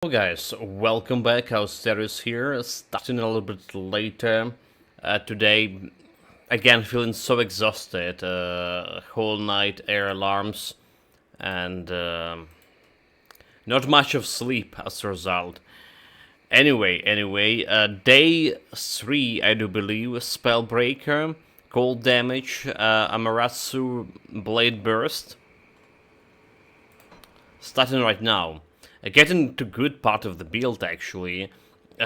Hello guys, welcome back. Austeris here, starting a little bit later today. Again, feeling so exhausted. Whole night air alarms and not much of sleep as a result. Anyway, day 3, I do believe, Spellbreaker, cold damage, Amarasta blade burst. Starting right now. Getting to good part of the build actually.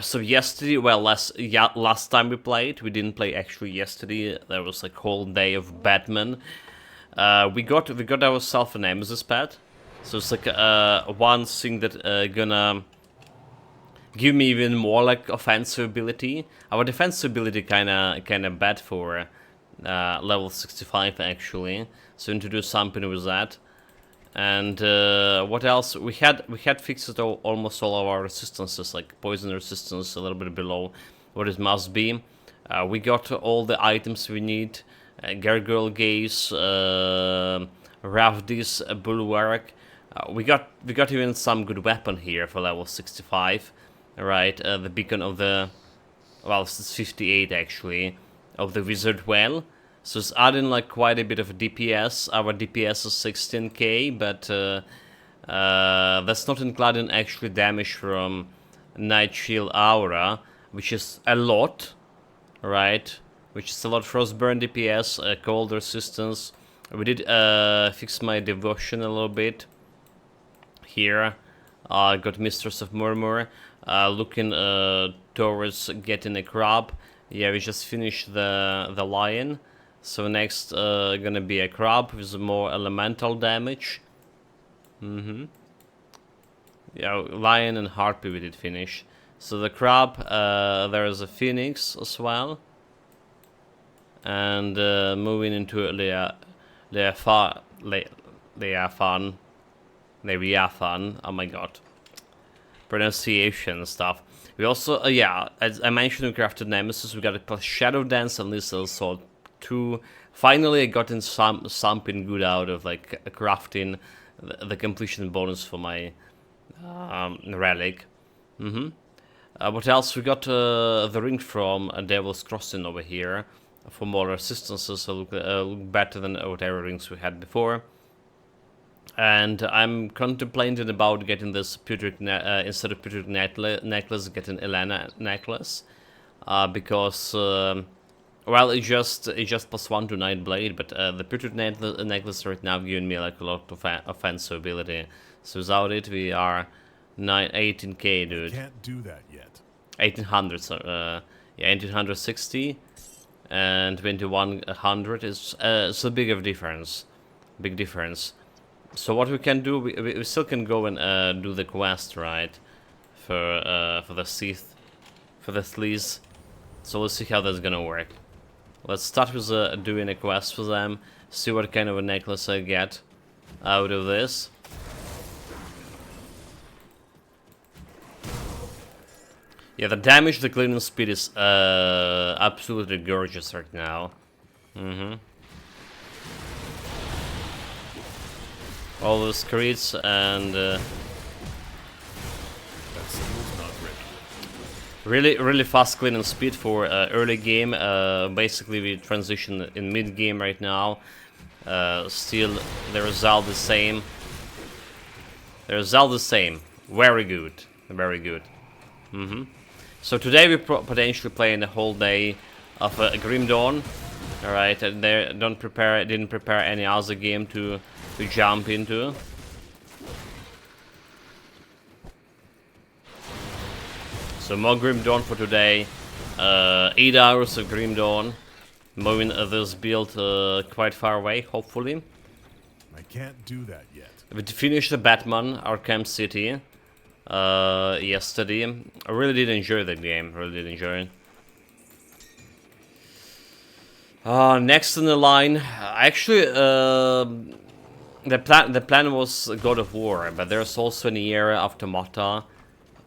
So yesterday, well, last time we played, we didn't play actually yesterday. There was like whole day of Batman. We got ourselves a Nemesis pet, so it's like one thing that gonna give me even more like offensive ability. Our defensive ability kinda bad for level 65 actually. So we need to do something with that. And what else? We had fixed almost all of our resistances, like poison resistance, a little bit below what it must be. We got all the items we need: Gargoyle Gaze, Ravdis, Bulwark. We got even some good weapon here for level 65, right? The beacon of the, well, it's 58 actually, of the Wizard Well. So it's adding like quite a bit of DPS. Our DPS is 16k, but that's not including actually damage from Night Shield Aura, which is a lot, right? Which is a lot. Frostburn DPS, cold resistance. We did fix my devotion a little bit here. Got Mistress of Murmur. Looking towards getting a crab. Yeah, we just finished the lion. So next gonna be a crab with more elemental damage. Yeah, lion and harpy we did finish. So the crab, there is a phoenix as well. And moving into Leviathan, oh my god. Pronunciation stuff. We also, yeah, as I mentioned, we crafted Nemesis. We got a Shadow Dance and Lethal Assault 2. Finally, I gotten something good out of like crafting the completion bonus for my relic. What else? We got the ring from Devil's Crossing over here for more resistances, so look better than whatever rings we had before. And I'm contemplating about getting this Putrid instead of Putrid necklace, getting Elena necklace, because well, it's just +1 to Night Blade, but the Putrid necklace right now giving me like a lot of offensive ability. So without it, we are 18k, dude. Can't do that yet. 1800, so yeah, 1860 and 2100 is it's a big of difference, big difference. So what we can do, we still can go and do the quest, right, for the Sith, for the Sleaze. So let's see how that's gonna work. Let's start with doing a quest for them, see what kind of a necklace I get out of this. Yeah, the damage, the cleaning speed is absolutely gorgeous right now. All those crits and That signal's not ready. really fast cleaning speed for early game. Basically, we transition in mid game right now. Still, the result the same. The result the same. Very good, very good. So today we potentially playing a whole day of Grim Dawn. All right, and they didn't prepare any other game to jump into. So more Grim Dawn for today. 8 hours of Grim Dawn. Moving this build quite far away, hopefully. I can't do that yet. We finished the Batman Arkham City yesterday. I really did enjoy that game. Really did enjoy it. Next in the line, actually, the plan was God of War, but there's also an Nier Automata.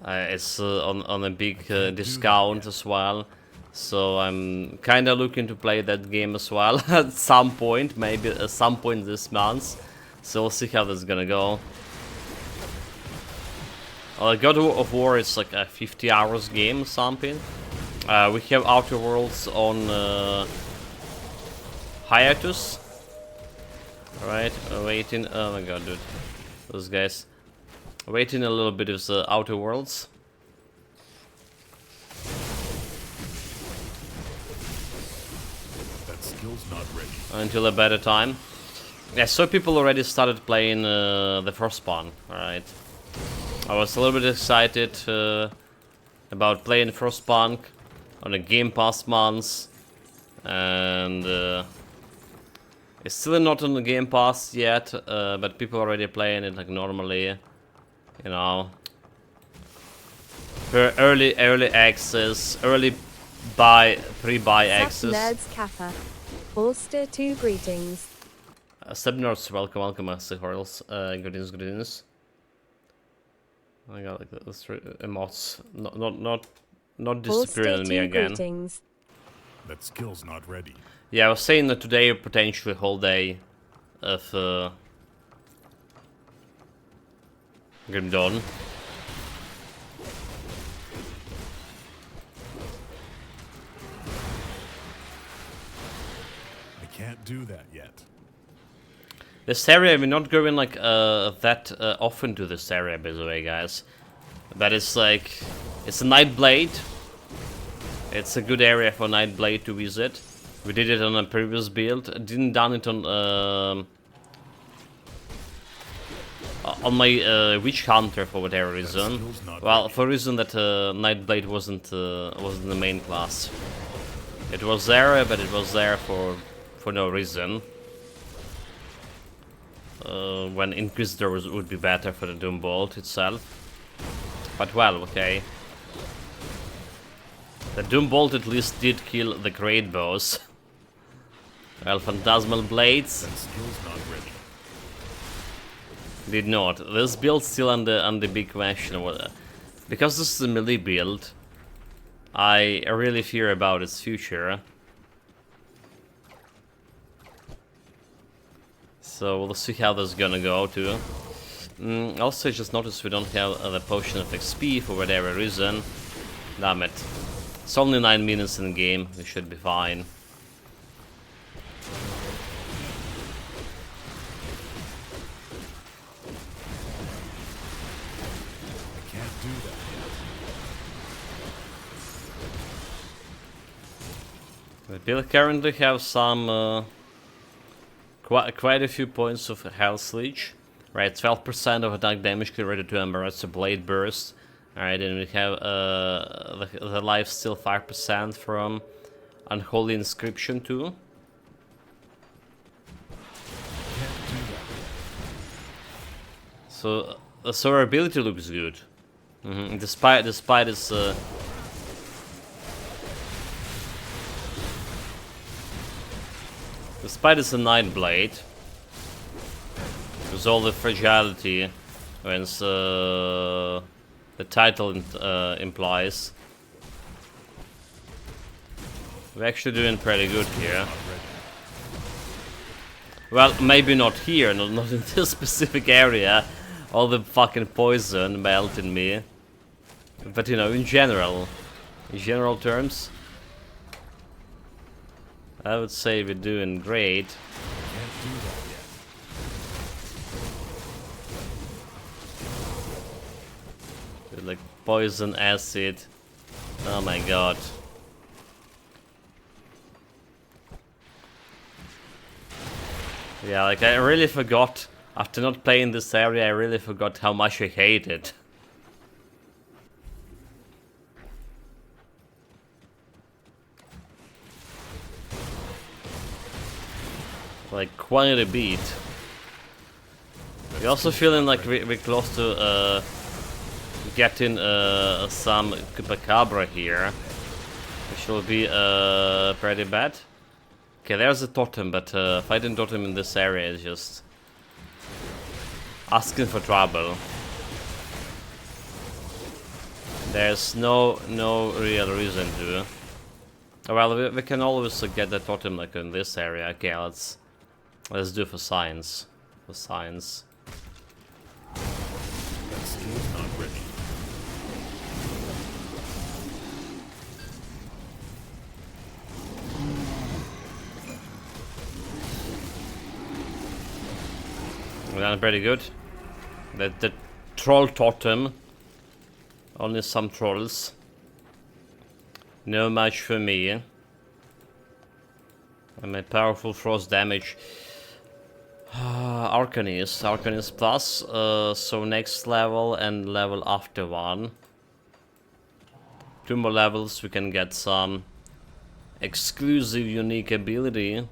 It's on a big discount as well, so I'm kind of looking to play that game as well at some point, maybe at some point this month. So we'll see how this is gonna go. God of War is like a 50 hours game or something. We have Outer Worlds on hiatus. Alright, waiting. Oh my god, dude. Those guys. Waiting a little bit of the Outer Worlds. That skill's not ready. Until a better time. Yeah, so people already started playing the Frostborn. Alright. I was a little bit excited about playing Frostpunk on a Game Pass month, and it's still not on the Game Pass yet, but people already playing it like normally, you know, for early access, early pre-buy access. Nerds Kappa. Forster 2 greetings. Subnerds, welcome, Horals. Greetings. I got like this emotes, not disappearing on me again. Greetings. That skill's not ready. Yeah, I was saying that today potentially whole day of Grim Dawn. I can't do that yet. This area, we're not going like that often to this area, by the way, guys. But it's like, it's a Nightblade. It's a good area for Nightblade to visit. We did it on a previous build. I didn't done it on my Witch Hunter for whatever reason. Well, for a reason that Nightblade wasn't the main class. It was there, but it was there for no reason. When Inquisitor would be better for the Doombolt itself. But well, okay. The Doombolt at least did kill the Great Boss. Well, Phantasmal Blades That skill's not ready. did not. This build's still under big question. Because this is a melee build, I really fear about its future. So we'll see how this is gonna go too. Also, just noticed we don't have the potion of XP for whatever reason. Damn it. It's only 9 minutes in the game, we should be fine. I can't do that yet. We currently have some quite a few points of health leech. Right, 12% of attack damage related to Amarasta Blade Burst. Alright, and we have the life still 5% from Unholy Inscription too. Can't do that yet. So our ability looks good. Despite its despite it's a Nightblade, with all the fragility when the title implies, we're actually doing pretty good here. Not ready. Well, maybe not here, not in this specific area. All the fucking poison melted me. But you know, in general terms, I would say we're doing great. Can't do that yet. With like poison, acid. Oh my god. Yeah, like I really forgot. After not playing this area, I really forgot how much I hate it. Like quite a bit. We're also feeling like we're close to getting some Chupacabra here, which will be pretty bad. Okay, there's a totem, but fighting totem in this area is just asking for trouble. There's no real reason to. Well, we can always get the totem like in this area. Okay, let's do for science. For science. That skill's not ready. That's pretty good. The troll totem. Only some trolls. No match for me. And my powerful frost damage. Arcanist plus. So next level and level after one. 2 more levels, we can get some exclusive unique ability.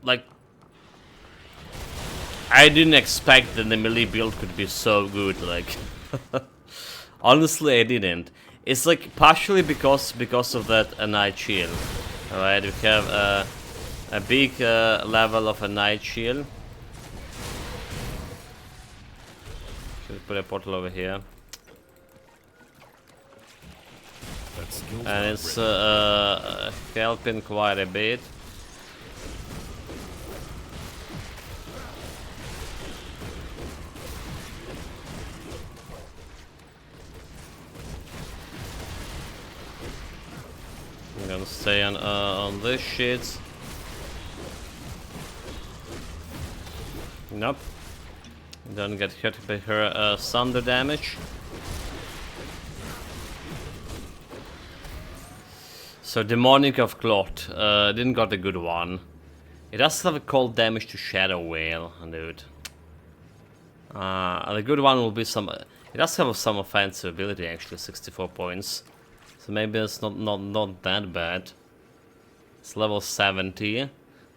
Like, I didn't expect that the melee build could be so good, like, honestly I didn't. It's like partially because of that Night Shield. Alright, we have a big level of a Night Shield. Should put a portal over here. That skill's And not it's ready. helping quite a bit. I'm gonna stay on this shit. Nope. Don't get hit by her thunder damage. So Demonic of Clot, didn't got a good one. It does have a cold damage to Shadow Whale, dude. The good one will be some. It does have some offensive ability actually, 64 points. So maybe it's not that bad. It's level 70.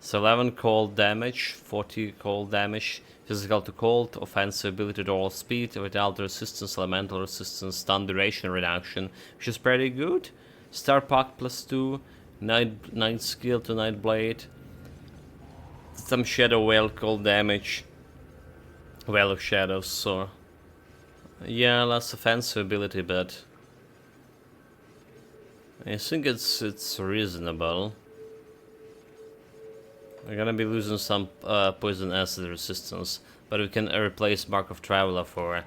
So 11 cold damage, 40 cold damage, physical to cold, offensive ability to all speed, vitality resistance, elemental resistance, stun duration reduction, which is pretty good. Star Pack +2, night skill to Night Blade, some Shadow Whale cold damage, Whale of Shadows, so yeah, less offensive ability, but I think it's reasonable. We're gonna be losing some poison acid resistance, but we can replace Mark of Traveler for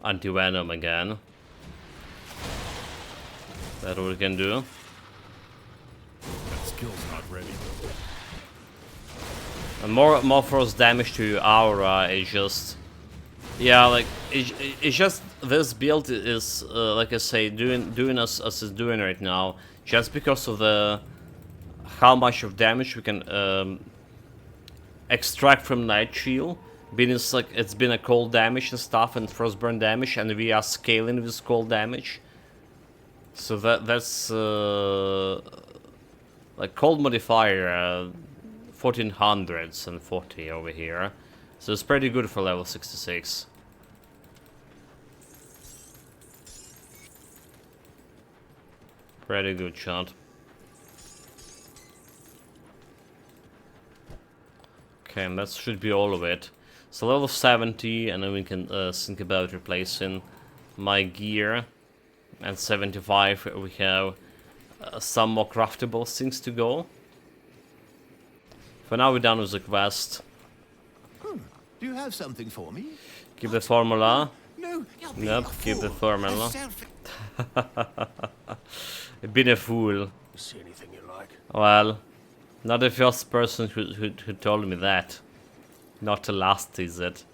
anti-venom again. That's what we can do. That skill's not ready. And more frost damage to Aura is just, yeah, like it's just this build is like I say, doing as it's doing right now, just because of the how much of damage we can extract from Night Shield. Being it's like it's been a cold damage and stuff and frostburn damage, and we are scaling with cold damage. So that's like cold modifier 1440 over here. So it's pretty good for level 66. Pretty good shot. Okay, and that should be all of it. So level 70, and then we can think about replacing my gear. And 75, we have some more craftable things to go. For now, we're done with the quest. Do you have something for me? Keep the formula. No, you're being Nope, a keep the fool. formula. A self- Been a fool. See anything you like? Well, not the first person who told me that. Not the last, is it?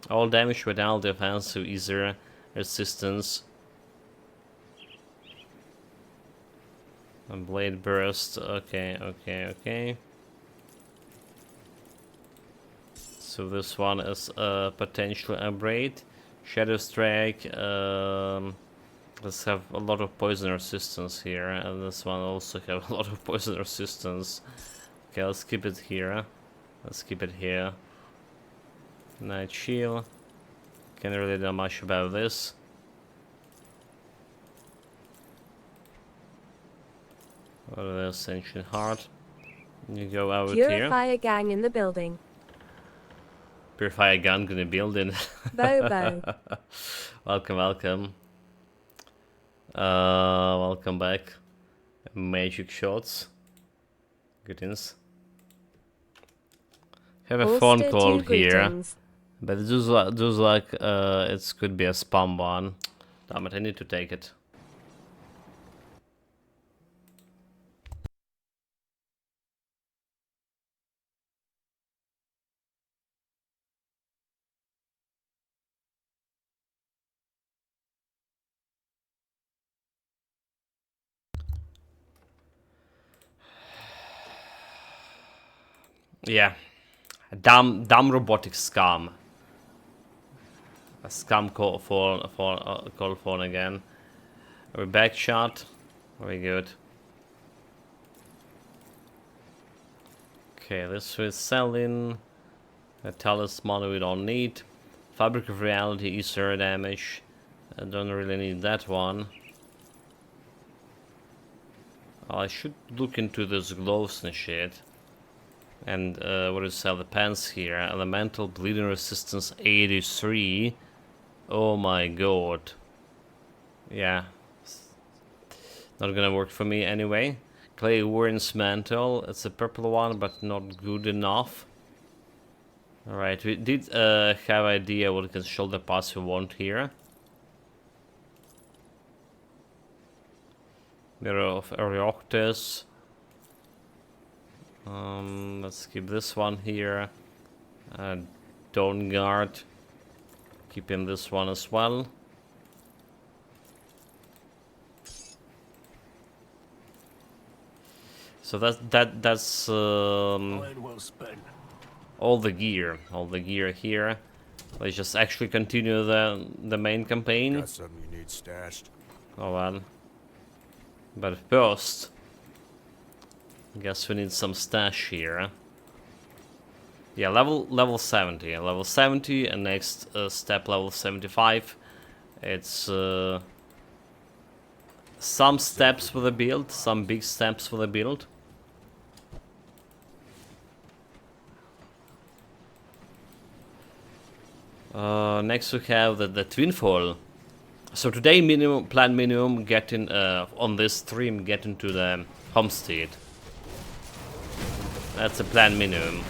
All damage without defensive easier resistance. And blade burst. Okay. So this one is potential upgrade. Shadow Strike. Let's have a lot of poison resistance here, and this one also have a lot of poison resistance. Okay, let's keep it here. Let's keep it here. Night Shield. Can't really do much about this. What is this? Ancient Heart. You go out here. Purifier gang in the building. Purifier gun gonna build in. Bobo. Welcome. Welcome back. Magic shots. Goodness. Have a phone Holster call two here. greetings. But it does like it could be a spam one. Damn it, I need to take it. Yeah. Dumb robotic scum. A scum call phone again. We're back shot. Very good. Okay, this is selling. A talisman we don't need. Fabric of reality, Easter damage. I don't really need that one. I should look into those gloves and shit. And what is the pants here? Elemental bleeding resistance 83. Oh my god. Yeah. Not gonna work for me anyway. Clay Warren's mantle. It's a purple one, but not good enough. Alright, we did have idea what kind of shoulder pads we want here. Mirror of Arioctes. Let's keep this one here. Dawn Guard. Keeping this one as well. So that's Mine well spent. all the gear here. Let's just actually continue the main campaign. Got something you need stashed? Oh well. But first, I guess we need some stash here. Yeah, level 70. Level 70 and next step level 75. It's some steps for the build, some big steps for the build. Next we have the twin foil. So today plan minimum getting on this stream getting to the homestead. That's a plan minimum.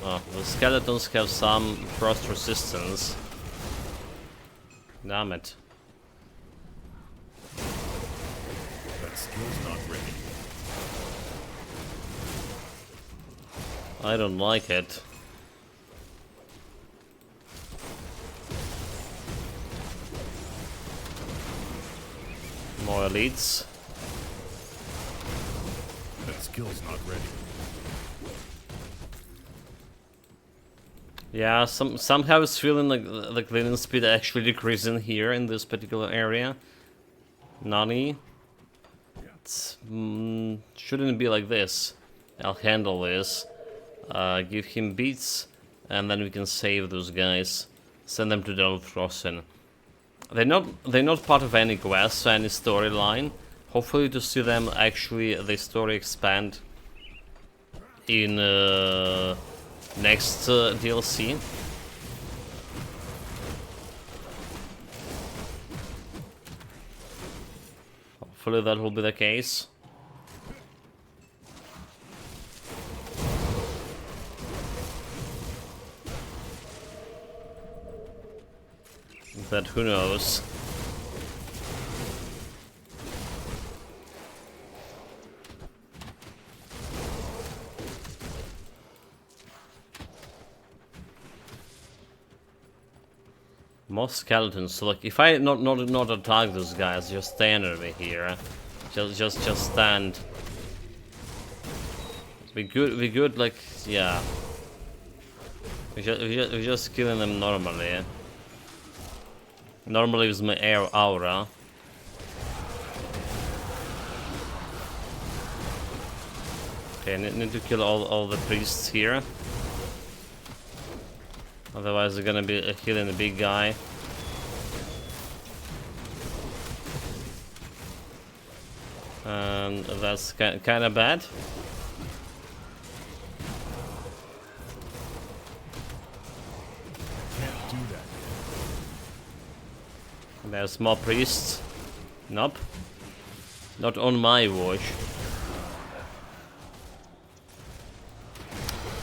Oh, the skeletons have some frost resistance. Damn it. That skill's not ready. I don't like it. More elites. That skill's not ready. Yeah, somehow it's feeling like the cleaning speed actually decreasing here in this particular area. Nani? It's, shouldn't be like this. I'll handle this. Give him beats, and then we can save those guys. Send them to Delfrossen. They're not part of any quest or any storyline. Hopefully to see them actually the story expand in next DLC. Hopefully that will be the case. But who knows? More skeletons. So like, if I not attack those guys, just stand over here. Just stand. We good. Like, yeah. We just killing them normally. Normally with my air aura. Okay, need to kill all the priests here. Otherwise they're gonna be killing the big guy. And that's kind of bad. Can't do that. There's more priests. Nope. Not on my watch.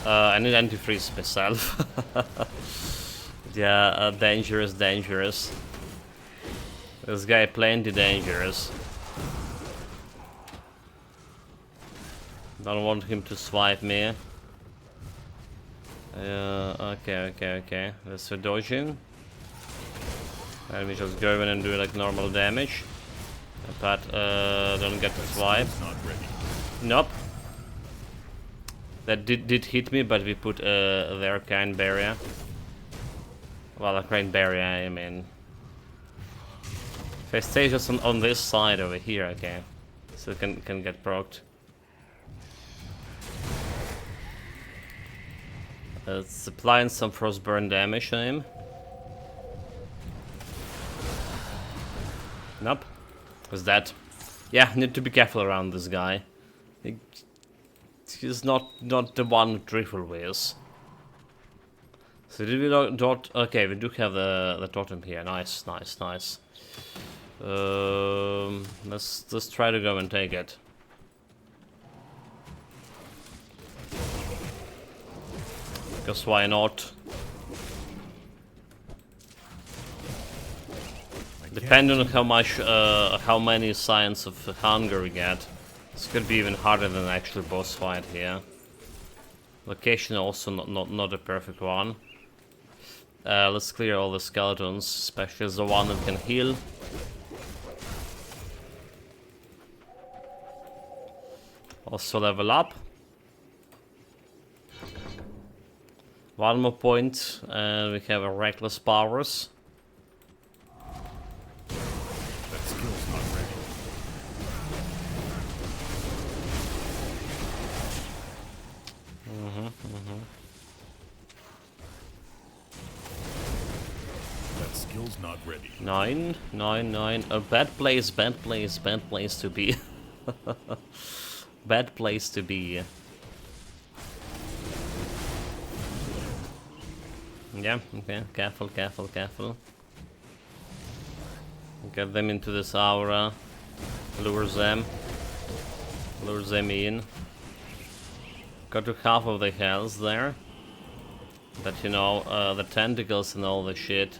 I need antifreeze myself. Yeah, dangerous. This guy plenty dangerous. Don't want him to swipe me. Okay. Let's dodge him. Let me just go in and do like normal damage. But don't get the swipe. Not ready. Nope. That did hit me, but we put the arcane barrier. Well, arcane barrier, I mean. If I stay just on this side over here, okay. So it can get procced. It's applying some frostburn damage on him. Nope. What's that? Yeah, need to be careful around this guy. He's not the one to trifle with. So did we dot? Okay, we do have the totem here. Nice. Let's try to go and take it. Because why not? Depending on how many signs of hunger we get, this could be even harder than actual boss fight here. Location also not a perfect one. Let's clear all the skeletons, especially the one that can heal. Also level up. One more point, and we have a reckless powers. That skill's not ready. That skill's not ready. 9. A bad place to be. Bad place to be. Yeah, okay, careful. Get them into this aura. Lure them in. Got to half of the health there. But you know, the tentacles and all the shit.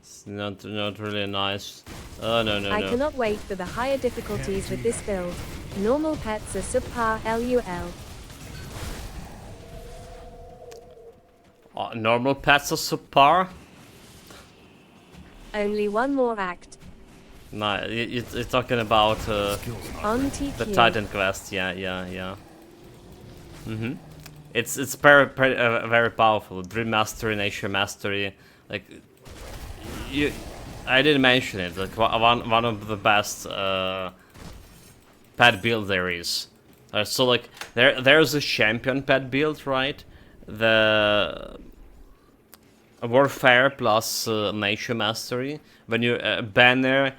It's not really nice. Oh no. I cannot wait for the higher difficulties with this build. Normal pets are subpar LUL. Normal pets are subpar? Only one more act. No, you're talking about On TQ. the Titan quest, yeah. It's very powerful. Dream Mastery, Nature Mastery, like I didn't mention it. Like one of the best pet build there is. So like there's a champion pet build, right? The Warfare plus Nature Mastery. When you banner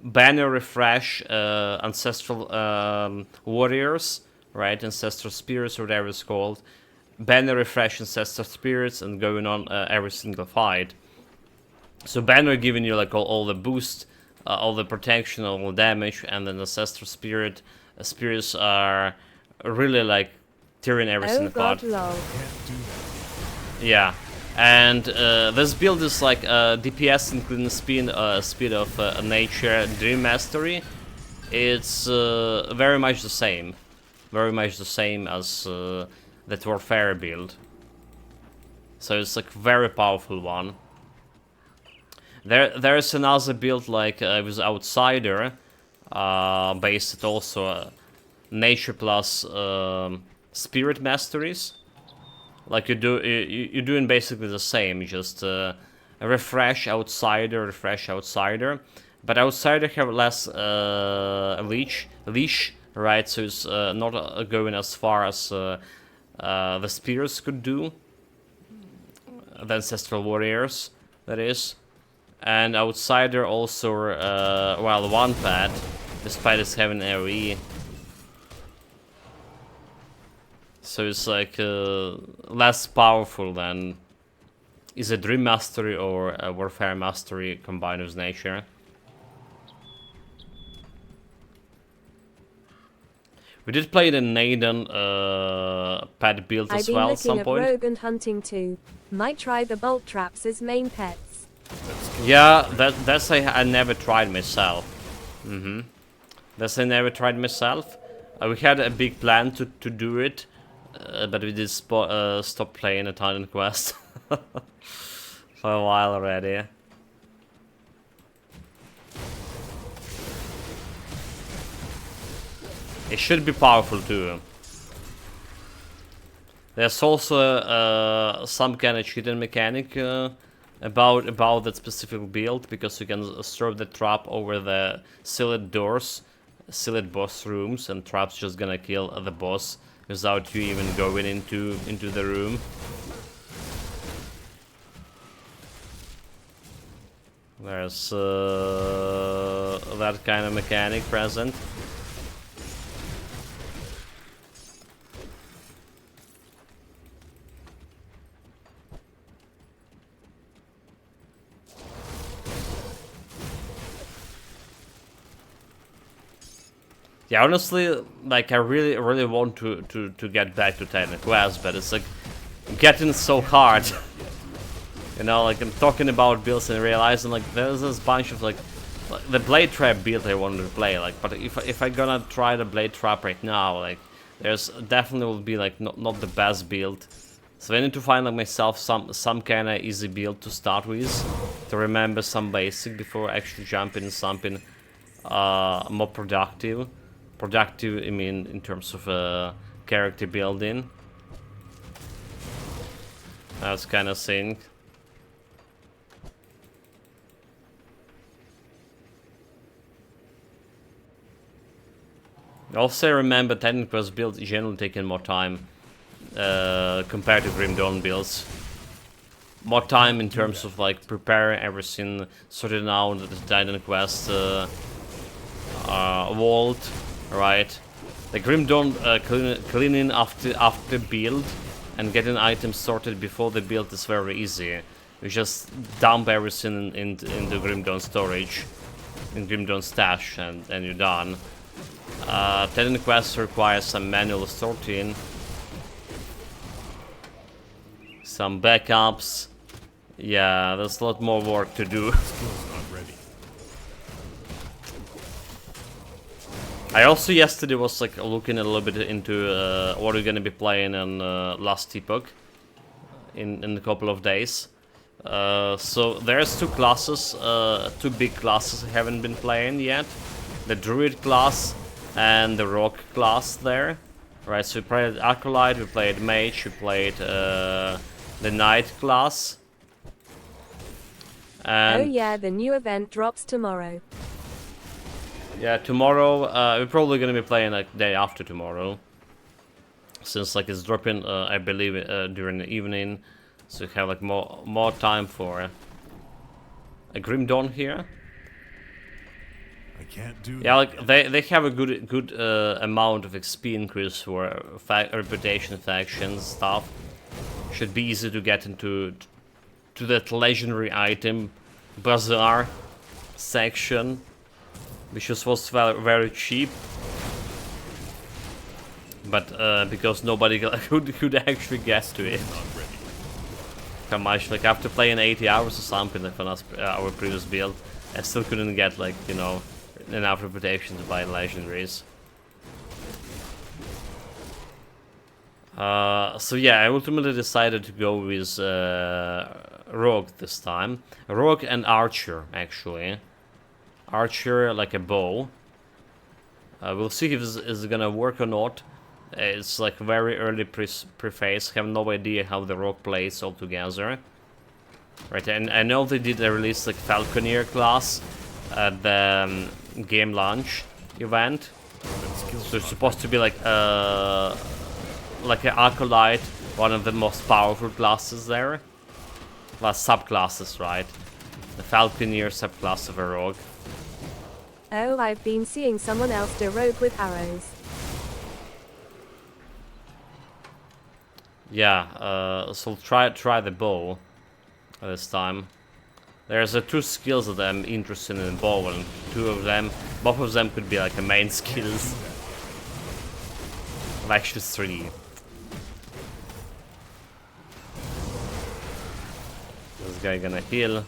refresh Ancestral Warriors, right? Ancestral Spirits or whatever it's called. Banner refresh Ancestral Spirits and going on every single fight. So banner giving you like all the boost, all the protection, all the damage, and then Ancestral Spirits are really like tearing every single God, part. lol. Yeah, and this build is like DPS including speed of Nature, Dream Mastery. It's very much the same as that Warfare build. So it's like very powerful one. There's another build like with Outsider, based also Nature plus Spirit Masteries. Like you're doing basically the same, just refresh Outsider, but Outsider have less leash, right? So it's not going as far as the Spirits could do, the Ancestral Warriors, that is. And Outsider also, well, one pad, despite its having AoE. So it's like less powerful than is a Dream Mastery or a Warfare Mastery combined with Nature. We did play the Naden pet build as well at some point. I've been looking at Rogue and Hunting too. Might try the bolt traps as main pets. Yeah, that's I never tried myself. That's I never tried myself. We had a big plan to do it. But we did stop playing a Titan Quest for a while already. It should be powerful too. There's also some kind of cheating mechanic about that specific build, because you can serve the trap over the sealed doors, sealed boss rooms, and trap's just gonna kill the boss without you even going into the room. There's that kind of mechanic present. Yeah, honestly, like I really want to get back to Titan Quest, but it's like getting so hard. You know, like I'm talking about builds and realizing like there's this bunch of like the Blade Trap build I wanted to play, like, but if I gonna try the Blade Trap right now, like there's definitely will be like not the best build. So I need to find like myself some kind of easy build to start with, to remember some basic before actually jumping into something more productive. Productive, I mean, in terms of character building. That's kind of thing. Also, remember, Titan Quest builds generally taking more time compared to Grim Dawn builds. More time in terms of like preparing everything, sorting out the Titan Quest vault. Right, the Grim Dawn cleaning after build and getting items sorted before the build is very easy. You just dump everything in the Grim Dawn storage, in Grim Dawn stash, and you're done. Titan Quest requires some manual sorting, some backups. Yeah, there's a lot more work to do. I also yesterday was like looking a little bit into what we're gonna be playing on Last Epoch in a couple of days. So there's two classes, two big classes I haven't been playing yet: the Druid class and the Rogue class. There, right? So we played Acolyte, we played Mage, we played the Knight class. And oh yeah, the new event drops tomorrow. yeah, tomorrow, we're probably gonna be playing like day after tomorrow. Since like it's dropping, I believe, during the evening. So we have like more time for a Grim Dawn here. I can't do Yeah, that. like they have a good amount of XP increase for reputation factions stuff. Should be easy to get into that legendary item bazaar section, which was very cheap, but because nobody could actually get to it. How much? Like after playing 80 hours or something, like on our previous build, I still couldn't get, like, you know, enough reputation to buy legendaries. So yeah, I ultimately decided to go with Rogue this time. Rogue and Archer, actually. Archer, like a bow. We'll see if this is gonna work or not. It's like very early preface. Have no idea how the Rogue plays altogether. Right, and I know they did release like Falconeer class at the game launch event. So it's supposed to be like an Acolyte, one of the most powerful classes there. Well, subclasses, right? The Falconeer subclass of a Rogue. Oh, I've been seeing someone else do Rogue with arrows. Yeah, so try the bow this time. There's two skills that I'm interested in bow, and both of them could be like a main skills. Well, actually 3. This guy gonna heal.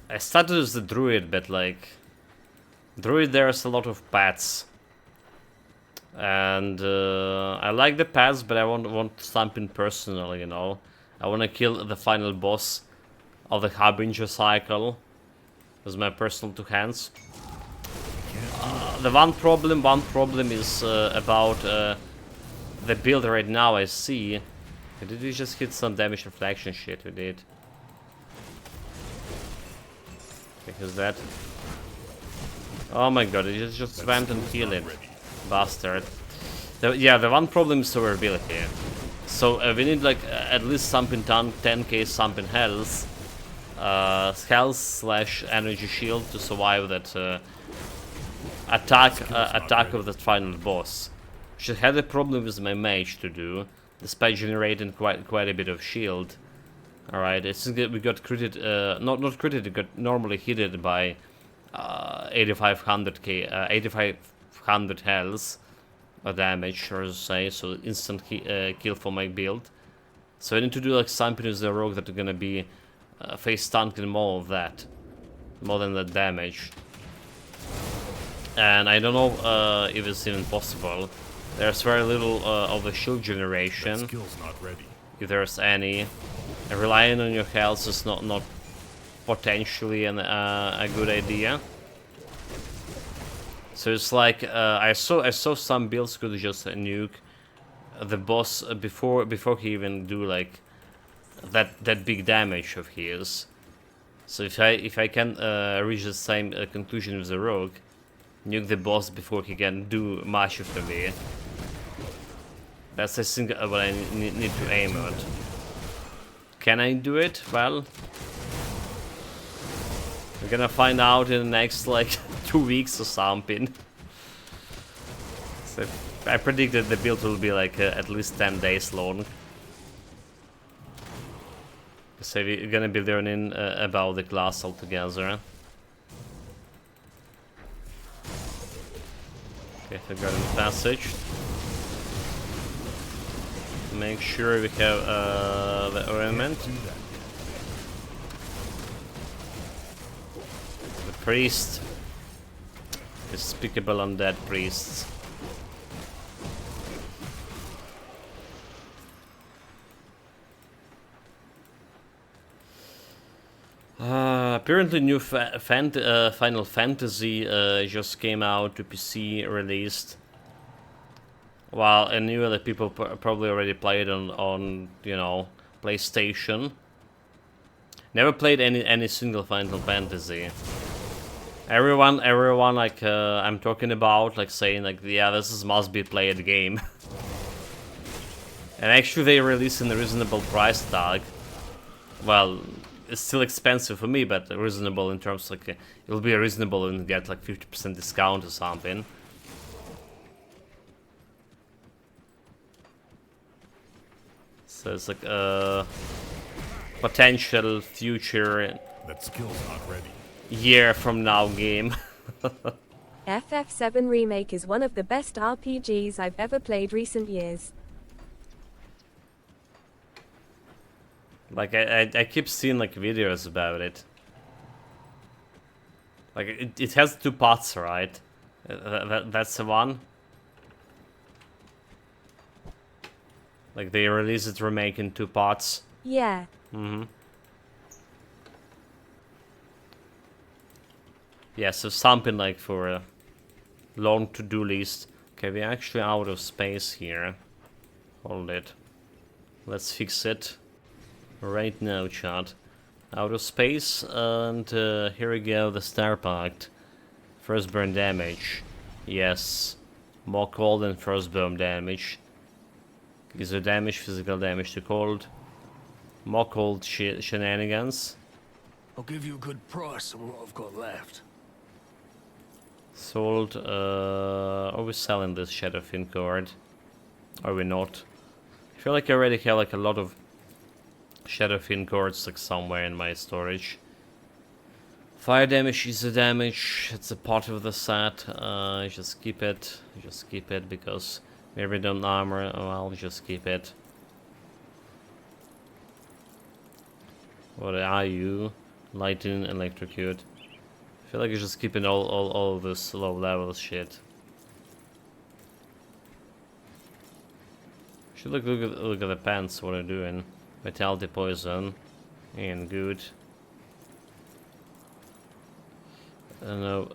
I started as the Druid, but like Druid, there's a lot of paths, and I like the paths, but I want something personal, you know. I want to kill the final boss of the Harbinger cycle, with my personal two hands. Can't do The one problem is about the build right now. I see. Did we just hit some damage reflection shit? We did. Okay, who's that? Oh my god, he just went and killed it. Bastard. Yeah, the one problem is survivability. So we need like at least something 10k something health. Health slash energy shield to survive that attack of the final boss. Which I had a problem with my mage to do, despite generating quite a bit of shield. Alright, I think that we got critted, not critted, we got normally hit by 8500 health damage, or say, so instant kill for my build. So I need to do like something with the rogue that are gonna be face tanking more of that, more than the damage. And I don't know if it's even possible. There's very little of the shield generation, that skill's not ready. if there's any. And relying on your health is not potentially a good idea. So it's like I saw some builds could just nuke the boss before he even do like that big damage of his. So if I can reach the same conclusion with the rogue, nuke the boss before he can do much for me. That's I think what I need to aim at. Can I do it? Well, we're gonna find out in the next like 2 weeks or something. So I predicted the build will be like at least 10 days long. So we're gonna be learning about the class altogether. Okay, forgotten passage. Make sure we have the ornament. The priest. Despicable undead priests. Apparently new Final Fantasy just came out to PC released. Well, I knew that people probably already played on you know, PlayStation. Never played any single Final Fantasy. Everyone like I'm talking about, like saying like, yeah, this is must be played game. And actually they released in a reasonable price tag. Well, it's still expensive for me, but reasonable in terms like it'll be reasonable and get like 50% discount or something. So it's like a potential future That skill's not ready. year from now game. FF7 Remake is one of the best RPGs I've ever played recent years. Like I keep seeing like videos about it. Like it has 2 parts, right? That's the one. Like they released it remake in 2 parts. Yeah. Yeah, so something like for a long to-do list. Okay, we're actually out of space here. Hold it. Let's fix it. Right now, chat. Out of space, and here we go, the Star Pact. First burn damage. Yes. More cold than first burn damage. Gives you damage, physical damage to cold. More cold shenanigans. I'll give you a good price on what I've got left. Sold, are we selling this Shadowfin card? Are we not? I feel like I already have like a lot of Shadowfin cards like somewhere in my storage. Fire damage is a damage, it's a part of the set. Just keep it because maybe don't armor, well, just keep it. What are you? Lightning, electrocute. I feel like you're just keeping all this low level shit. Should look at the pants, what they're doing. Vitality poison. And good. no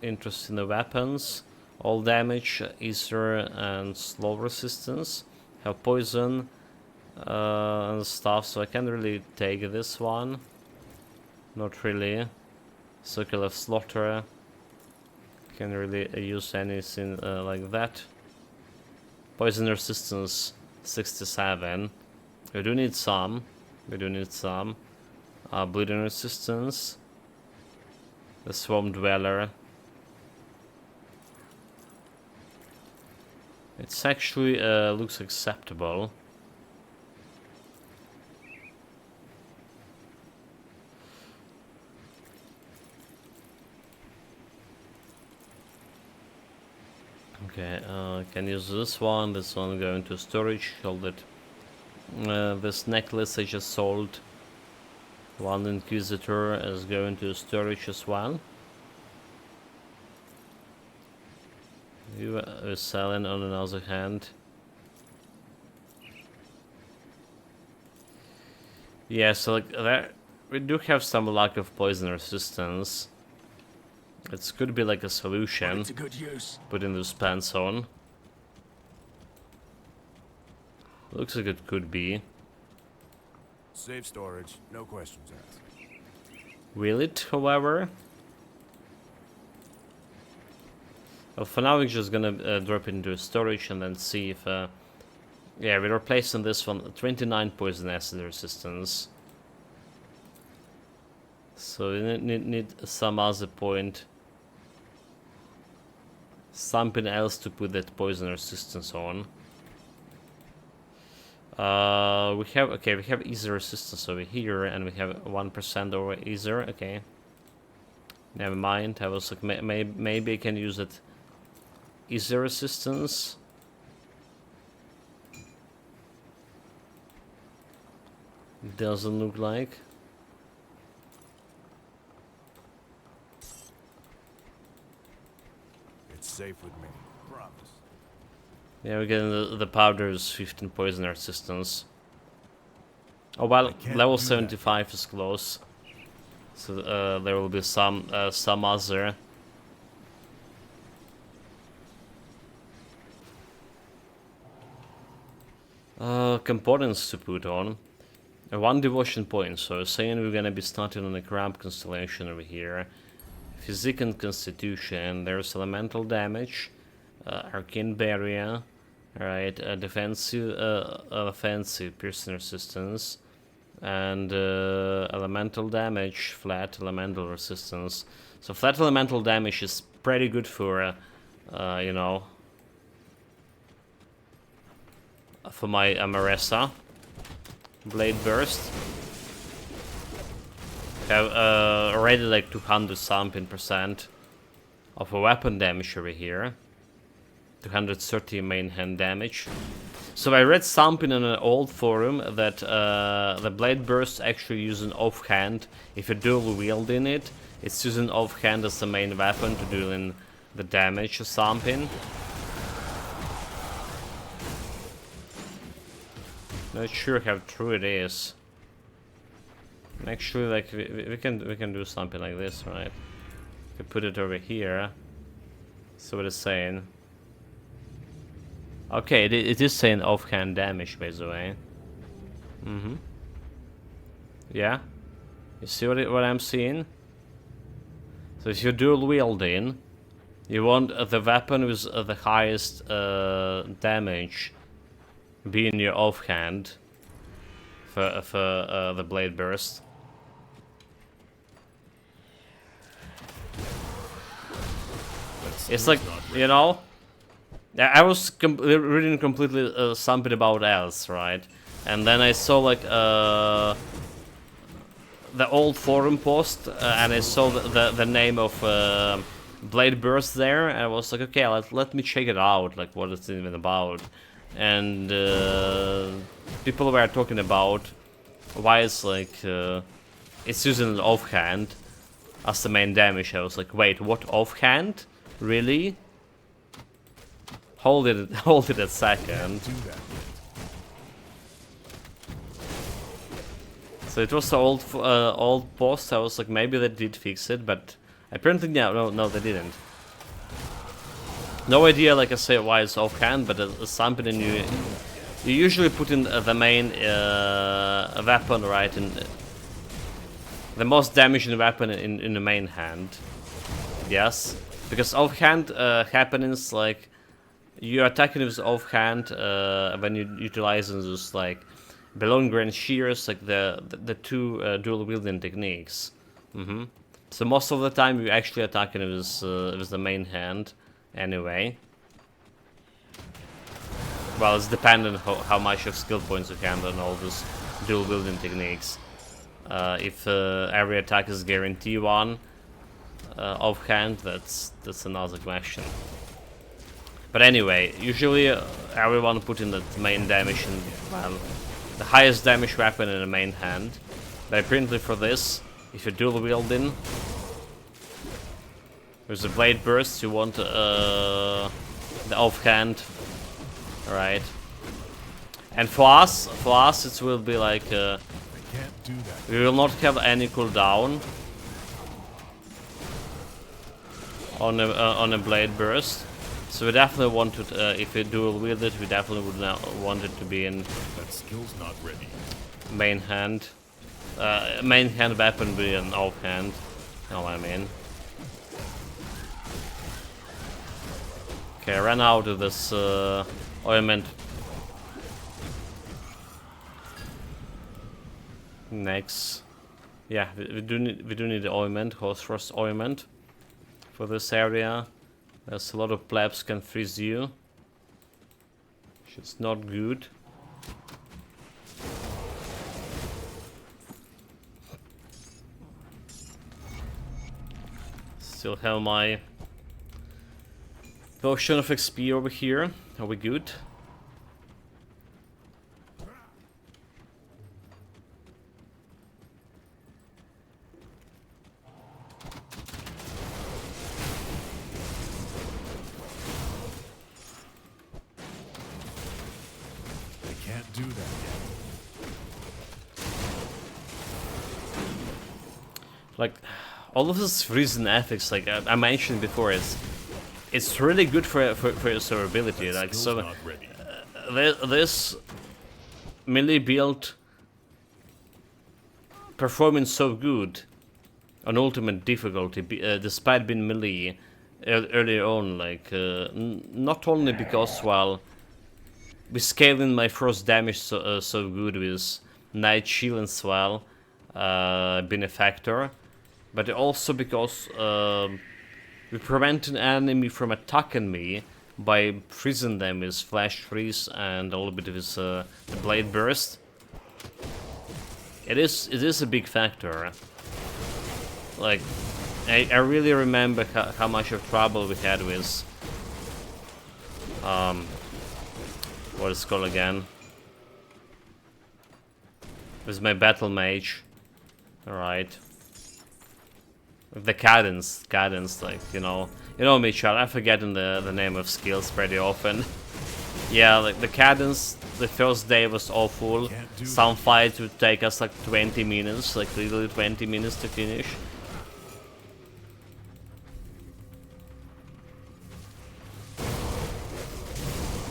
interest in the weapons. All damage, Ether, and slow resistance. Have poison and stuff, so I can't really take this one. Not really. Circle of Slaughter. Can't really use anything like that. Poison resistance 67. We do need some. Bleeding resistance. The Swarm Dweller. It's actually looks acceptable. Okay, can use this one. This one going to storage. Hold it. This necklace I just sold. One Inquisitor is going to storage as well. You are selling on another hand. Yeah, so like there, we do have some lack of poison resistance. It could be like a solution. It's a good use. Put in this pants on. Looks like it could be. Safe storage, no questions asked. Will it, however? Well, for now we're just gonna drop it into storage and then see if... yeah, we're replacing this one. 29 poison acid resistance. So we need some other point. Something else to put that poison resistance on. We have easy resistance over here, and we have 1% over ether. Okay, never mind. I was like, maybe I can use that easy resistance. Doesn't look like. It's safe with me. Promise. Yeah, we're getting the powder's 15 poison resistance. Oh well, level 75 is close. So there will be some other. Components to put on. One devotion point, so saying we're gonna be starting on the crab constellation over here. Physique and constitution, there's elemental damage, arcane barrier, alright, defensive, offensive, piercing resistance, and elemental damage, flat elemental resistance. So flat elemental damage is pretty good for, you know, for my Amarasta. Blade burst. Have already like 200 something % of a weapon damage over here. 230 main hand damage. So I read something in an old forum that the blade burst actually using offhand. If you're dual wielding it, it's using offhand as the main weapon to do the damage or something. Not sure how true it is. Actually, like we can do something like this, right? We can put it over here. So what it's saying. Okay, it is saying offhand damage, by the way. Yeah. You see what I'm seeing? So if you're dual wielding, you want the weapon with the highest damage be in your offhand for the blade burst. It's like, you know, I was reading completely something about else, right? And then I saw like the old forum post, and I saw the name of Blade Burst there, and I was like, okay, let me check it out, like what it's even about. And people were talking about why it's like it's using an offhand as the main damage. I was like, wait, what, offhand? Really? Hold it a second. So it was the old post. I was like, maybe they did fix it, but Apparently, no, they didn't. No idea, like I say, why it's offhand, but something you usually put in the main weapon, right? In the most damaging weapon in the main hand. Yes, because offhand happenings like you're attacking with offhand when you utilize those like long range shears, like the two dual wielding techniques. So most of the time you're actually attacking with the main hand. Anyway, well, it's dependent how much of skill points you can on all those dual wielding techniques. If every attack is guarantee one offhand, that's another question. But anyway, usually everyone put in the main damage and the highest damage weapon in the main hand. But apparently for this, if you're dual wielding. There's a blade burst, you want the offhand, right? And for us it will be like we will not have any cooldown on a blade burst, so we definitely want it. If we dual wield it, we definitely would not want it to be in That skill's not ready. main hand. Main hand weapon be an offhand. You know what I mean? Okay, I ran out of this ointment. Next, yeah, we do need the ointment, horse frost ointment, for this area. There's a lot of plebs can freeze you, which is not good. Still have my potion of XP over here. Are we good? They can't do that yet. Like, all of this freezing ethics, like I mentioned before, it's really good for your survivability. Like, so this melee build performing so good on ultimate difficulty, despite being melee earlier on. Like, not only because, well, we scaling my first damage so good with Night Shield and Swell being a factor, but also because we prevent an enemy from attacking me by freezing them with Flash Freeze and a little bit of his the Blade Burst. It is a big factor. Like, I really remember how much of trouble we had with what is it called again? With my Battle Mage. Alright. With the cadence, like, you know me, Chad, I'm forgetting the name of skills pretty often. Yeah, like the cadence, the first day was awful. Some fights would take us like 20 minutes, like literally 20 minutes to finish.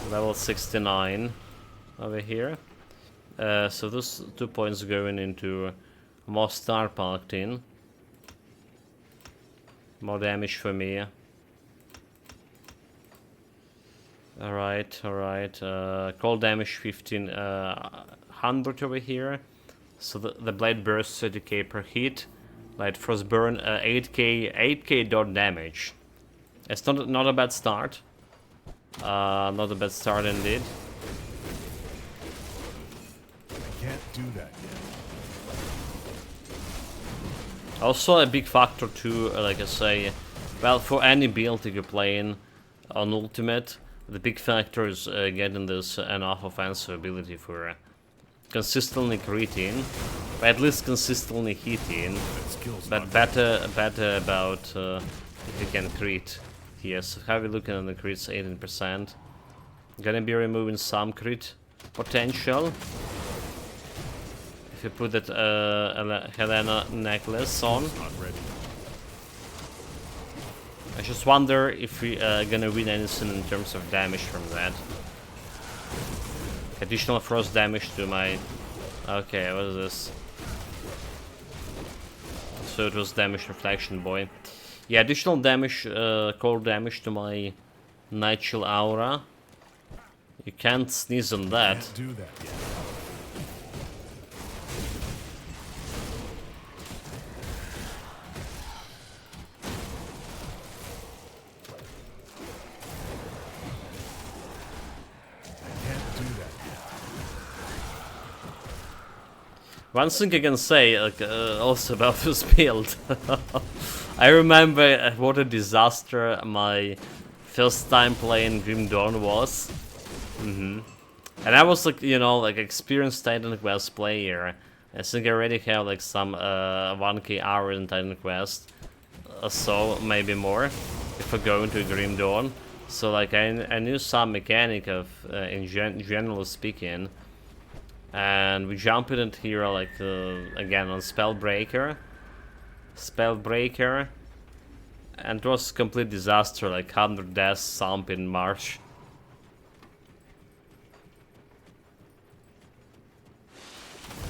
Level 69 over here. So those 2 points going into more star parked in. More damage for me. Alright. Cold damage 1500 over here. So the blade burst 30k per hit. Light frost burn 8k dot damage. It's not a bad start. Not a bad start indeed. I can't do that yet. Also a big factor too, like I say, well, for any build you're playing on Ultimate, the big factor is getting this enough offensive ability for consistently critting, or at least consistently hitting, but better about if you can crit here. So have a look at the crits, 18%. Gonna be removing some crit potential. If you put that Helena necklace on. I just wonder if we gonna win anything in terms of damage from that. Additional frost damage to my... Okay, what is this? So it was damage reflection, boy. Yeah, additional damage, cold damage to my Night Chill aura. You can't sneeze on that. Can't do that yet. One thing I can say, like, also about this build, I remember what a disaster my first time playing Grim Dawn was. And I was like, you know, like experienced Titan Quest player. I think I already have like some 1k hours in Titan Quest, so maybe more, if I go into Grim Dawn. So like I knew some mechanic of, generally speaking. And we jump in it here, like, again on Spellbreaker, and it was a complete disaster, like 100 deaths sump in March.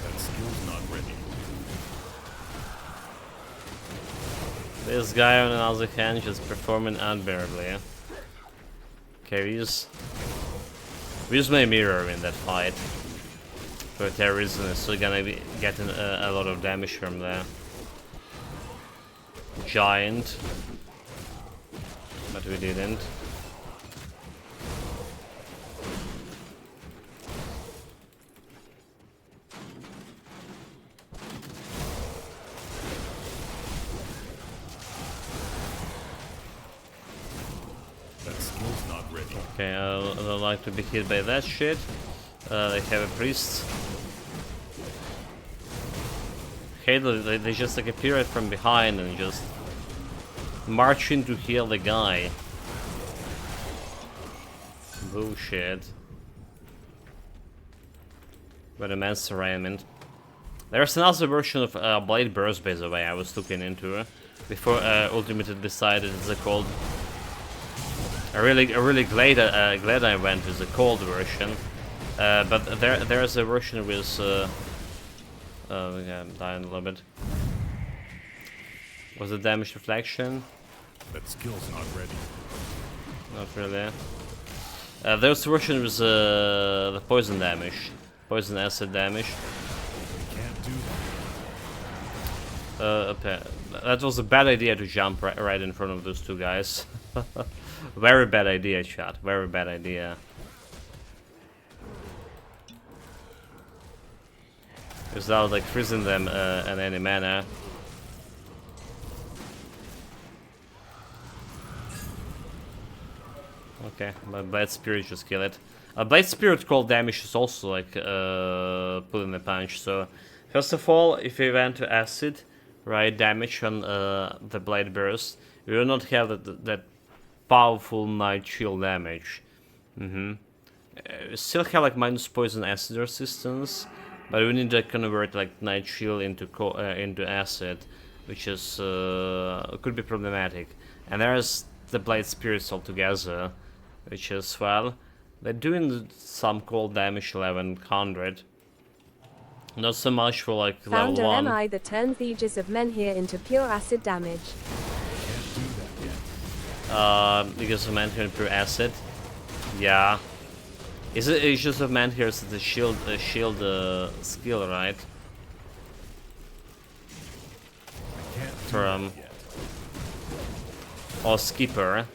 That skill's not ready. This guy on the other hand just performing unbearably. Okay, we use my mirror in that fight. For terrorism is still gonna be getting a lot of damage from the giant, but we didn't. That skill's not ready. Okay, I don't like to be hit by that shit. They have a priest. Okay, they just like appear from behind and just march in to heal the guy. Bullshit. But immense arraignment. There's another version of Blade Burst, by the way, I was looking into before Ultimate decided it's a cold. I'm really glad I went with the cold version. But there's a version with yeah, I'm dying a little bit. Was it damage reflection? That skill's not ready. Not really. There's a version with the poison damage, poison acid damage. Can't do that. Okay. That was a bad idea to jump right in front of those two guys. Very bad idea, chat. Very bad idea. Without like freezing them in any manner. Okay, but Blade Spirit just kill it. Blade Spirit cold damage is also like pulling the punch. So first of all, if we went to acid, right, damage on the Blade Burst, we will not have that powerful Night Chill damage. We still have like minus poison acid resistance. But we need to convert like Night Chill into acid, which is could be problematic. And there's the Blade Spirits altogether, which is, well, they're doing some cold damage 1100. Not so much for like level Founder 1. MI that turns the Aegis of Menhir into pure acid damage. Can't do that yet. Because of Menhir and pure acid. Yeah. Is it Aegis of Menhir is the shield skill, right? Can't do From that yet. or Skipper.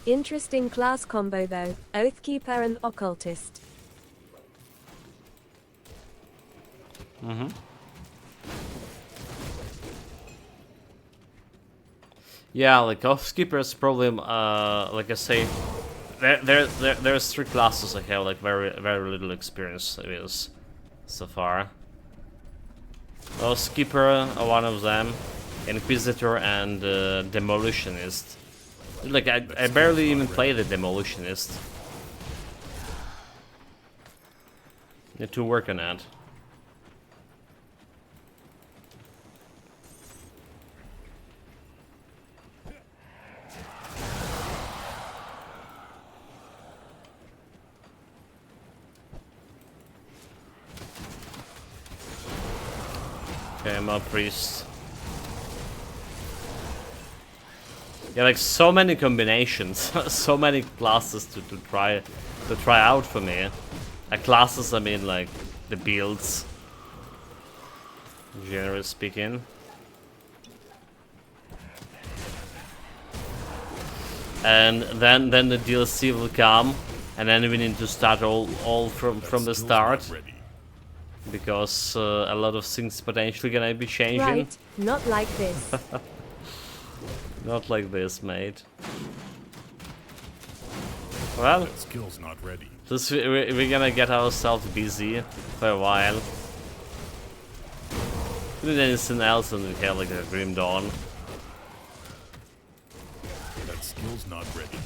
Interesting class combo though, Oathkeeper and Occultist. Yeah, like Skipper's probably like I say, there's 3 classes I have like very little experience with so far. Skipper are one of them, Inquisitor and Demolitionist. Like I barely even play the Demolitionist. Need to work on that. Okay, more priests. Yeah, like so many combinations, so many classes to try out for me. Classes, I mean like the builds, generally speaking. And then the DLC will come, and then we need to start all from the start, because a lot of things potentially gonna be changing. Right, not like this. Not like this, mate. Well, That skill's not ready. this we're gonna get ourselves busy for a while. We need anything else, and we have like a Grim Dawn. That skill's not ready.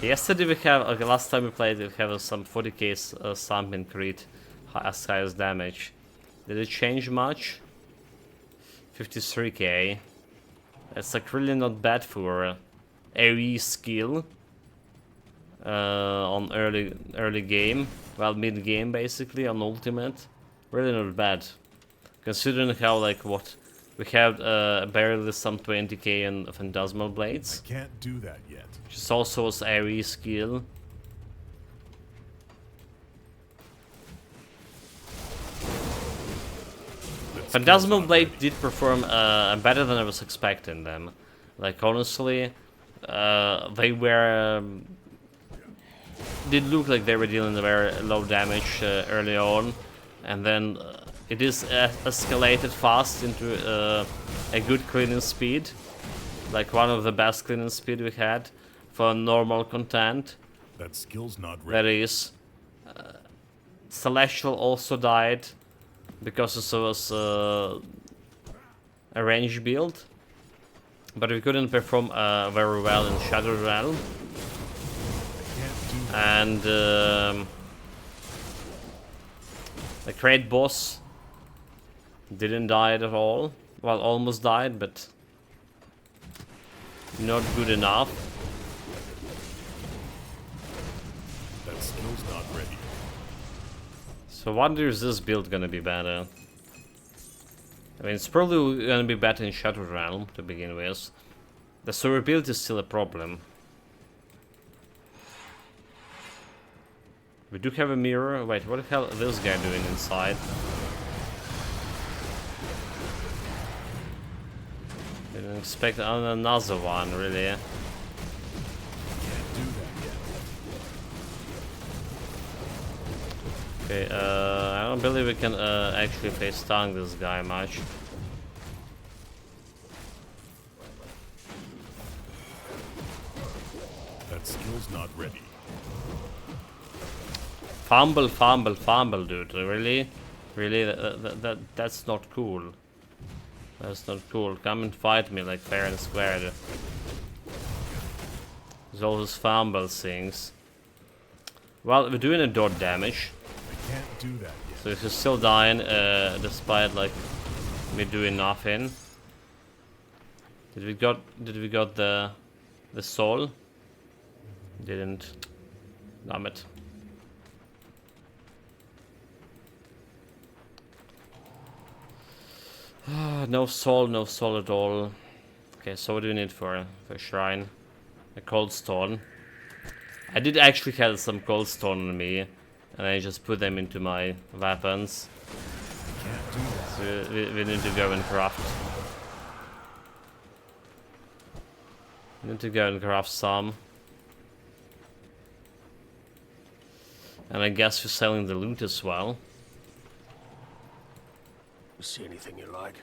Yesterday we have, okay, last time we played, we have some 40k Summon crit as highest damage. Did it change much? 53k. That's like really not bad for AoE skill on early game, well, mid game basically on ultimate. Really not bad, considering how like what we have barely some 20k in Phantasmal Blades. I can't do that yet. Which is also his AoE skill. Phantasmal Blade did perform better than I was expecting them. Like honestly, they were did look like they were dealing very low damage early on, and then it is escalated fast into a good cleaning speed, like one of the best cleaning speed we had for normal content. That skill's not That ready. is, Celestial also died because it was a range build, but we couldn't perform very well in Shadow Realm. And the Great Boss didn't die at all. Well, almost died, but not good enough. That skill's not ready. So wonder is this build gonna be better? I mean, it's probably gonna be better in Shadow Realm to begin with. The survivability is still a problem. We do have a mirror. Wait, what the hell is this guy doing inside? Didn't expect another one, really. Can't do that yet. Okay, I don't believe we can actually face tank this guy much. That skill's not ready. Fumble, fumble, fumble, dude. Really? Really? That's not cool. That's not cool. Come and fight me like fair and square. There's all those fumble things. Well, we're doing a dot damage. I can't do that yet. So if you're still dying, despite like me doing nothing. Did we got the soul? Didn't. Damn it. No soul at all. Okay, so what do we need for shrine? A cold stone. I did actually have some cold stone on me, and I just put them into my weapons. Can't do that. So we need to go and craft. We need to go and craft some. And I guess we're selling the loot as well. See anything you like?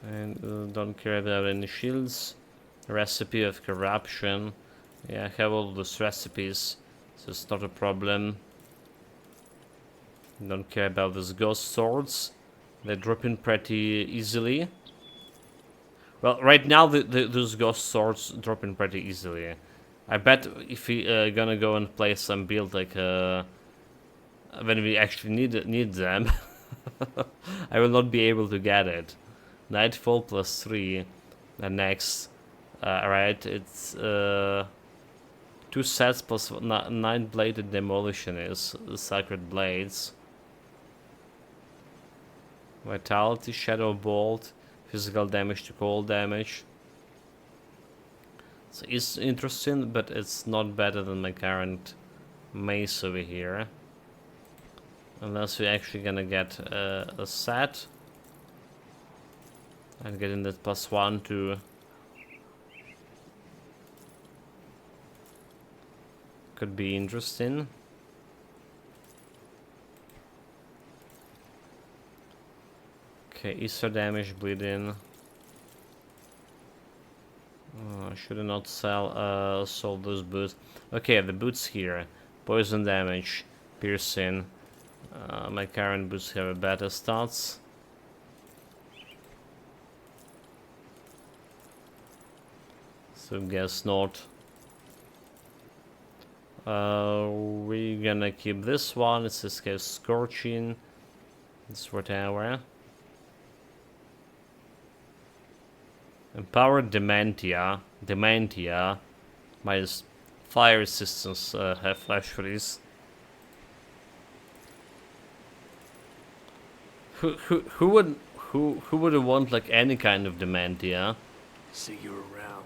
And don't care about any shields. Recipe of corruption. Yeah, I have all those recipes, so it's not a problem. Don't care about those ghost swords. They drop in pretty easily. Well, right now those ghost swords drop in pretty easily. I bet if we gonna go and play some build like when we actually need them, I will not be able to get it. Nightfall +3, and next, right? It's 2 sets plus 9 bladed demolition is the sacred blades. Vitality, shadow bolt, physical damage to cold damage. So it's interesting, but it's not better than my current mace over here. Unless we're actually gonna get a set. And getting that +1 to... could be interesting. Okay, Easter damage, bleeding. Oh, should I not sold those boots? Okay, the boots here. Poison damage, piercing. My current boots have a better stats. So guess not. We're gonna keep this one. It says Scorching. It's whatever. Empowered Dementia. Dementia. Minus fire resistance. Have flash freeze. Who would want like any kind of Dementia? See you around.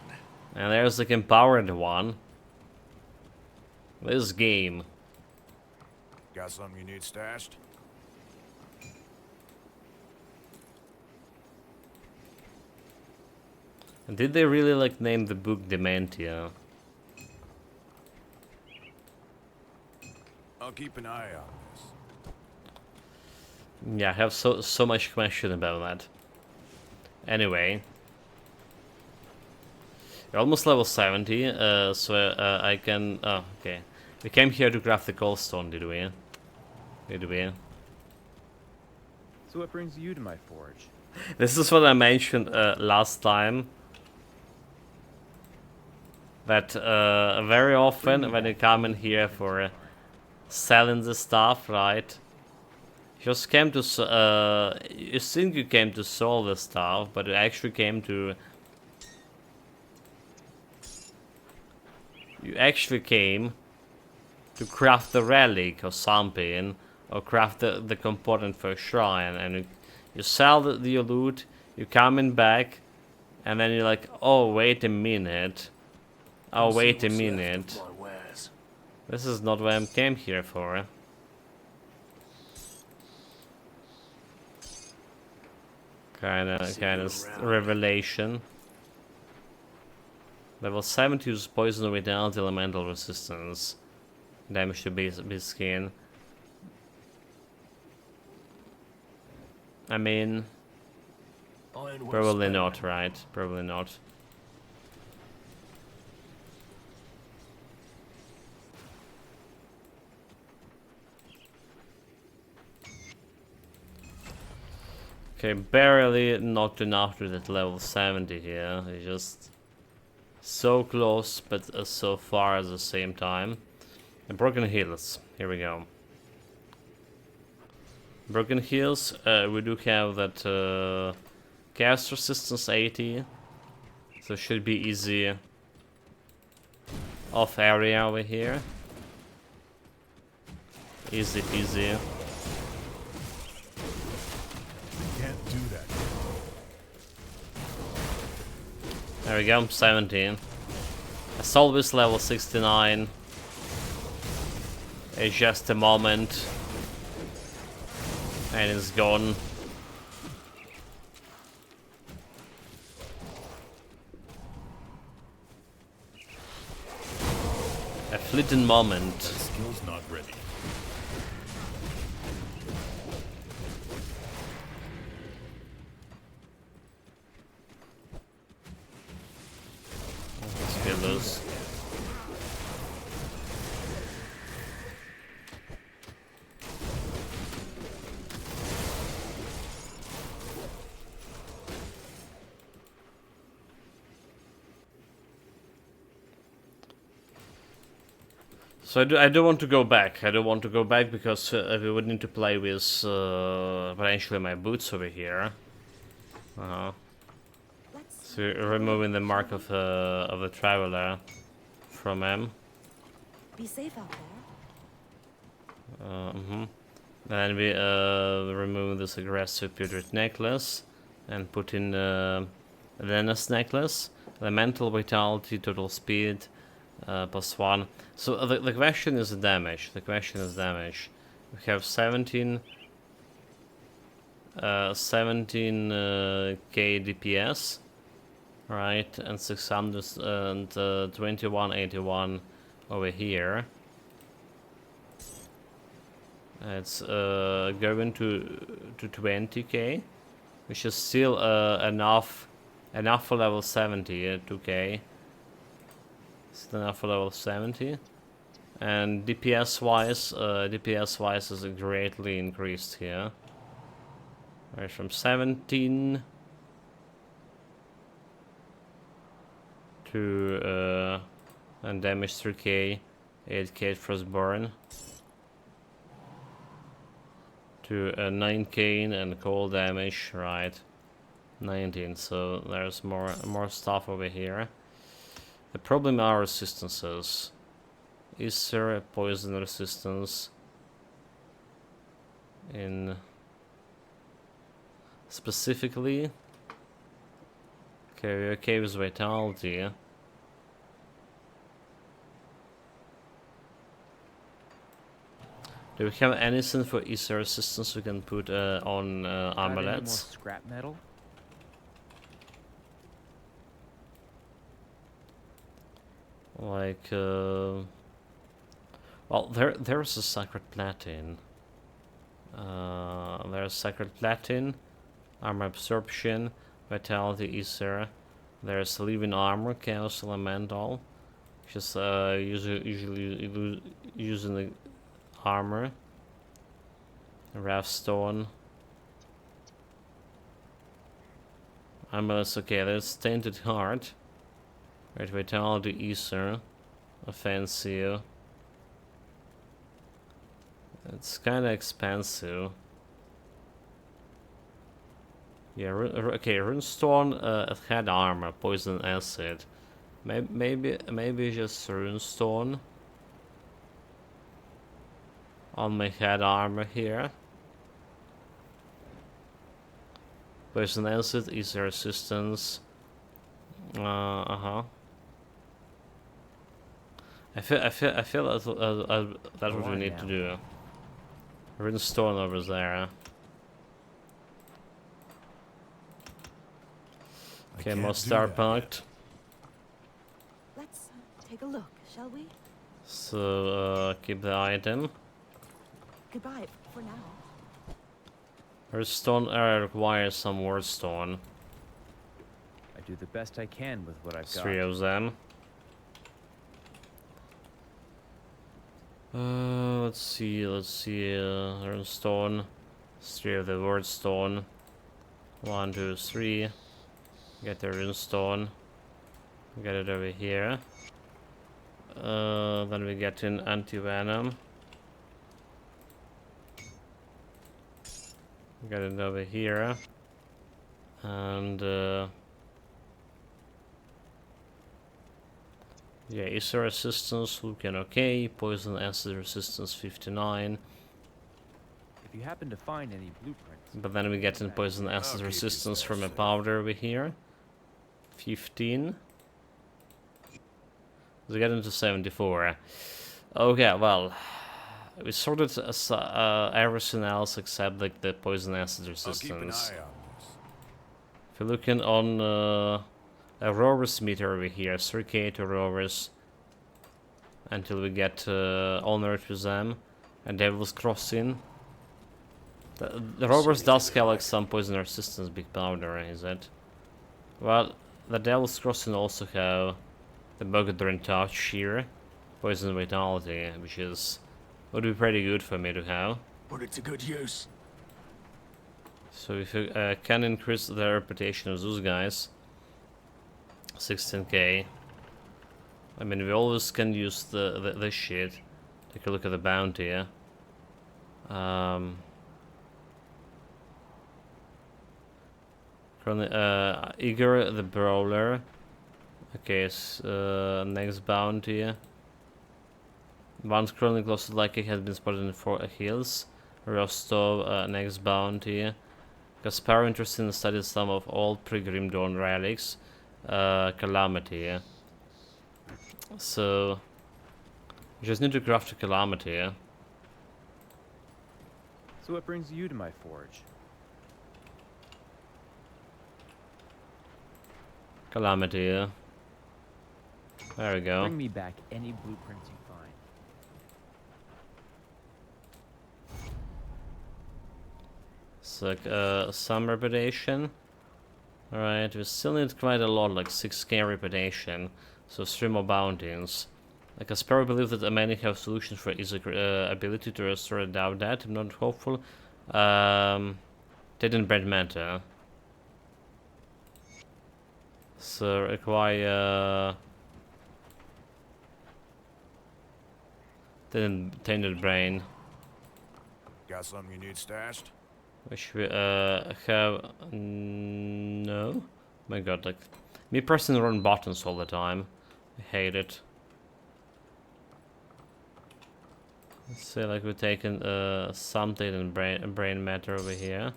And there's like empowered one. This game. Got something you need stashed? And did they really like name the book Dementia? I'll keep an eye on this. Yeah, I have so much question about that. Anyway. You're almost level 70, so I can... Oh, okay. We came here to craft the coal stone, did we? Did we? So what brings you to my forge? This is what I mentioned last time. That very often when you come in here for selling the stuff, right? You just came to... you think you came to sell the stuff, but you actually came to... You actually came to craft the relic or something, or craft the component for a shrine, and you sell the loot, you coming back, and then you're like, oh wait a minute, oh wait a minute, this is not what I came here for. Kind of revelation. Level 70 uses poison without elemental resistance. Damage to base skin. I mean... Probably not, right? Probably not. Okay, barely not enough to that level 70 here. It's just... so close, but so far at the same time. And Broken Hills, here we go. Broken Hills, we do have that cast resistance 80, so should be easy off area over here. Easy peasy. Can't do that. There we go, 17. Assault with level 69. It's just a moment. And it's gone. A fleeting moment. That skill's not ready. Let's get those. So I do want to go back. I don't want to go back because we would need to play with potentially my boots over here. So removing the mark of the traveler from him. Be safe out there. Then we remove this aggressive Putrid necklace and put in Lena's necklace. Elemental vitality, total speed, +1. So the question is damage. The question is damage. We have 17 k DPS, right, and 2181 over here. It's going to 20k, which is still enough for level 70. 2k. It's enough for level 70, and DPS wise is greatly increased here. Right, from 17 to and damage 3k, 8k frostburn to 9k and cold damage, right? 19. So there's more stuff over here. The problem are resistances. Is there a poison resistance in specifically? Okay, we're okay with vitality. Do we have anything for Easter resistance we can put on Got any more amulets? scrap metal? Like, well, there's a sacred platin. There's sacred platin, armor absorption, vitality Easter. There's living armor, chaos elemental, which is usually using the armor. Raphstone. Amulets, okay, there's tainted heart. Right, vitality Easter. Offensive. It's kinda expensive. Yeah, okay, Runestone had armor, poison acid. Maybe just Runestone on my head armor here. Poison acid is resistance. I feel that's what we need to do. Runestone over there. Okay, more star punked. Let's take a look, shall we? So keep the item. Goodbye for now. Redstone requires some more stone. I do the best I can with what I've got. 3 of them. Let's see. Redstone. 3 of the wordstone. 1, 2, 3. Get the runestone. Get it over here. Then we get in anti-venom. Get it over here. And yeah, Easter resistance looking okay. Poison acid resistance 59. If you happen to find any blueprints. But then we get in poison acid keep resistance these from a safe. powder over here. 15. We get into 74. Okay, well, we sorted everything else except like the poison acid I'll keep an resistance. eye on this. If you're looking on a rovers meter over here, 3k to rovers until we get honored with them, and Devil's Crossing. The rovers does have like some poison resistance, big powder, is it? Well, the Devil's Crossing also have the Bogadrin Touch here, poison vitality, which is would be pretty good for me to have. Put it to good use. So if you can increase the reputation of those guys, 16k. I mean, we always can use this shit. Take a look at the bounty, yeah? Igor the Brawler. Okay, next bounty. One currently close to Lucky has been spotted in 4 hills. Rostov, next bounty. Gaspar interested in studying some of old pre-Grim Dawn relics. Calamity. So, you just need to craft a Calamity. So what brings you to my forge? Calamity. There we go. Bring me back any blueprints you find. It's like some reputation. Alright, we still need quite a lot, like 6k reputation. So 3 more bounties. Like Aspero believes that many have solutions for his ability to restore a doubt that, I'm not hopeful. Didn't bread matter. So require didn't tainted brain. Got something you need stashed? Which we have no. My god, like me personally run buttons all the time. I hate it. Let's say like we're taking something and brain matter over here.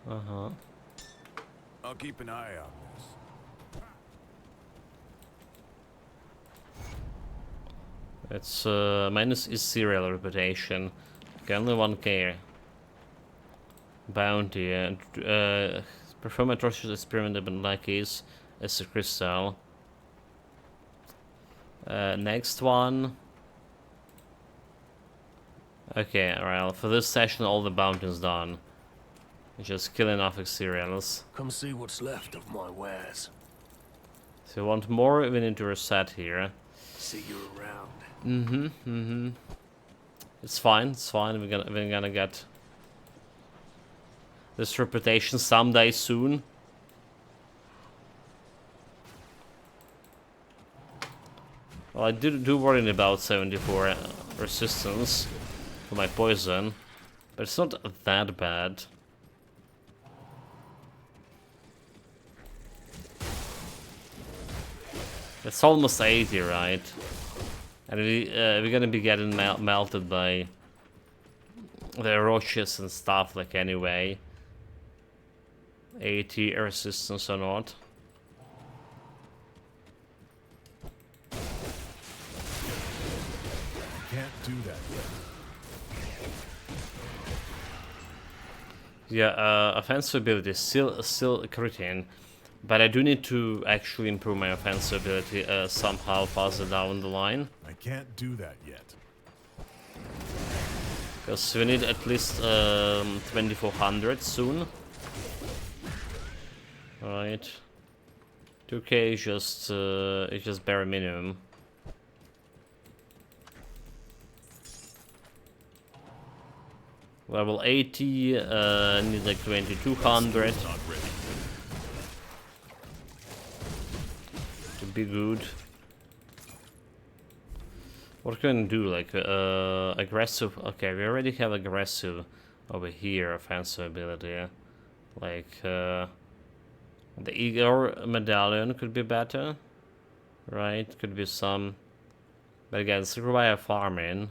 Uh-huh. I'll keep an eye on this. It's minus is serial reputation. Okay, only 1k. Bounty and perform atrocious experiment upon Lucky's as a crystal. Next one. Okay, alright, for this session all the bounties done. Just killing off cereals. Come see what's left of my wares. So you want more, we need to reset here. See you around. It's fine, we're gonna get this reputation someday soon. Well, I do worry about 74 resistance for my poison, but it's not that bad. It's almost 80, right? And we're gonna be getting melted by the roaches and stuff, like, anyway. 80 resistance or not. Can't do that yet. Yeah, offensive ability is still critting, but I do need to actually improve my offensive ability somehow faster down the line. I can't do that yet. Because we need at least 2400 soon. Alright. 2k is just bare minimum. Level 80, need like 2200 Not ready. to be good. What can we do? Like aggressive. Okay, we already have aggressive over here, offensive ability. Like the Igor medallion could be better, right? Could be some, but again, it's require farming.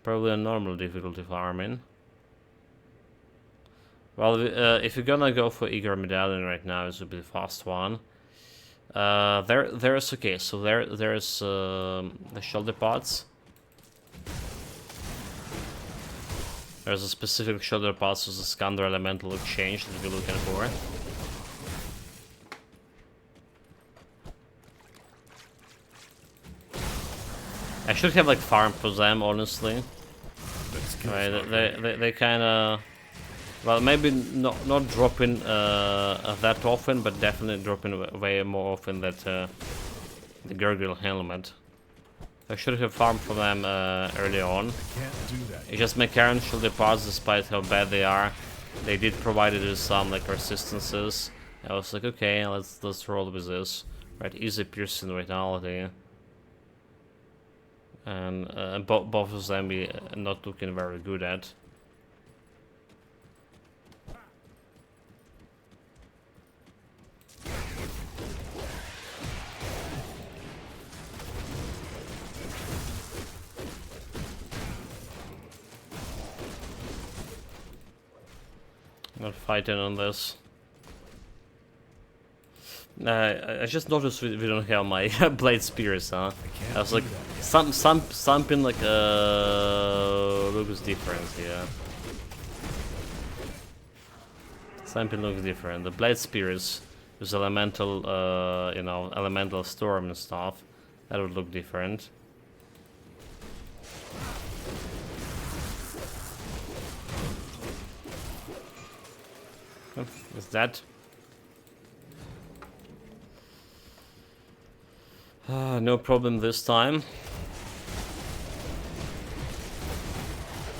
Probably a normal difficulty farming. Well, if you're gonna go for Igor medallion right now, this would be the fast one. There's okay. So there's the shoulder pods. There's a specific shoulder pods with a Skander elemental exchange that we're looking for. I should have like farm for them, honestly. Right, they kind of, well, maybe not dropping that often, but definitely dropping way more often than the Gurgle helmet. I should have farmed for them early on. Can't do that. It's just my current shoulder pods, despite how bad they are, they did provide us some like resistances. I was like, okay, let's roll with this. Right, easy piercing vitality. And both of them be not looking very good at. Not fighting on this. I just noticed we don't have my blade spears, huh? I was like, something like looks different here. Something looks different. The blade spears with elemental, you know, elemental storm and stuff. That would look different. Is that? No problem this time.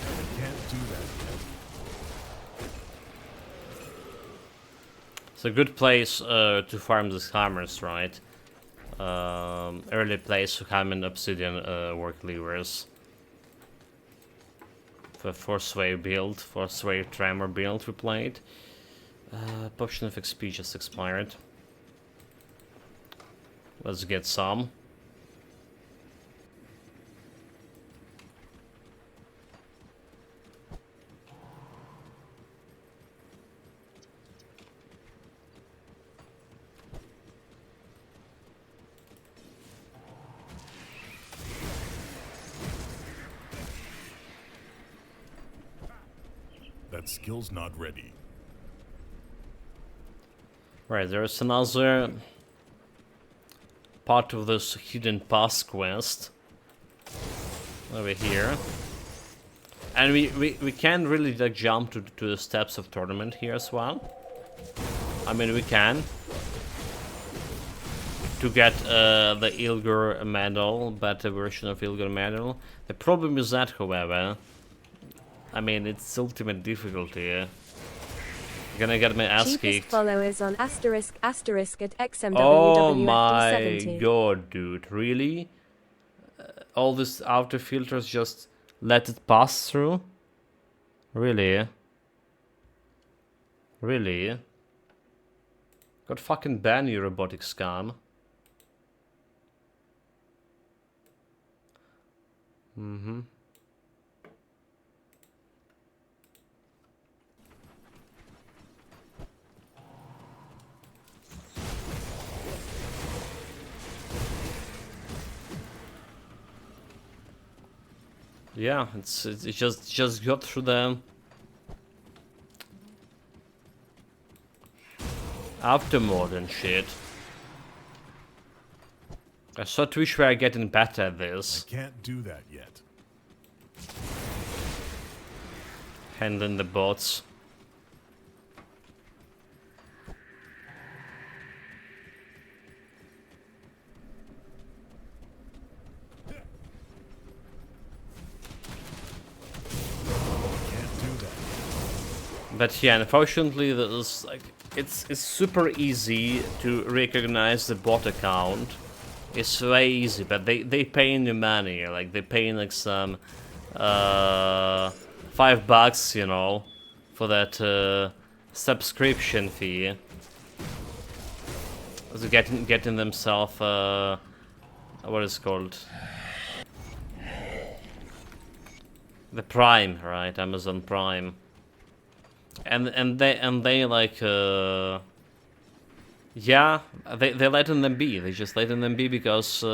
I can't do that yet. It's a good place to farm these hammers, right? Early place to hammer obsidian work levers. The force wave build, force wave tremor build we played. Potion of XP just expired. Let's get some. That skill's not ready. Right, there's another part of this hidden pass quest over here, and we can really like jump to the steps of tournament here as well. I mean, we can to get the Ilgur medal, better version of Ilgur medal. The problem is that, however, I mean, it's ultimate difficulty. Gonna get my ass Cheapest kicked. followers on asterisk asterisk at XMWWFD17. Oh my god, dude, really? All these outer filters just let it pass through? Really? Really? God fucking ban you, robotic scam. Mm-hmm. Yeah, it's just got through the after mode and shit. I thought Twitch were getting better at I this, can't do that yet. handling the bots. Can't do that. But yeah, unfortunately, there's like it's super easy to recognize the bot account. It's very easy, but they pay in the money. Like they pay like some $5, you know, for that subscription fee. So getting themselves what is it called? The Prime, right? Amazon Prime. And they like yeah, they letting them be. They just letting them be because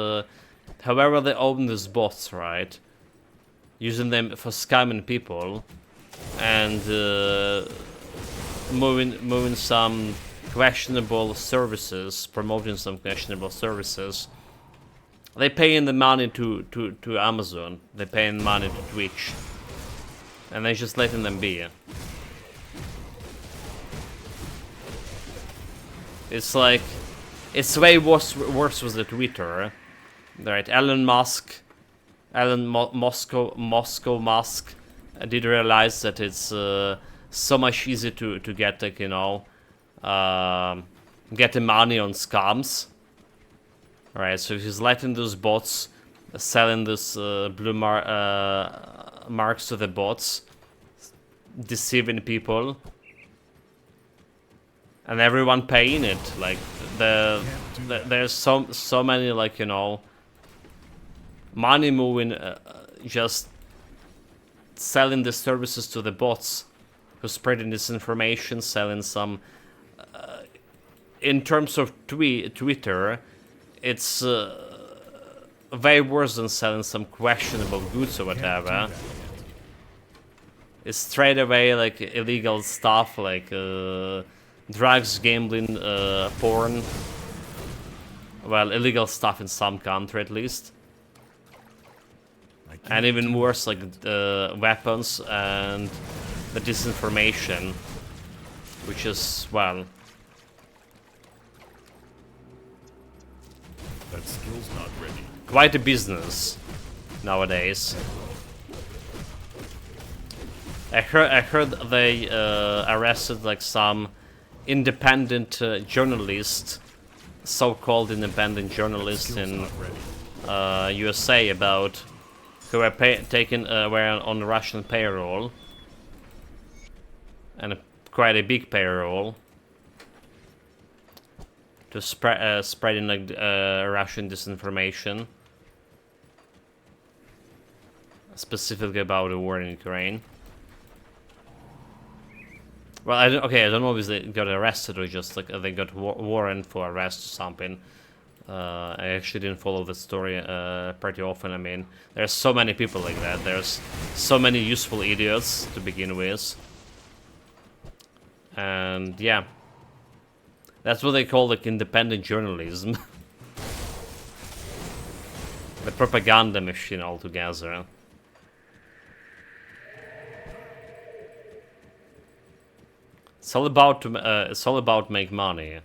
however they open these bots, right? Using them for scamming people and moving some questionable services, promoting some questionable services. They pay in the money to Amazon. They pay in money to Twitch, and they just letting them be. It's like, it's way worse with the Twitter, right? Elon Musk did realize that it's so much easier to get, like, you know, get the money on scams, right? So he's letting those bots selling this blue marks to the bots, deceiving people. And everyone paying it, like there's so many, like, you know, money moving, just selling the services to the bots, who's spreading this information, selling some. In terms of Twitter, it's way worse than selling some questionable goods or whatever. It's straight away like illegal stuff, like drugs, gambling, porn. Well, illegal stuff in some country at least. And even worse, like weapons and the disinformation, which is, well... That skill's not ready. quite a business nowadays. I heard they arrested like some independent journalist, so-called independent journalist in USA about who were were on Russian payroll, and quite a big payroll, to spreading like Russian disinformation, specifically about the war in Ukraine. Well, I don't know if they got arrested or just like they got warrant for arrest or something. I actually didn't follow the story pretty often. I mean, there's so many people like that. There's so many useful idiots to begin with. And yeah, that's what they call like independent journalism. The propaganda machine altogether. It's all about make money.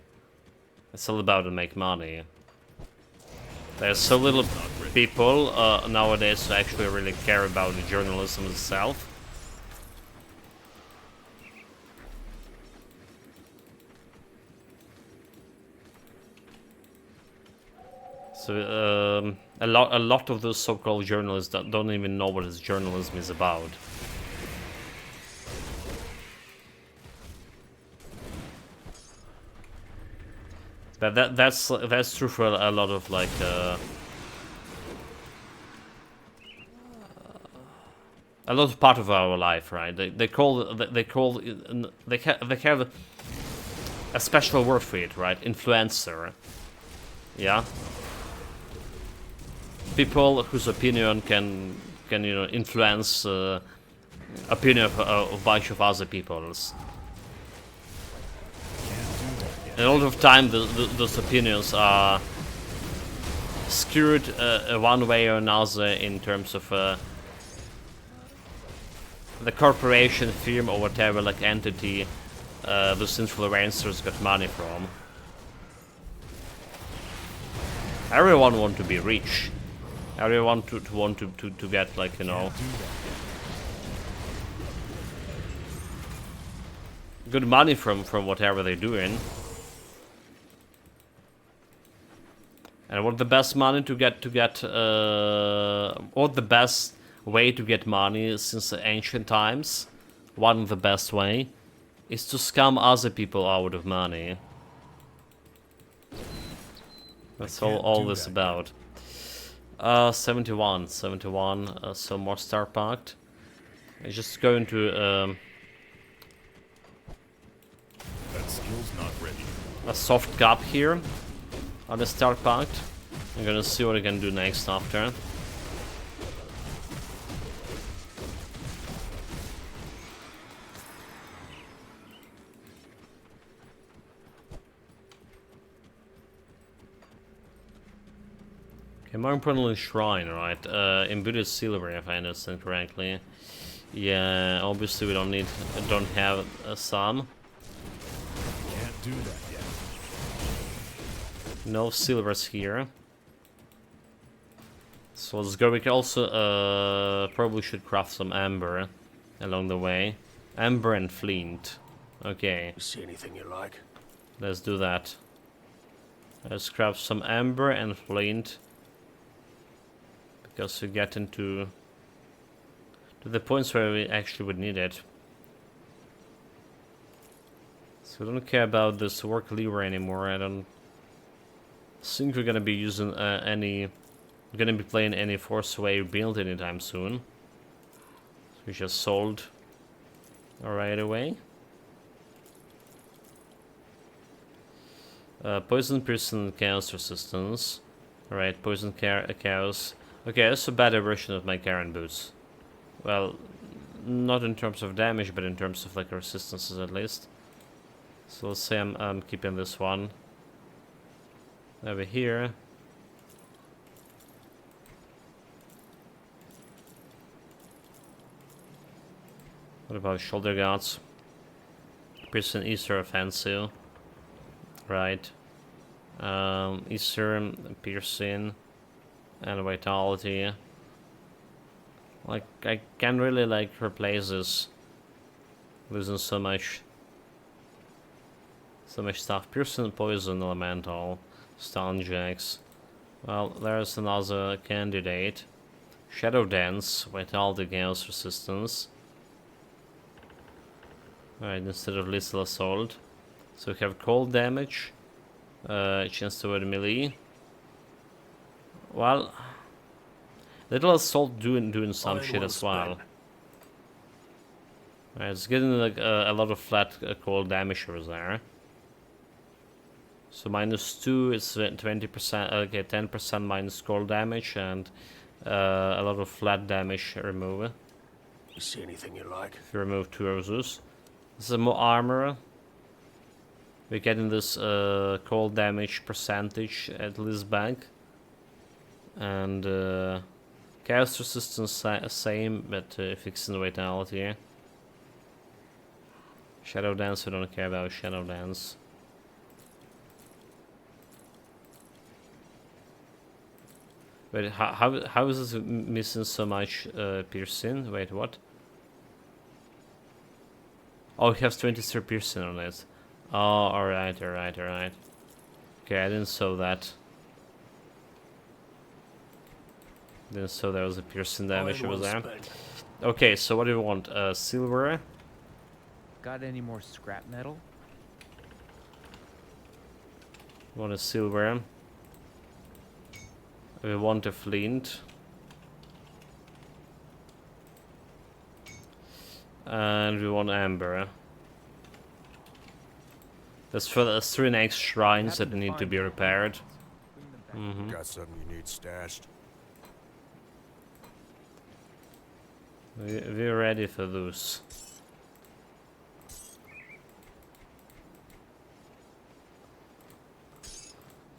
It's all about to make money. There's so little people nowadays who actually really care about the journalism itself. So a lot of those so-called journalists don't even know what this journalism is about. But that's true for a lot of like a lot of part of our life, right? They have a special word for it, right? Influencer. Yeah. People whose opinion can influence opinion of a bunch of other people's. And a lot of time, those opinions are skewed one way or another in terms of the corporation, firm, or whatever like entity those influencers got money from. Everyone want to be rich. Everyone want to get like good money from whatever they're doing. And what the best money to get what the best way to get money since the ancient times, one of the best way, is to scam other people out of money. That's all this about. 71, so more star packed. I'm just going to That skill's not ready. a soft gap here on the star packed. I'm gonna see what I can do next after. Okay, more importantly, shrine, right? Imbued silver, if I understand correctly. Yeah, obviously we don't have some. Can't do that yet. No silvers here. So let's go. We can also probably should craft some amber along the way. Amber and flint. Okay, You see anything you like? let's do that. Let's craft some amber and flint. Because we get into to the points where we actually would need it. So we don't care about this work lever anymore. I don't think we're gonna be using we're gonna be playing any force wave build anytime soon. So we just sold right away. Poison, piercing, chaos resistance. Alright, poison, chaos. Okay, that's a better version of my Karen boots. Well, not in terms of damage, but in terms of like resistances at least. So let's say I'm keeping this one. Over here. What about shoulder guards? Piercing, Easter, offensive. Right. Easter, piercing, and vitality. Like, I can't really like replace this. Losing so much stuff. Piercing, poison, elemental, stun jacks. Well, there's another candidate. Shadow dance, vitality, chaos resistance. Alright, instead of lethal assault. So we have cold damage, chance to avoid melee. Well, little assault doing some Only shit one as well. spell. Alright, it's getting like a lot of flat cold damage over there. So -2 is 20%, okay, 10% minus cold damage, and a lot of flat damage removal. You see anything you like? If you remove 2 of those. This is more armor. We're getting this cold damage percentage at least back. And chaos resistance same, but fixing vitality. Shadow dance, we don't care about shadow dance. Wait, how is this missing so much piercing? Wait, what? Oh, it has 23 piercing on it. Oh, alright. Okay, I didn't saw that. Didn't saw there was a piercing damage over there. Okay, so what do you want? Silver? Got any more scrap metal? Want a silver? We want a flint. And we want amber. There's further 3 next shrines that need to be repaired. Got something you need stashed? We're ready for those.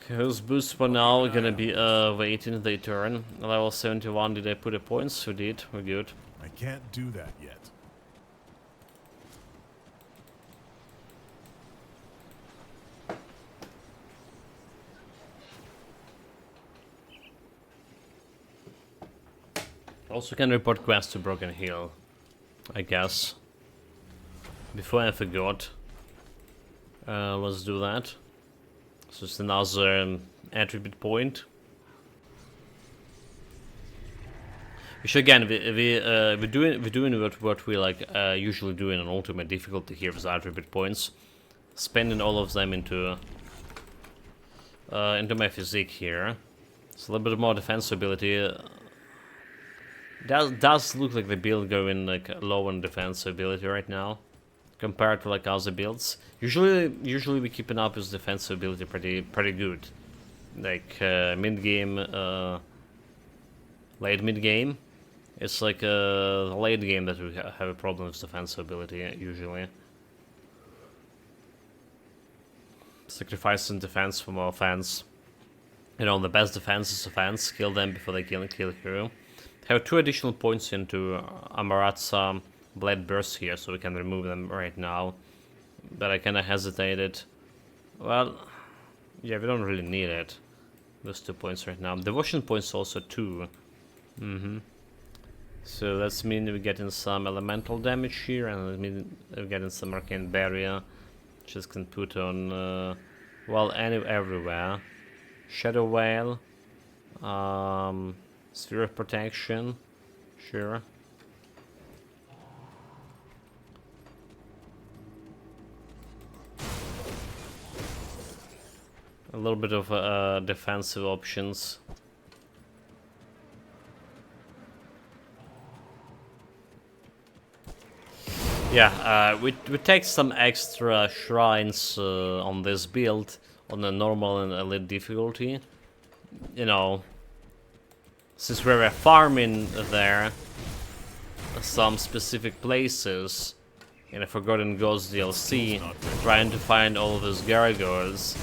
Okay, those boosts for now are gonna be waiting their turn. Level 71, did I put the points? We did, we're good. I can't do that yet. Also can report quest to Broken Hill, I guess. Before I forgot. Let's do that. So it's another attribute point. Which again, we're doing what we like usually do in an ultimate difficulty here with attribute points, spending all of them into my physique here. It's a little bit more defense ability. Does look like the build going like low on defense ability right now, compared to like other builds. Usually we keeping up with defense ability pretty good. Like mid game, late mid game. It's like a late game that we have a problem with defense ability usually. Sacrificing defense for more offense. You know, the best defense is offense. Kill them before they kill hero. Have 2 additional points into Amarasta Blade Burst here, so we can remove them right now. But I kinda hesitated. Well, yeah, we don't really need it. Those 2 points right now. Devotion points also 2. So that's mean we're getting some elemental damage here, and that mean we're getting some arcane barrier. Just can put on, well, everywhere. Shadow Whale. Sphere of Protection, sure. A little bit of defensive options. Yeah, we take some extra shrines on this build on the normal and elite difficulty. You know, since we were farming there some specific places in a Forgotten Ghost DLC, trying to find all of those gargoyles,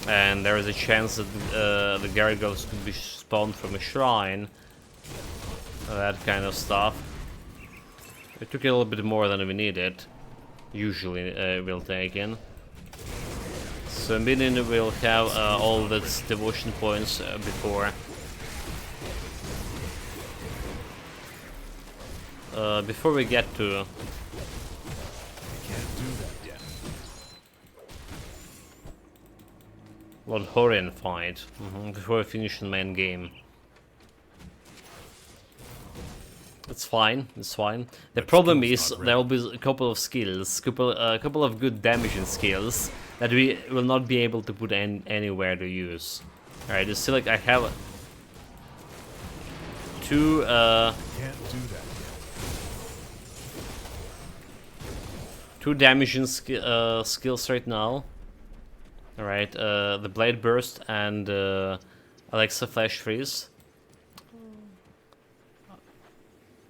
and there is a chance that the gargoyles could be spawned from a shrine, that kind of stuff. It took a little bit more than we needed, usually we'll take in. So meaning we'll have all these devotion points before. Before we get to... Can't do that yet. Lord Horian fight, before we finish the main game. It's fine, it's fine. The problem is there will be a couple of skills, a couple of good damaging skills that we will not be able to put anywhere to use. Alright, you see, like, I have two Can't do that two damaging skills right now. Alright, the Blade Burst and Alexa Flash Freeze.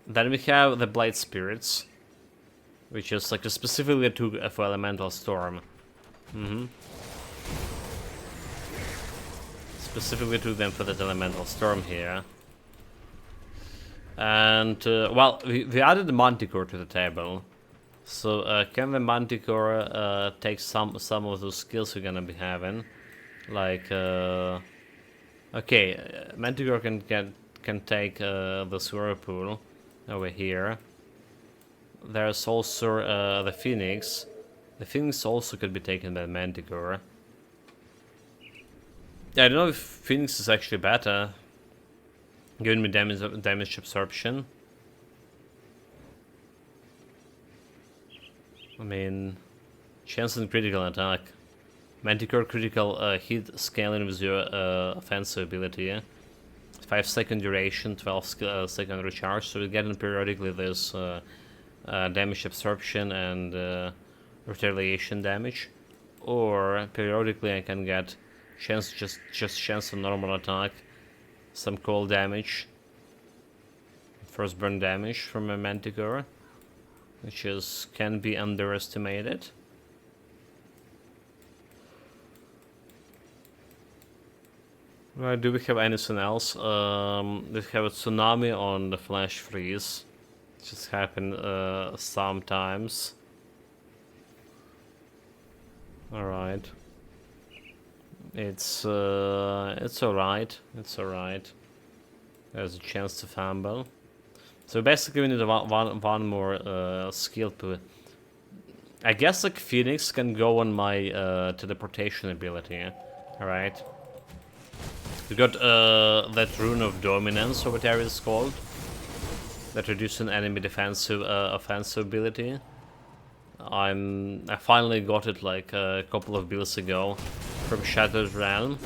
Then we have the Blade Spirits, which is like specifically for Elemental Storm. Specifically to them for that Elemental Storm here. And, well, we added the Manticore to the table. So, can the Manticore take some of those skills we're gonna be having? Like, okay, Manticore can take the Whirlpool over here. There's also the Phoenix. The Phoenix also could be taken by Manticore. Yeah, I don't know if Phoenix is actually better, giving me damage absorption. I mean, chance and critical attack. Manticore critical hit scaling with your offensive ability. 5-second duration, 12-second recharge, so we get in periodically this damage absorption and retaliation damage. Or periodically I can get chance, just chance on normal attack, some cold damage, first burn damage from a Manticore, which can be underestimated. Do we have anything else? We have a tsunami on the Flash Freeze. Just happened sometimes. Alright. It's alright. It's alright. There's a chance to fumble. So basically we need one more skill to... I guess like Phoenix can go on my teleportation ability. Alright. We got that Rune of Dominance, or whatever it's called. That reduces an enemy defensive offensive ability. I finally got it like a couple of builds ago from Shattered Realm.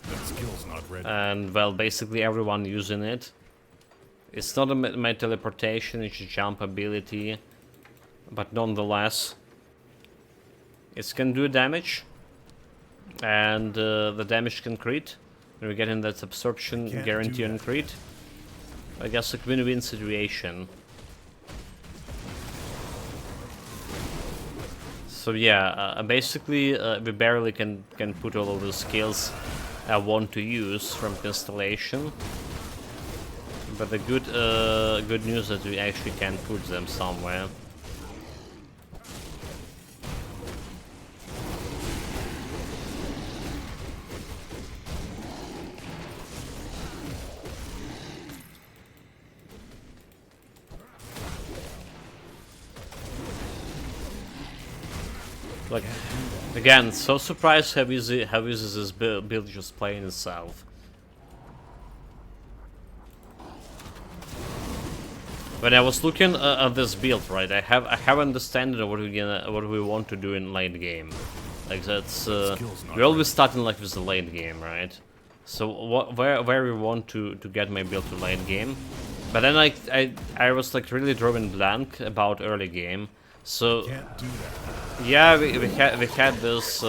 That skill's not ready. And well, basically everyone using it. It's not my teleportation, it's a jump ability, but nonetheless, it can do damage, and the damage can crit. When we get in that absorption guarantee on crit, I guess a win-win situation. So yeah, basically we barely can put all of the skills I want to use from Constellation. But the good news is that we actually can put them somewhere. Like, again, so surprised how easy this build just playing itself. When I was looking at this build, right, I have understanding of what we want to do in late game. Like that's we're always starting like with the late game, right? So where we want to get my build to late game, But then I was like really drawing blank about early game. So Can't do that. yeah, we had this.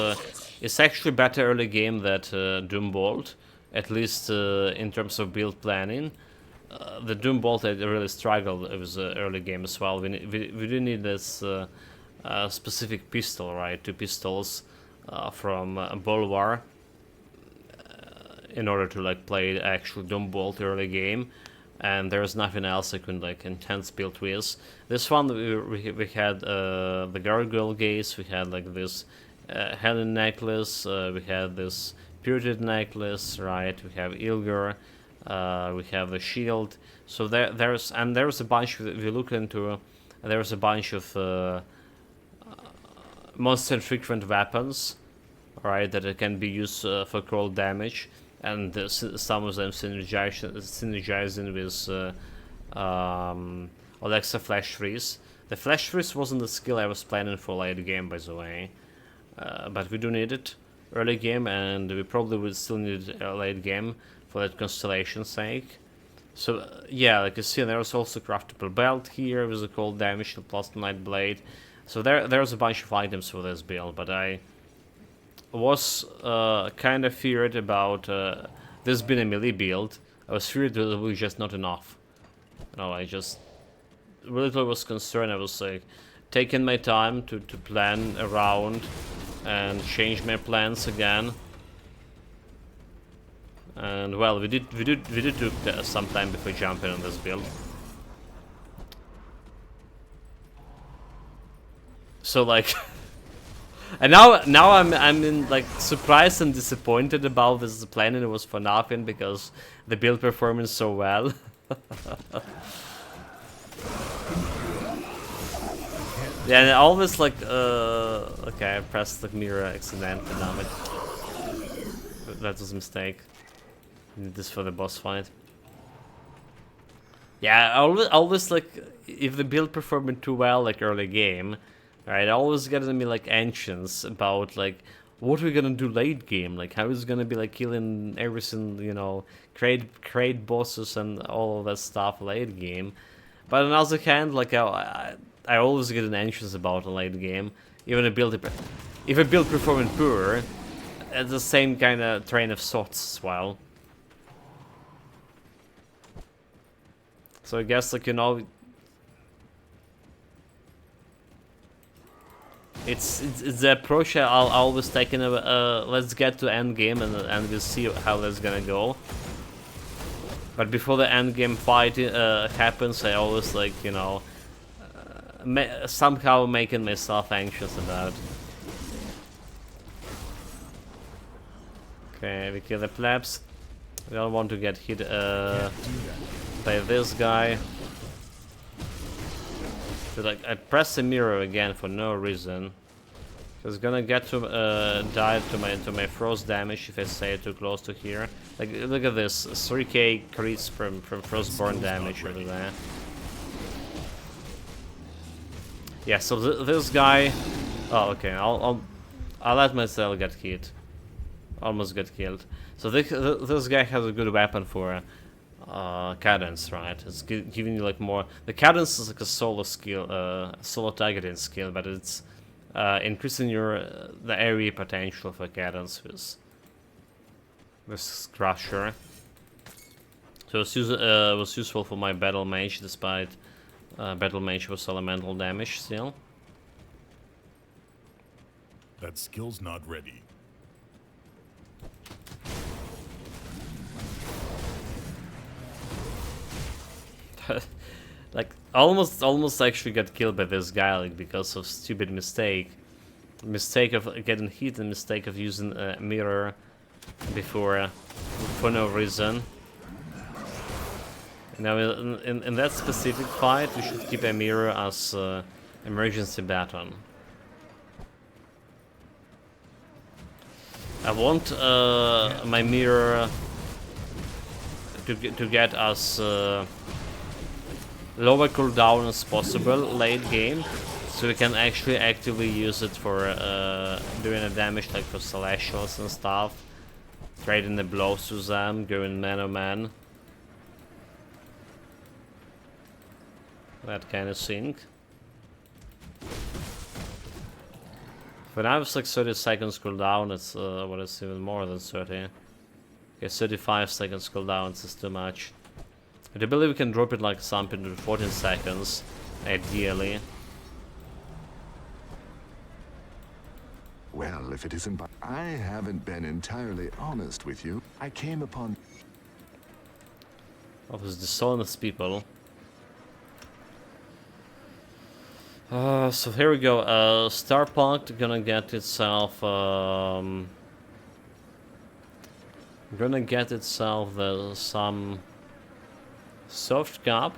It's actually better early game than Doombolt, at least in terms of build planning. The Doombolt I really struggled. It was early game as well. We do need this specific pistol, right? Two pistols from Bolvar in order to like play the actual Doombolt early game. And there's nothing else I could like intense build with. This one we had the gargoyle gaze, we had like this Helen necklace, we had this Puritan necklace, right? We have Ilger, we have the shield. So there's a bunch. We look into there's a bunch of monster frequent weapons, right? That can be used for cold damage. And some of them synergizing with Alexa Flash Freeze. The Flash Freeze wasn't the skill I was planning for late game, by the way. But we do need it early game, and we probably will still need it late game for that constellation's sake. So yeah, like you see, there's also craftable belt here with a cold damage plus Night Blade. So there's a bunch of items for this build, but I was kind of feared about this being a melee build. I was feared that it was just not enough. No, I just really was concerned. I was like taking my time to plan around and change my plans again. And well, we did took some time before jumping on this build. So like. And now I'm in like surprised and disappointed about this plan, and it was for nothing because the build performance so well. Yeah, and I always like okay, I pressed the mirror accidentally. Damn it. That was a mistake. Need this for the boss fight. Yeah, I always like if the build performed too well like early game. Right, always getting me like anxious about like what we're gonna do late game, like how is it gonna be like killing everything, you know, create bosses and all of that stuff late game. But on the other hand, like I always get anxious about a late game, even if a build performing poor, it's the same kind of train of thoughts as well. So I guess like you know. It's the approach I'll always take in let's get to end game and we'll see how that's gonna go. But before the end game fight happens, I always like, you know, somehow making myself anxious about. Okay, we kill the plebs. We don't want to get hit by this guy. So like I press the mirror again for no reason. So it's gonna get to die to my frost damage if I stay too close to here. Like look at this, 3k crits from frostborn damage over there. Yeah, so this guy. Oh, okay. I'll let myself get hit. Almost get killed. So this guy has a good weapon for. Cadence, right? It's giving you like more. The cadence is like a solo skill, solo targeting skill, but it's increasing your the area potential for cadence with Crusher. So it was useful for my battle mage, despite battle mage was elemental damage still. That skill's not ready. Like almost actually got killed by this guy like because of stupid mistake of getting hit and mistake of using a mirror before for no reason. Now in that specific fight we should keep a mirror as emergency baton. I want my mirror to get us lower cooldown as possible late game, so we can actually actively use it for doing a damage like for celestials and stuff, trading the blows to them, going man-on-man. that kind of thing. For now it's like 30 seconds cooldown, it's what is even more than 30. Okay, 35 seconds cooldown, it's just too much. But I believe we can drop it like something to 14 seconds, ideally. Well, if it isn't, I haven't been entirely honest with you. I came upon. Obviously, dishonest people. So here we go. Starpunk gonna get itself. Gonna get itself some soft cap,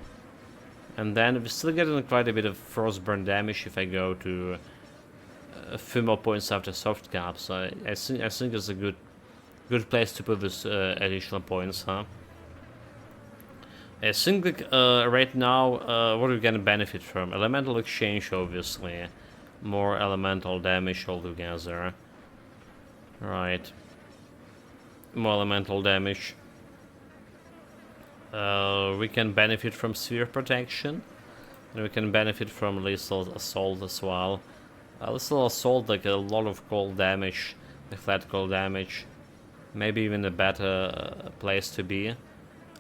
and then we're still getting quite a bit of frostburn damage if I go to a few more points after soft cap. So I think it's a good place to put this additional points, huh? I think like, right now, what are we gonna benefit from? Elemental exchange, obviously. More elemental damage altogether. Right. More elemental damage. We can benefit from sphere protection. And we can benefit from lethal assault as well. Lethal assault, like a lot of cold damage, the flat cold damage. Maybe even a better place to be.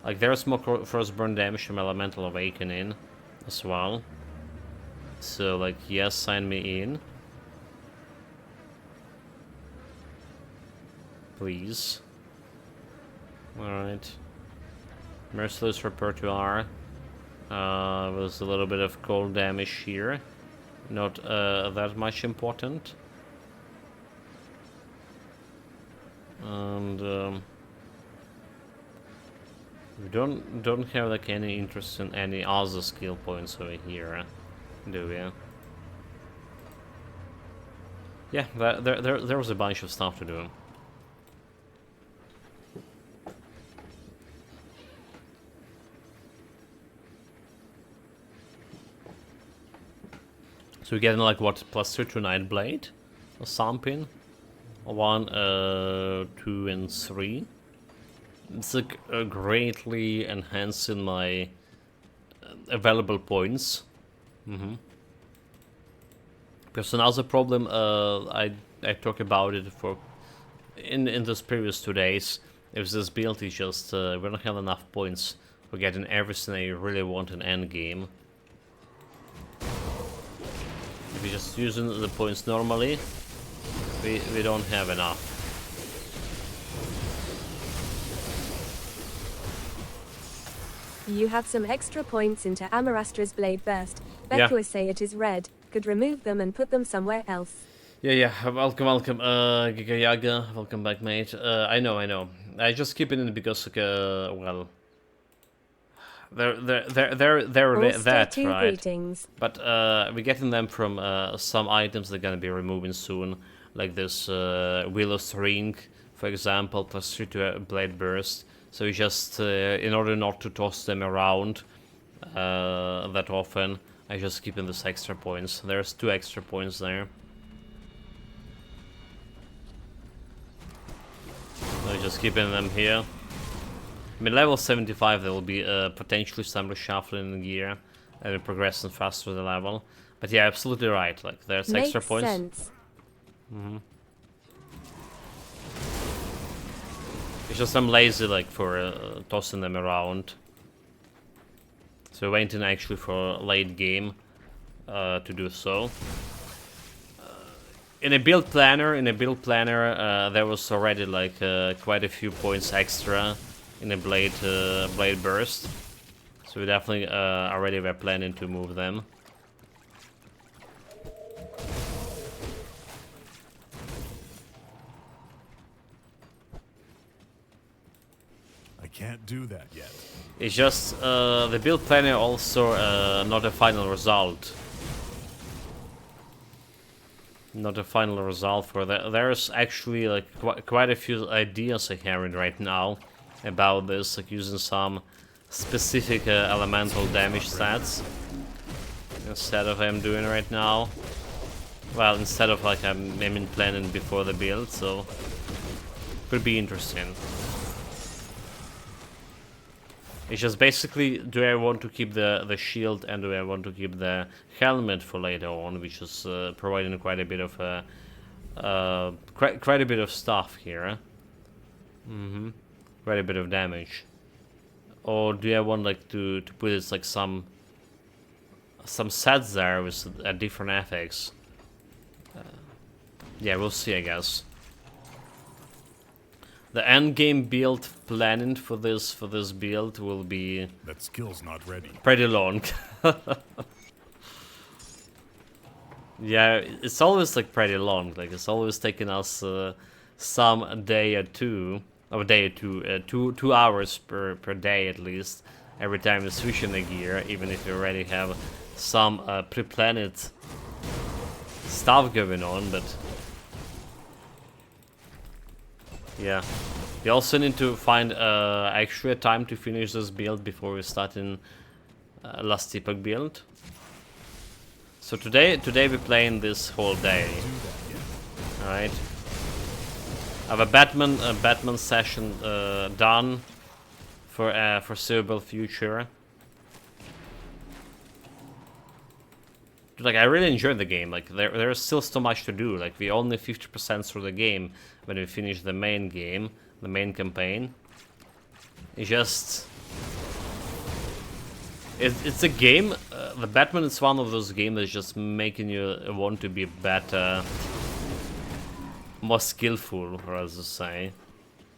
Like there's more frostburn damage from elemental awakening as well. So like yes, sign me in. Please. Alright. Merciless repertoire. With a little bit of cold damage here. Not that much important. And we don't have like any interest in any other skill points over here, do we? Yeah, there was a bunch of stuff to do. So we're getting like what, +2 to Night Blade or something? 1, 2, and 3. It's like greatly enhancing my available points. Because another problem, I talked about it for in this previous 2 days. If this build is just we don't have enough points for getting everything I really want in endgame. If we're just using the points normally, we don't have enough. You have some extra points into Amarastra's Blade Burst. Beckers say it is red. Could remove them and put them somewhere else. Yeah, welcome, Giga Yaga, welcome back, mate. I know. I just keep it in because, well, they're that, right? Greetings. But we're getting them from some items they're gonna be removing soon, like this Willow's Ring, for example, +3 to Blade Burst. So we just, in order not to toss them around that often, I just keep in this extra points. There's 2 extra points there. So just keeping them here. I mean, level 75 there will be potentially some reshuffling in gear and progressing faster the level. But yeah, absolutely right. Like there's extra points. Sense. It's just I'm lazy like for tossing them around. So waiting actually for late game to do so. In a build planner, there was already like quite a few points extra in a blade burst. So we definitely already were planning to move them. Can't do that yet. It's just the build planner also not a final result. Not a final result for that. There's actually like quite a few ideas I have right now about this, like using some specific elemental damage stats instead of I'm doing right now. Well, instead of like I'm planning before the build, so could be interesting. It's just basically, do I want to keep the shield and do I want to keep the helmet for later on, which is providing quite a bit of quite a bit of stuff here. Quite a bit of damage. Or do I want like to put it like some sets there with different effects? Yeah, we'll see, I guess. The end game build planning for this build will be That skill's not ready. pretty long. Yeah, it's always like pretty long. Like it's always taking us some day or two, 2 hours per day at least. Every time we're switching the gear, even if we already have some pre-planned stuff going on, but yeah. We also need to find extra time to finish this build before we start in last epoch build. So today we're playing this whole day. Alright. I have a Batman session done for foreseeable future. Like I really enjoyed the game. Like there's still so much to do. Like we only 50% through the game when we finish the main game, the main campaign. It's just it's a game. The Batman is one of those games that's just making you want to be better, more skillful, or as to say.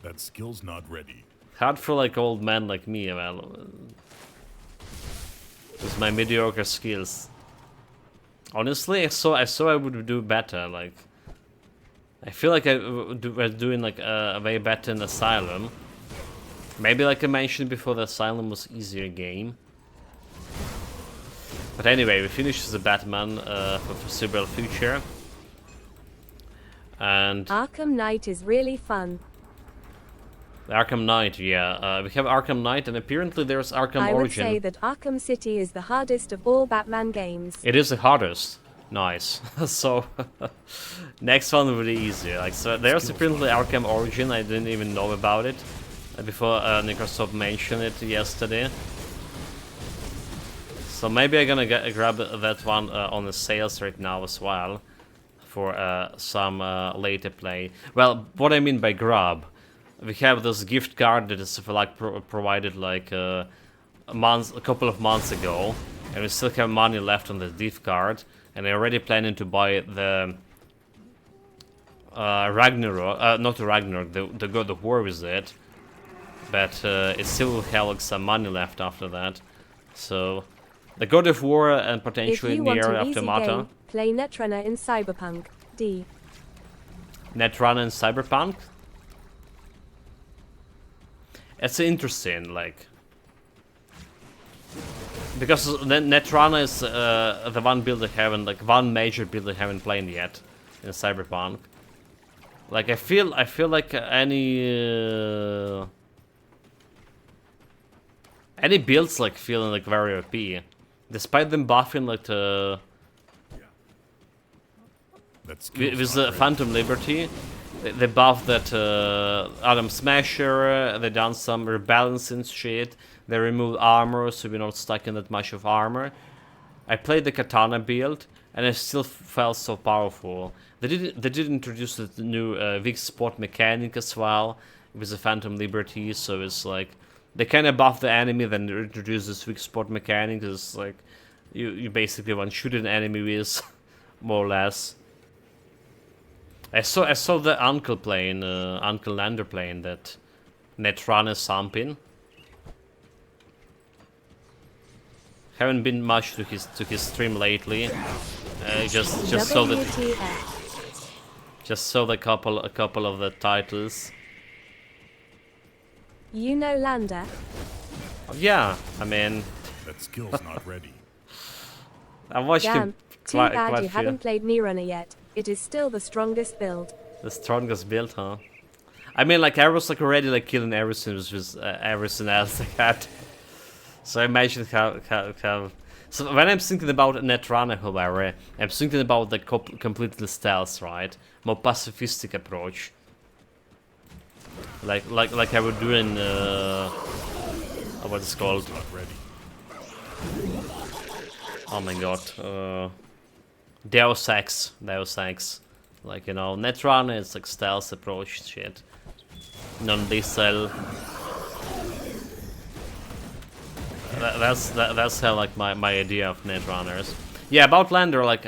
That skill's not ready. Hard for like old men like me, well, with my mediocre skills. Honestly, I saw I would do better. Like, I feel like I was doing like a way better in Asylum. Maybe like I mentioned before, the Asylum was easier game. But anyway, we finished the Batman for foreseeable future. And Arkham Knight is really fun. Arkham Knight, yeah. We have Arkham Knight, and apparently there's Arkham I would Origin. say that Arkham City is the hardest of all Batman games. It is the hardest. Nice. So next one will be easier. Like, so there's apparently Arkham Origin. I didn't even know about it before Microsoft mentioned it yesterday. So maybe I'm gonna grab that one on the sales right now as well for some later play. Well, what I mean by grab, we have this gift card that is like provided like a couple of months ago, and we still have money left on the gift card. And I'm already planning to buy the Ragnarok, not Ragnarok, the God of War with it. But it still will have like some money left after that. So the God of War and potentially If you want Nier an easy Automata. game, play Netrunner in Cyberpunk. D. Netrunner and Cyberpunk. It's interesting, like, because Netrunner is the one build I haven't, like one major build I haven't played yet in Cyberpunk. Like I feel like any builds like feeling like very OP, despite them buffing like the with the Phantom Liberty. They buffed that Atom Smasher, they done some rebalancing shit, they removed armor so we're not stuck in that much of armor. I played the Katana build and I still felt so powerful. They did introduce the new weak spot mechanic as well with the Phantom Liberty, so it's like they kind of buff the enemy, then introduce this weak spot mechanic. It's like you basically want to shoot an enemy with, more or less. I saw the Uncle playing, Uncle Lander playing that Netrunner Sampin. Haven't been much to his stream lately. Just saw the WTF. just saw the couple of the titles. You know Lander? Yeah, I mean, That skill's not ready. I watched Damn, him too quite bad you few. haven't played Netrunner yet. It is still the strongest build. The strongest build, huh? I mean, like I was like already like killing everything with everything else I had. So I imagine how. So when I'm thinking about Netrunner, however, I'm thinking about the completely stealth, right? More pacifistic approach. Like I would do in what it's called. Not ready. Oh my god. Deus Ex. Deus Ex. Like, you know, Netrunner is like stealth approach shit. Non-lethal. That's how like my idea of Netrunners. Yeah, about Lander, like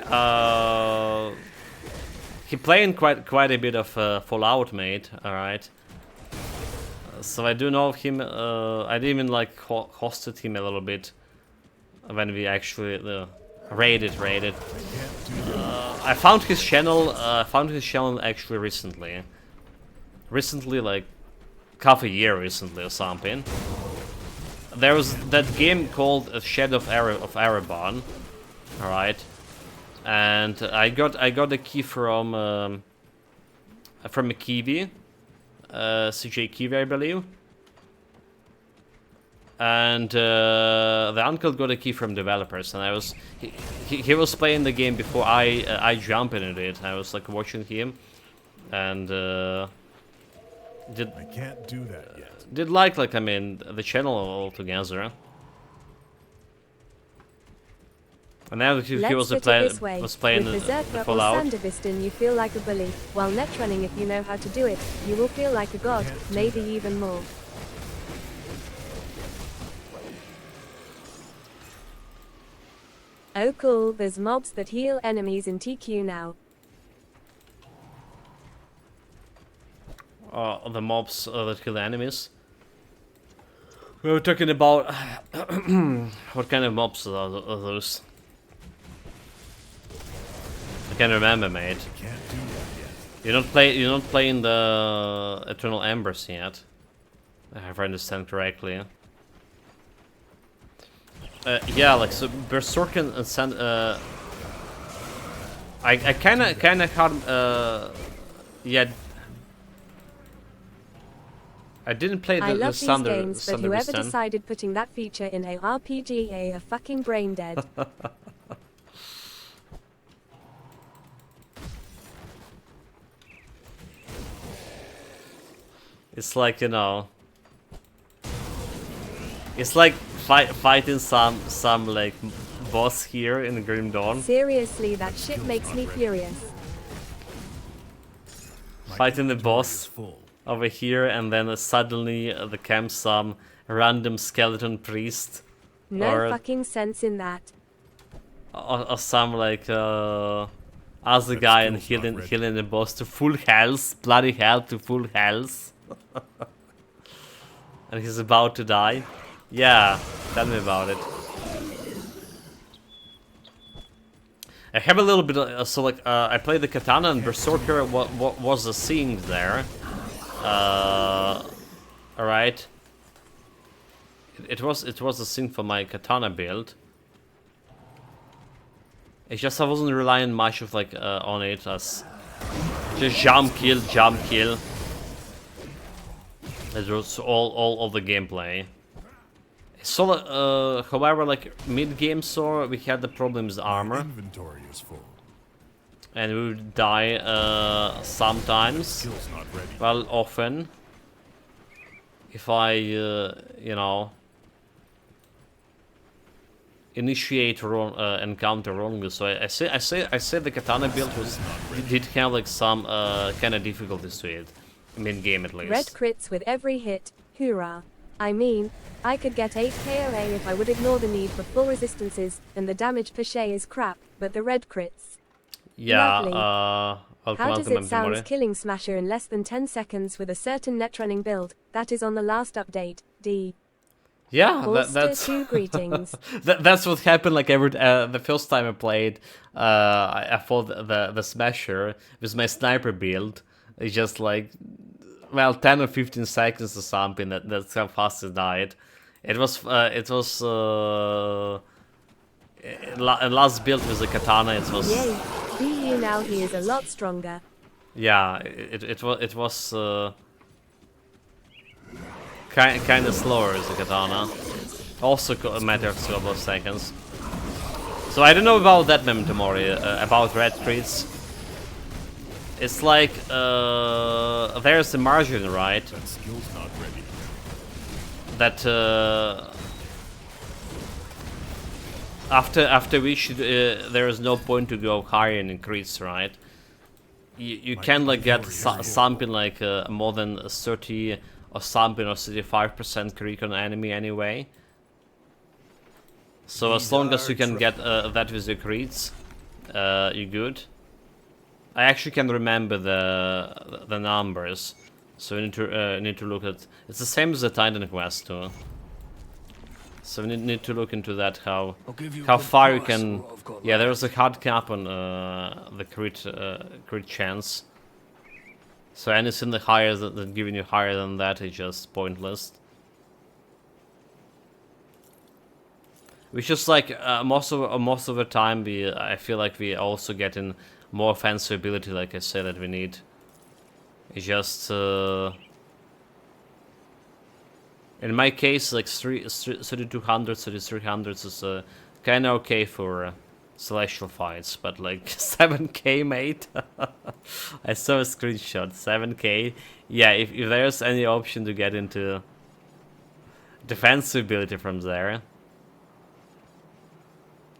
he playing quite a bit of Fallout, mate. All right. So I do know of him. I even like hosted him a little bit when we actually raided. I found his channel. Actually recently. Recently, like half a year recently or something. There was that game called Shadow of Erebon, all right, and I got a key from a Kiwi, CJ Kiwi, I believe, and the uncle got a key from developers, and he was playing the game before I jumped into it. I was like watching him, and I can't do that yet. did like I mean the channel altogether. And now he was playing With Berserker or Fallout. Sanderviston, you feel like a bully, while netrunning, if you know how to do it, you will feel like a god, maybe even more. Oh cool, there's mobs that heal enemies in TQ now. The mobs that kill the enemies. We were talking about what kind of mobs are those? I can't remember, mate. Can't do that yet. You're not playing the Eternal Embers yet, if I understand correctly. Yeah, like so Berserker and Sand. I kind of had yeah. I didn't play I the love these games, but whoever Sanderviston. decided putting that feature in a RPG are fucking brain dead. It's like, you know, it's like fighting some like boss here in Grim Dawn. Seriously, that shit makes me furious. Fighting the boss Is full. over here, and then suddenly there comes some random skeleton priest, No or fucking sense in that. some like as the guy and skill's not ready. healing the boss to full health, bloody hell to full health. And he's about to die. Yeah, tell me about it. I have a little bit of, so like I played the katana and Berserker. What was the scene there? All right. It was a scene for my katana build. It's just I wasn't relying much of like on it as just jump kill. It was all of the gameplay. So, however, like mid-game, so we had the problems with armor, Inventory is full. and we would die sometimes. Skill's not ready. Well, often, if I, you know, initiate encounter wrongly. So I say the katana build did have like some kind of difficulties to it, mid-game at least. Red crits with every hit, hoorah. I mean, I could get 8 KOA if I would ignore the need for full resistances, and the damage per share is crap, but the red crits. Yeah, Lovely. I'll How come does to it sound memory. killing Smasher in less than 10 seconds with a certain netrunning build? That is on the last update, D. Yeah, Holster that's 2 greetings. that's what happened. Like every the first time I played, I fought the Smasher with my sniper build. It's just like, well, 10 or 15 seconds or something. That's how fast it died. It was last build with the katana. It was Yay. BU now he is a lot stronger. yeah. It was kind of slower as a katana. Also a matter of couple of seconds. So I don't know about that Memtomori, about red crits. It's like there's a margin, right? That skill's not ready. that after which there is no point to go higher in increase, right? You can like get something like more than 30 or something or 35% crit on enemy anyway. So as long as you can get that with your crits, you're good. I actually can remember the numbers, so we need to look at. It's the same as the Titan quest too. So we need to look into that how far you can. Yeah, there's a hard cap on the crit chance. So anything that higher than giving you higher than that is just pointless. Which just like most of the time I feel like we also getting more offensive ability, like I said, that we need. It's just in my case, like 3200, 3300 is kind of okay for celestial fights, but like 7k, mate. I saw a screenshot. 7k. Yeah, if there's any option to get into defensive ability from there,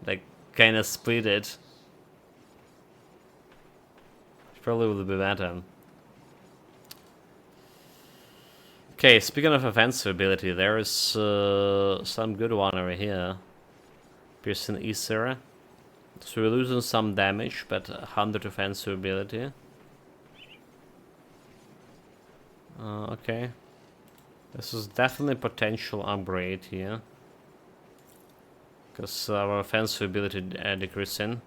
like kind of split it, probably would be better. Okay, speaking of offensive ability, there is some good one over here. Piercing Ether. So we're losing some damage, but 100 offensive ability. Okay. This is definitely potential upgrade here. Because our offensive ability decreasing.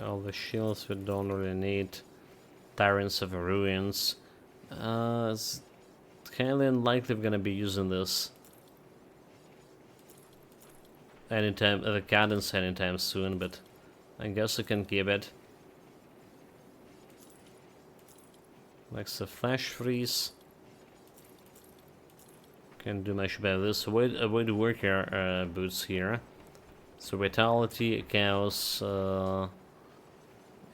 All the shields we don't really need. Tyrants of Ruins. It's kind of unlikely we're gonna be using this anytime, the cadence anytime soon, but I guess I can keep it. Like the flash freeze. Can't do much about this. Avoid worker boots here. So vitality, chaos,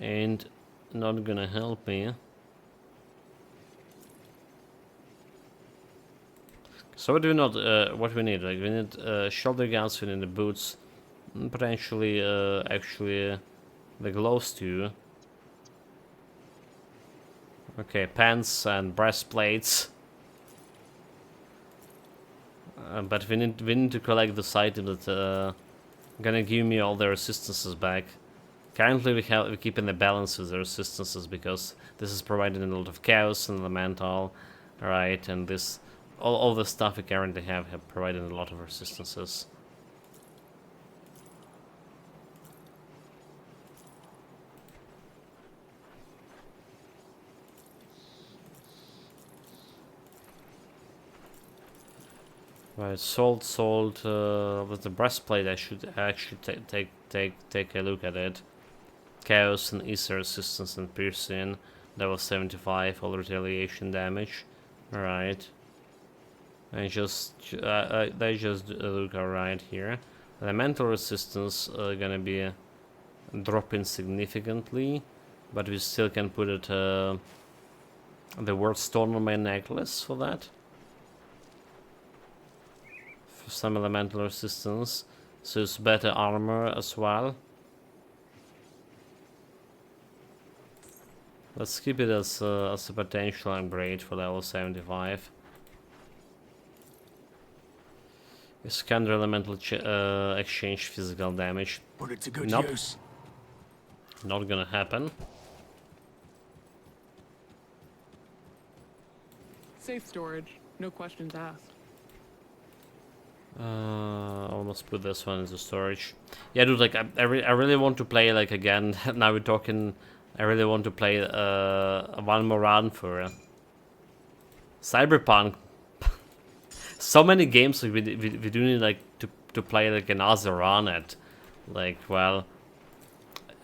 and not gonna help me. So what do we not? What we need? Like we need shoulder guards, we need the boots, and potentially actually the gloves too. Okay, pants and breastplates. But we need to collect this item that gonna give me all the resistances back. Currently we're keeping the balance with the resistances because this is providing a lot of chaos and elemental, right? And this all the stuff we currently have provided a lot of resistances. Right, sold. With the breastplate, I should actually take a look at it. Chaos and Ether resistance and piercing. Level 75, all retaliation damage. Alright. They just look alright here. Elemental resistance gonna be dropping significantly, but we still can put it the World Stone on my necklace for that. For some elemental resistance, so it's better armor as well. Let's keep it as a potential upgrade for level 75. Scander elemental exchange physical damage. Put it to good Nope. use. Not gonna happen. Safe storage, no questions asked. Almost put this one into storage. Yeah, dude, like I really want to play like again. Now we're talking. I really want to play one more round for Cyberpunk. So many games like we do need like to play like another run at. Like, well,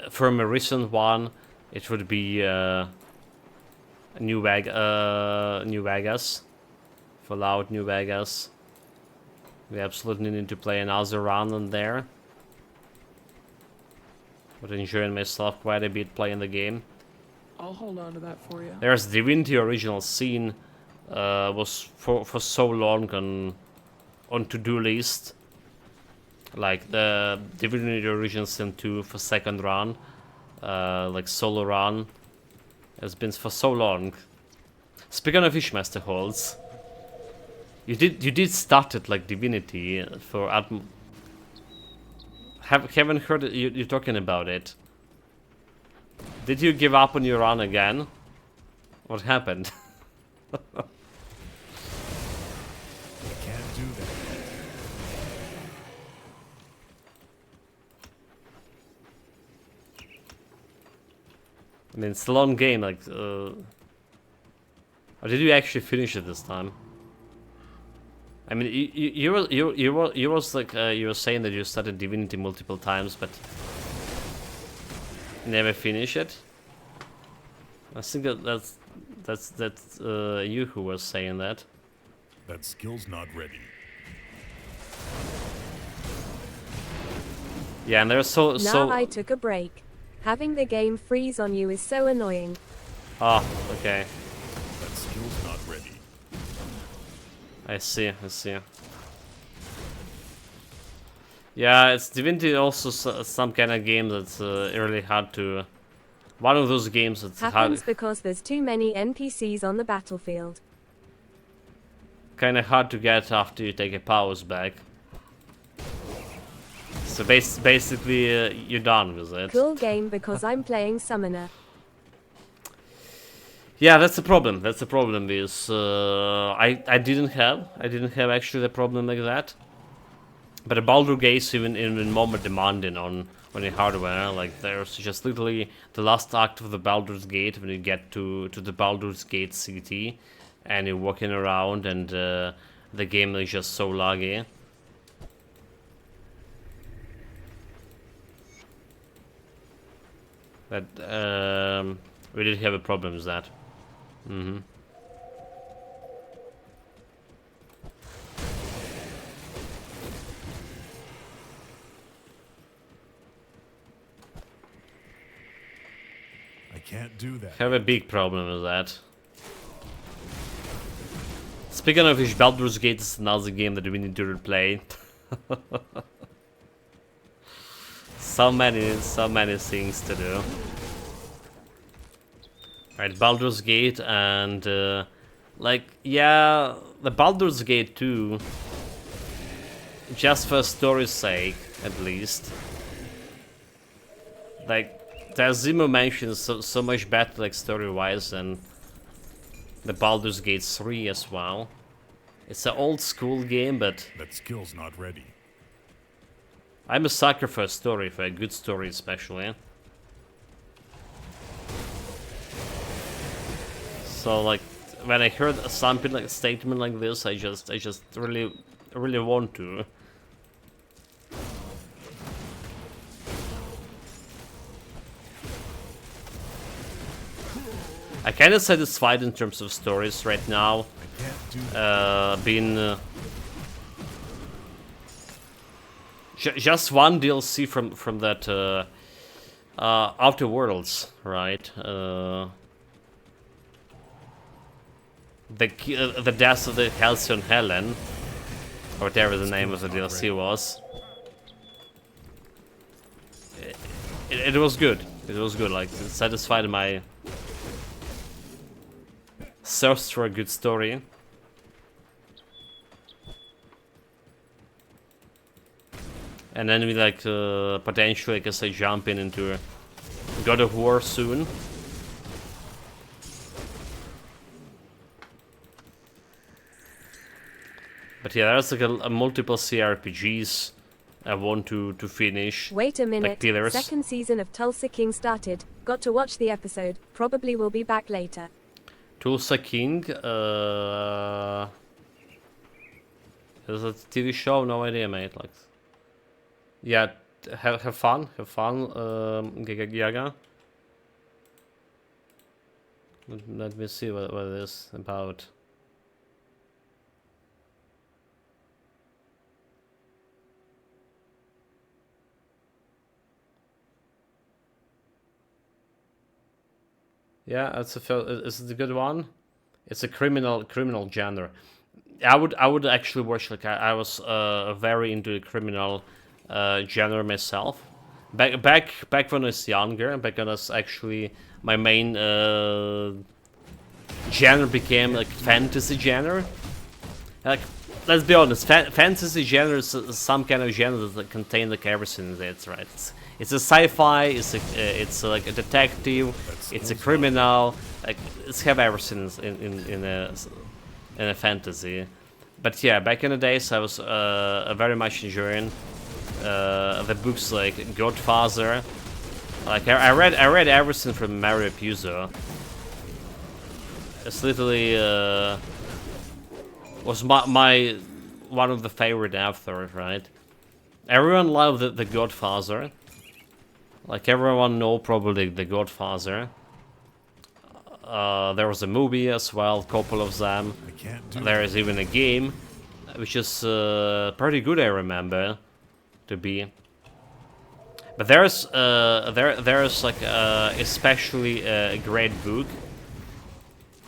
from a recent one, it would be New Vegas, Fallout New Vegas. We absolutely need to play another round on there. but enjoying myself quite a bit playing the game. I'll hold on to that for you. There's Divinity Original Sin, was for so long on to-do list. Like the Divinity Original Sin 2 for second run, like solo run, has been for so long. Speaking of Wishmaster holds, you did start it like Divinity for haven't heard you talking about it. Did you give up on your run again? What happened? I can't do that. I mean, it's a long game, like, or did you actually finish it this time? I mean, you was like, you were saying that you started Divinity multiple times, but never finish it. I think that's you who was saying that. That skill's not ready. Yeah, and there's so Now I took a break. Having the game freeze on you is so annoying. Ah, okay. That skill's not ready. I see. Yeah, it's Divinity also some kind of game that's really hard to. One of those games that's Happens hard, because there's too many NPCs on the battlefield. kind of hard to get after you take a powers back. So basically, you're done with it. Cool game because I'm playing Summoner. Yeah, that's the problem. That's the problem. Is I didn't have actually the problem like that. But the Baldur Gate is even more demanding on your hardware. Like there's just literally the last act of the Baldur's Gate when you get to the Baldur's Gate city, and you're walking around, and the game is just so laggy. That we did have a problem with that. I can't do that. Have a big problem with that. Speaking of which, Baldur's Gate is another game that we need to replay. so many things to do. Right, Baldur's Gate and like, yeah, the Baldur's Gate 2, just for story's sake, at least. Like, there's Zemo mentions so much better, like, story-wise, than the Baldur's Gate 3 as well. It's an old school game, but That skill's not ready. I'm a sucker for a story, for a good story especially. So like, when I heard something like a statement like this, I just really want to. I kinda satisfied in terms of stories right now. I can't do that. Been just one DLC from that Outer Worlds, right? The death of the Halcyon Helen, or whatever the name of the DLC was. It was good. It was good. Like, it satisfied my thirst for a good story. And then we like potentially, I guess, I jump into God of War soon. But yeah, there's like a multiple CRPGs I want to finish. Wait a minute, Like Pillars. second season of Tulsa King started. Got to watch the episode. Probably will be back later. Tulsa King, is it a TV show? No idea, mate. Like, yeah, have fun, Yaga. Let me see what it is about. Yeah, it's a good one. It's a criminal genre. I would actually watch, like, I was very into the criminal genre myself. Back when I was younger, back when I was actually my main genre became like fantasy genre. Like, let's be honest, fantasy genre is some kind of genre that contain like everything in it, right? It's a sci-fi, it's like a detective, it's a criminal, like it's have everything in a fantasy. But yeah, back in the days, I was very much enjoying the books like Godfather. Like I read everything from Mario Puzo. It's literally was my one of the favorite after, right? Everyone loved the Godfather. Like everyone know probably the Godfather. There was a movie as well, couple of them. I can't do There is even a game, which is pretty good, I remember, to be. But there's like especially a great book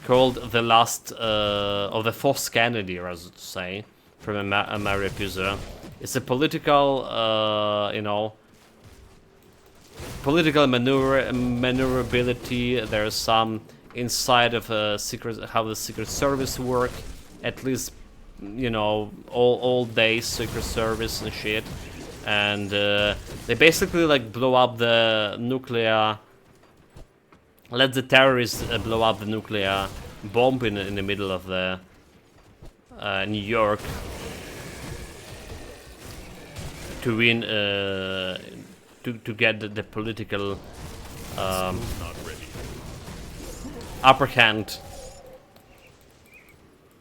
called The Last of the Fourth Kennedy, as to say, from Mario Puzo. It's a political, you know, political maneuverability. There's some inside of how the Secret Service work, at least, you know, all day Secret Service and shit. And they basically like blow up the nuclear. Let the terrorists blow up the nuclear bomb in the middle of the New York to win, to get the political upper hand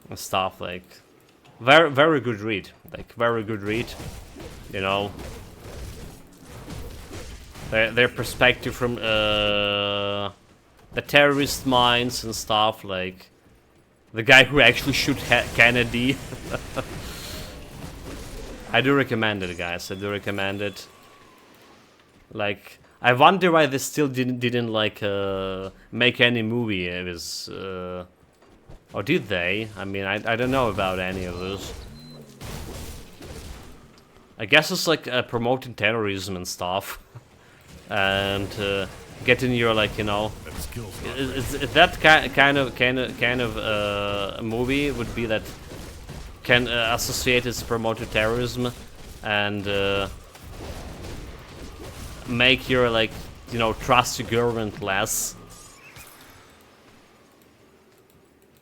and stuff. Like very good read, like very good read. You know, their perspective from the terrorist minds and stuff, like the guy who actually shoot Kennedy. I do recommend it, guys. I do recommend it. Like, I wonder why they still didn't like make any movie. It was, or did they? I mean, I don't know about any of those. I guess it's like promoting terrorism and stuff, and getting your, like, you know, that kind of movie would be that can associate its promoting terrorism and make your, like, you know, trust your government less.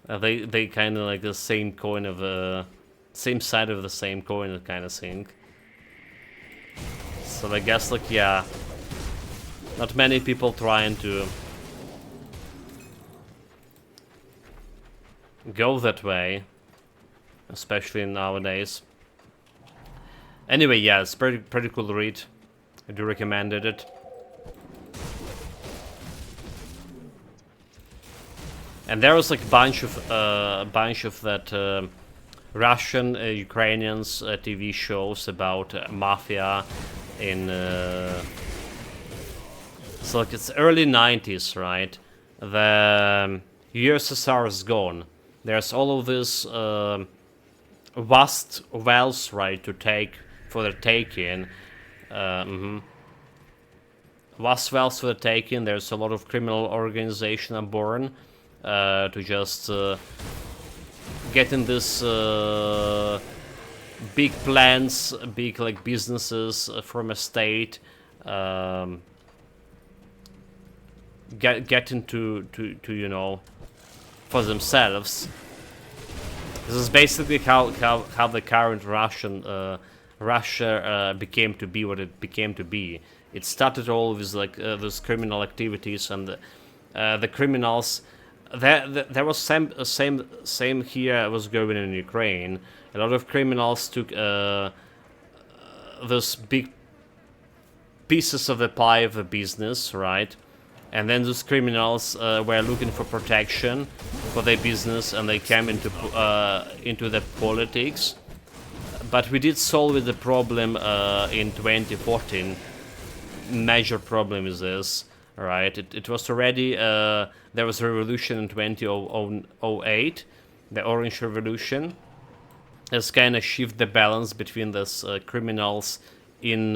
They kind of like the same coin of same side of the same coin kind of thing. So I guess, like, yeah, not many people trying to go that way, especially nowadays. Anyway, yeah, it's pretty cool to read. I do recommend it. And there was like a bunch of that Russian, Ukrainians TV shows about mafia in. So like it's early 90s, right? The USSR is gone. There's all of this vast wealth, right, to take for the taking. Vast wealth for the taking. There's a lot of criminal organization are born to just get in this big plans, big like businesses from a state. Get into you know, for themselves. This is basically how the current Russia became to be what it became to be. It started all with like those criminal activities, and the criminals. There was same here was going in Ukraine. A lot of criminals took those big pieces of the pie of the business, right? And then those criminals were looking for protection for their business, and they came into the politics. But we did solve the problem in 2014. Major problem is this. right? It was already, there was a revolution in 2008, the Orange Revolution. Has kind of shift the balance between these criminals in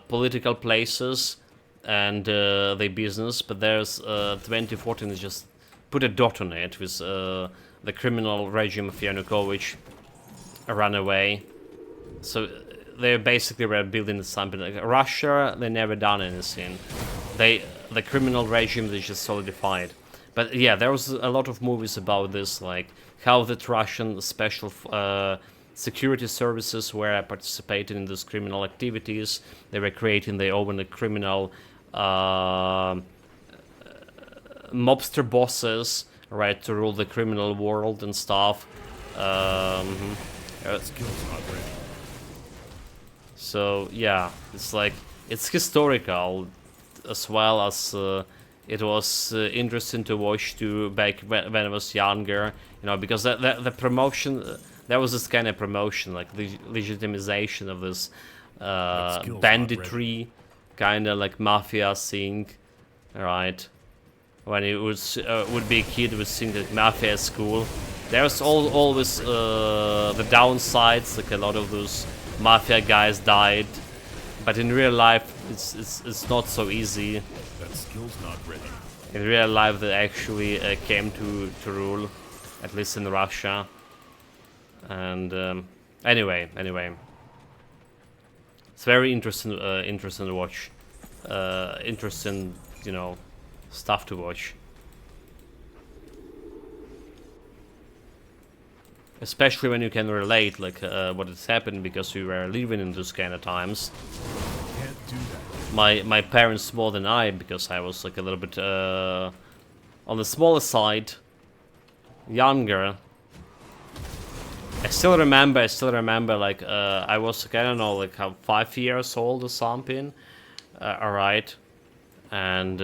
political places and their business, but there's 2014 is just put a dot on it with the criminal regime of Yanukovych ran away. So they basically were building something like Russia. They never done anything. The criminal regime they just solidified. But yeah, there was a lot of movies about this, like how the Russian special security services were participating in these criminal activities. They were creating their own criminal mobster bosses, right, to rule the criminal world and stuff. So yeah, it's like it's historical as well as it was interesting to watch too back when I was younger, you know, because the promotion, there was this kind of promotion, like legitimization of this banditry, kind of like mafia thing, right? When it was would be a kid would think that mafia is cool. There's always the downsides, like a lot of those mafia guys died, but in real life it's not so easy. That skill's not ready. In real life they actually came to rule, at least in Russia. And anyway, it's very interesting to watch, interesting, you know, stuff to watch. Especially when you can relate, like, what has happened, because we were living in those kind of times. Can't do that. My parents more than I, because I was like a little bit on the smaller side, younger. I still remember like I was like, I don't know, like 5 years old or something. Alright, and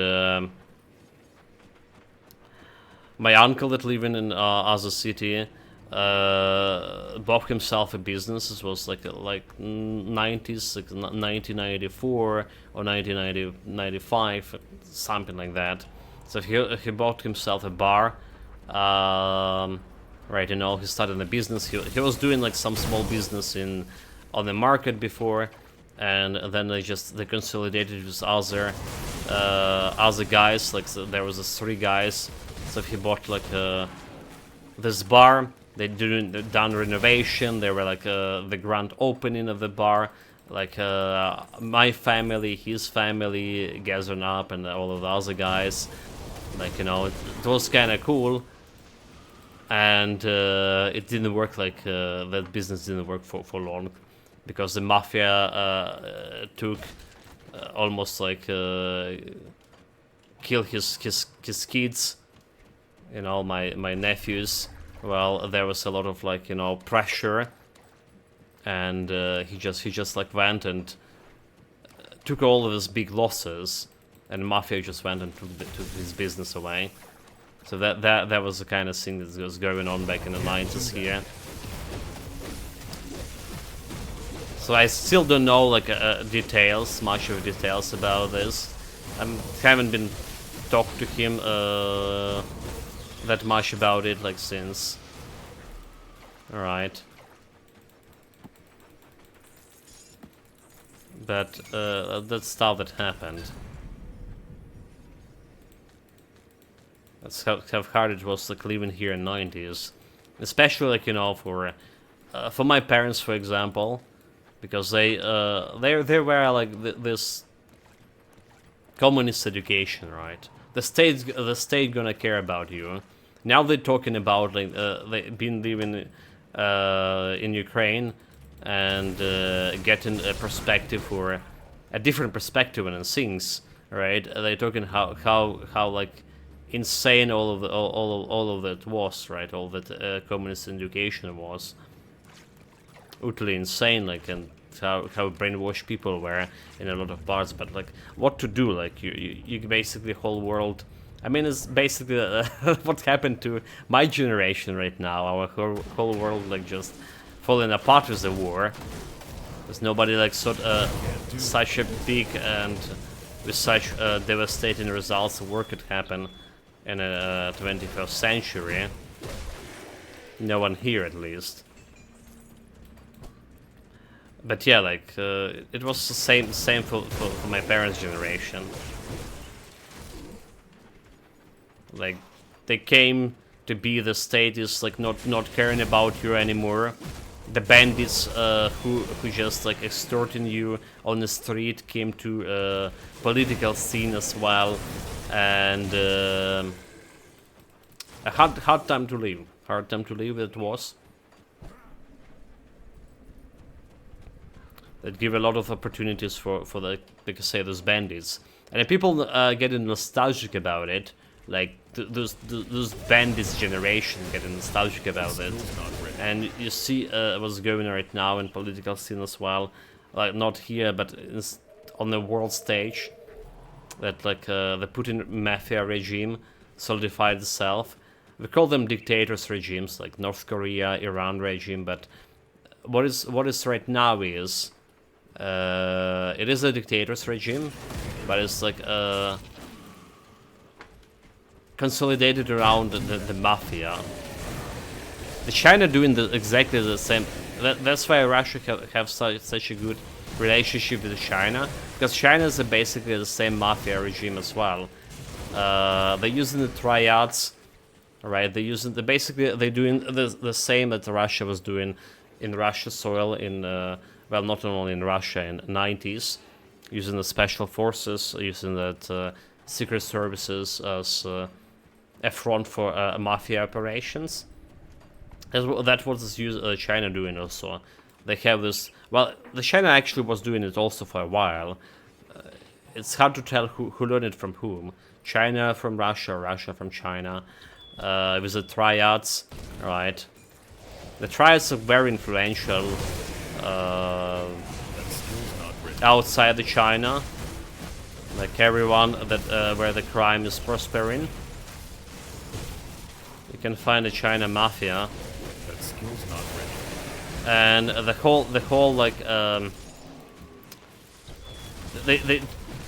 my uncle that living in other city bought himself a business. It was like 90s, like 1994 or 1995, something like that. So he bought himself a bar. Right, you know, he started a business. He was doing like some small business on the market before, and then they consolidated with other guys. Like, so there was 3 guys. So he bought like this bar. They done renovation. They were like the grand opening of the bar. Like my family, his family gathered up, and all of the other guys. Like, you know, it was kind of cool. And it didn't work, like that business didn't work for long, because the mafia took almost like kill his kids, you know, my nephews. Well, there was a lot of, like, you know, pressure, and he just like went and took all of his big losses, and mafia just went and took his business away. So that was the kind of thing that was going on back in the 90s here. So I still don't know, like, much of details about this. I haven't been talked to him that much about it, like, since. Alright. But that's stuff that happened. That's how hard it was, like, living here in 90s, especially, like, you know, for my parents, for example, because they were like this communist education, right? The state gonna care about you. Now they're talking about, like, they've been living in Ukraine and getting a perspective, for a different perspective on things, right? They're talking how like insane all of that was, right? All that communist education was utterly insane, like, and how brainwashed people were in a lot of parts. But, like, what to do? Like, you basically, whole world. I mean, it's basically what happened to my generation right now. Our whole world, like, just falling apart with the war. There's nobody, like, such a big and with such devastating results, what could happen in a 21st century. No one here, at least. But yeah, like it was the same for my parents' generation. Like they came to be the status, like not caring about you anymore. The bandits who just like extorting you on the street came to political scene as well, and a hard time to live. Hard time to live it was. That give a lot of opportunities for the, like I say, those bandits, and if people getting nostalgic about it, like those bandits generation getting nostalgic about it, and you see what's going on right now in political scene as well, like not here but on the world stage, that like the Putin mafia regime solidified itself. We call them dictators regimes, like North Korea, Iran regime, but what is right now is it is a dictator's regime, but it's like consolidated around the mafia. The China doing exactly the same. That's why Russia have such a good relationship with China, because China is basically the same mafia regime as well. They're using the triads, right? They're doing the same that Russia was doing in Russia soil in well, not only in Russia in the 90s, using the special forces, using that secret services as a front for mafia operations. That's what China doing also. They have this. Well, the China actually was doing it also for a while. It's hard to tell who learned it from whom. China from Russia, Russia from China. With the triads, right? The triads are very influential outside the China. Like everyone that where the crime is prospering. You can find the China mafia. That skill's not ready. And the whole like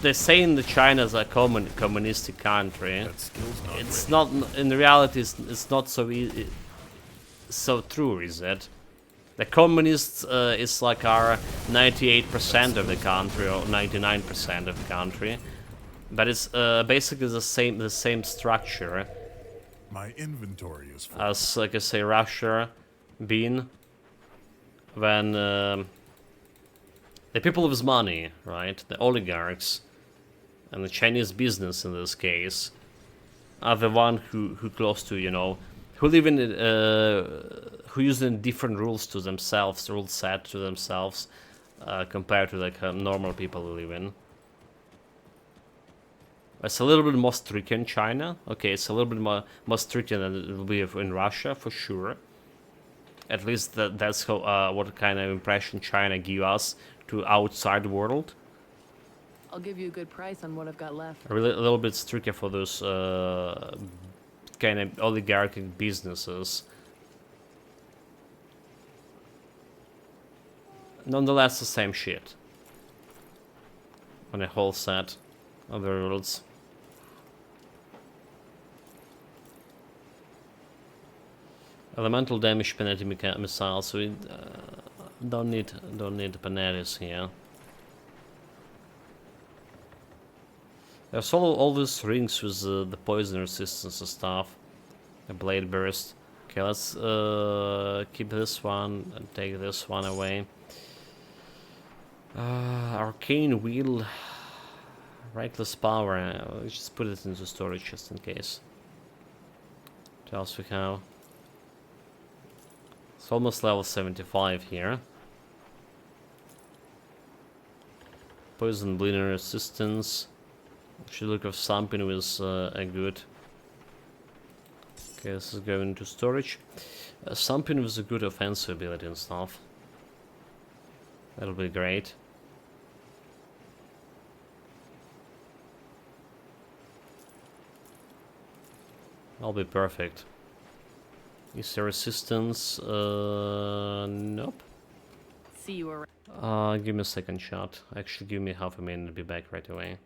they say in the China is a communistic country. That skill's not It's ready. not in reality. It's not so easy, so true, is it? The communists is like our 98% of the country or 99% of the country, but it's basically the same structure My inventory is full. as, like I say, Russia being when the people with money, right, the oligarchs and the Chinese business in this case, are the one who close to, you know, who live in who using different rules to themselves, rules set to themselves, compared to like normal people who live in. It's a little bit more strict in China. Okay, it's a little bit more strict than it will be in Russia, for sure. At least that's how, what kind of impression China give us to outside world. I'll give you a good price on what I've got left. A little bit stricter for those kind of oligarchic businesses. Nonetheless, the same shit on a whole set of the rules. Elemental damage penalty missiles, so we don't need the penalties here. There's all these rings with the poison resistance and stuff. A blade burst. Okay, let's keep this one and take this one away. Arcane wheel, reckless power. Let's just put it into storage just in case. What else we have? It's almost level 75 here. Poison bleeding resistance. Should look of something with a good. Okay, this is going to storage. Something with a good offensive ability and stuff. That'll be great. That'll be perfect. Is there resistance? Nope. See you around. Give me a second shot. Actually, give me half a minute to be back right away.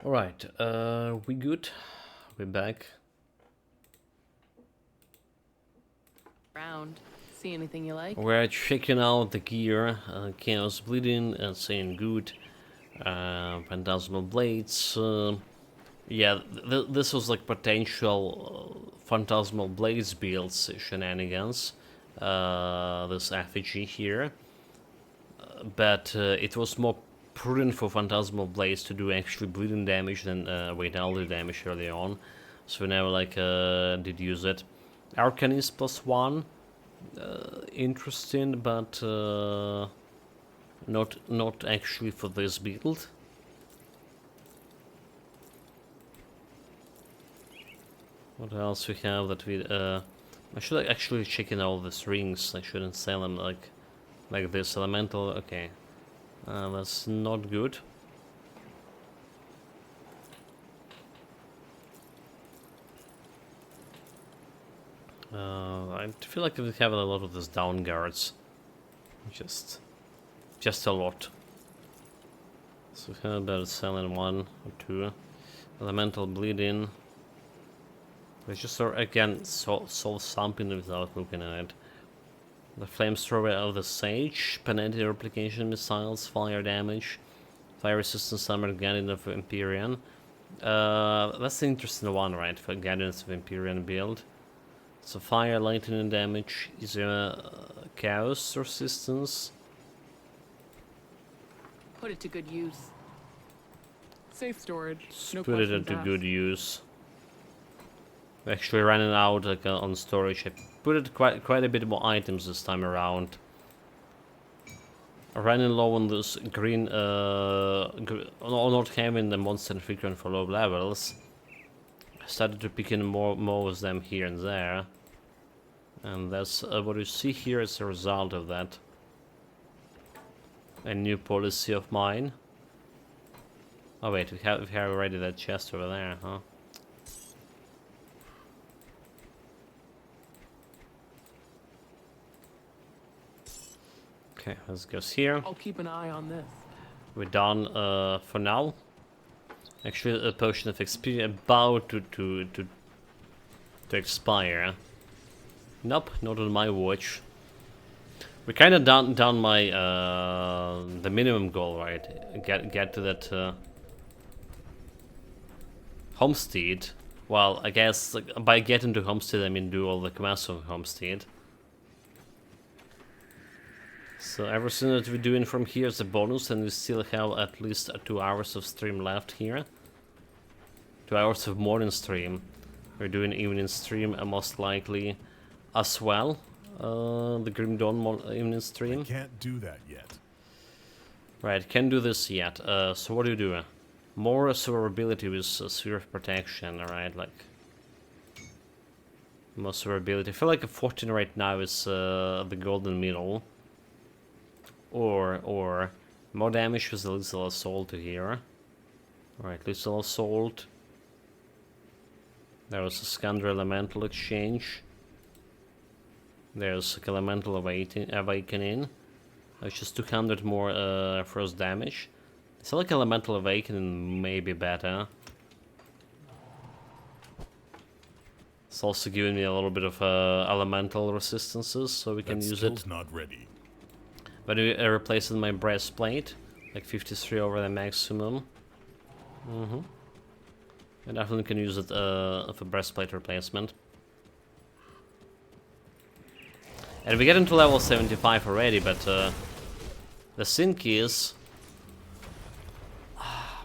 Alright, we good? We're back. Round. See anything you like? We're checking out the gear, Chaos Bleeding, saying good, Phantasmal Blades, yeah, this was like potential Phantasmal Blades builds shenanigans, this effigy here, but it was more prudent for Phantasmal Blades to do actually bleeding damage than wait, elder damage early on, so we never like did use it. Arcanist +1. Interesting, but not actually for this build. What else we have that we I should actually check in all these rings. I shouldn't sell them like this. Elemental, okay, that's not good. I feel like we have a lot of these down guards, just a lot. So how about selling 1 or 2? Elemental bleeding. We just again solve something without looking at it. The flamethrower of the sage, penalty replication missiles, fire damage, fire resistance armored guardian of Empyrean. That's the interesting one, right? For guardians of Empyrean build. So fire, lightning damage, is there chaos resistance? Put it to good use. Safe storage. No Put it questions into asked. good use. We're actually running out like, on storage. I put it quite a bit more items this time around. Running low on this green, not having the monster frequent for low levels. I started to pick in more of them here and there. And that's what you see here is a result of that. A new policy of mine. Oh wait, we have already that chest over there, huh? Okay, let's go here. I'll keep an eye on this. We're done for now. Actually, a potion of experience about to expire. Nope, not on my watch. We kind of done my the minimum goal, right? Get to that homestead. Well, I guess like, by getting to homestead, I mean do all the quests of homestead. So everything that we're doing from here is a bonus, and we still have at least 2 hours of stream left here. 2 hours of morning stream. We're doing evening stream, most likely as well. The Grim Dawn evening stream. Can't do that yet. Right, can't do this yet. So what do you do? More survivability with Sphere of Protection, alright, like... More survivability. I feel like a 14 right now is the golden middle. Or more damage with the Lethal Assault here. Alright, Lethal Assault. There was a Scandra Elemental Exchange. There's like Elemental Awakening. That's just 200 more first damage. I feel like Elemental Awakening may be better. It's also giving me a little bit of elemental resistances, so we can use it. Not ready. But I replace it with my breastplate, like 53 over the maximum. I definitely can use it for breastplate replacement. And we get into level 75 already, but the thing is, I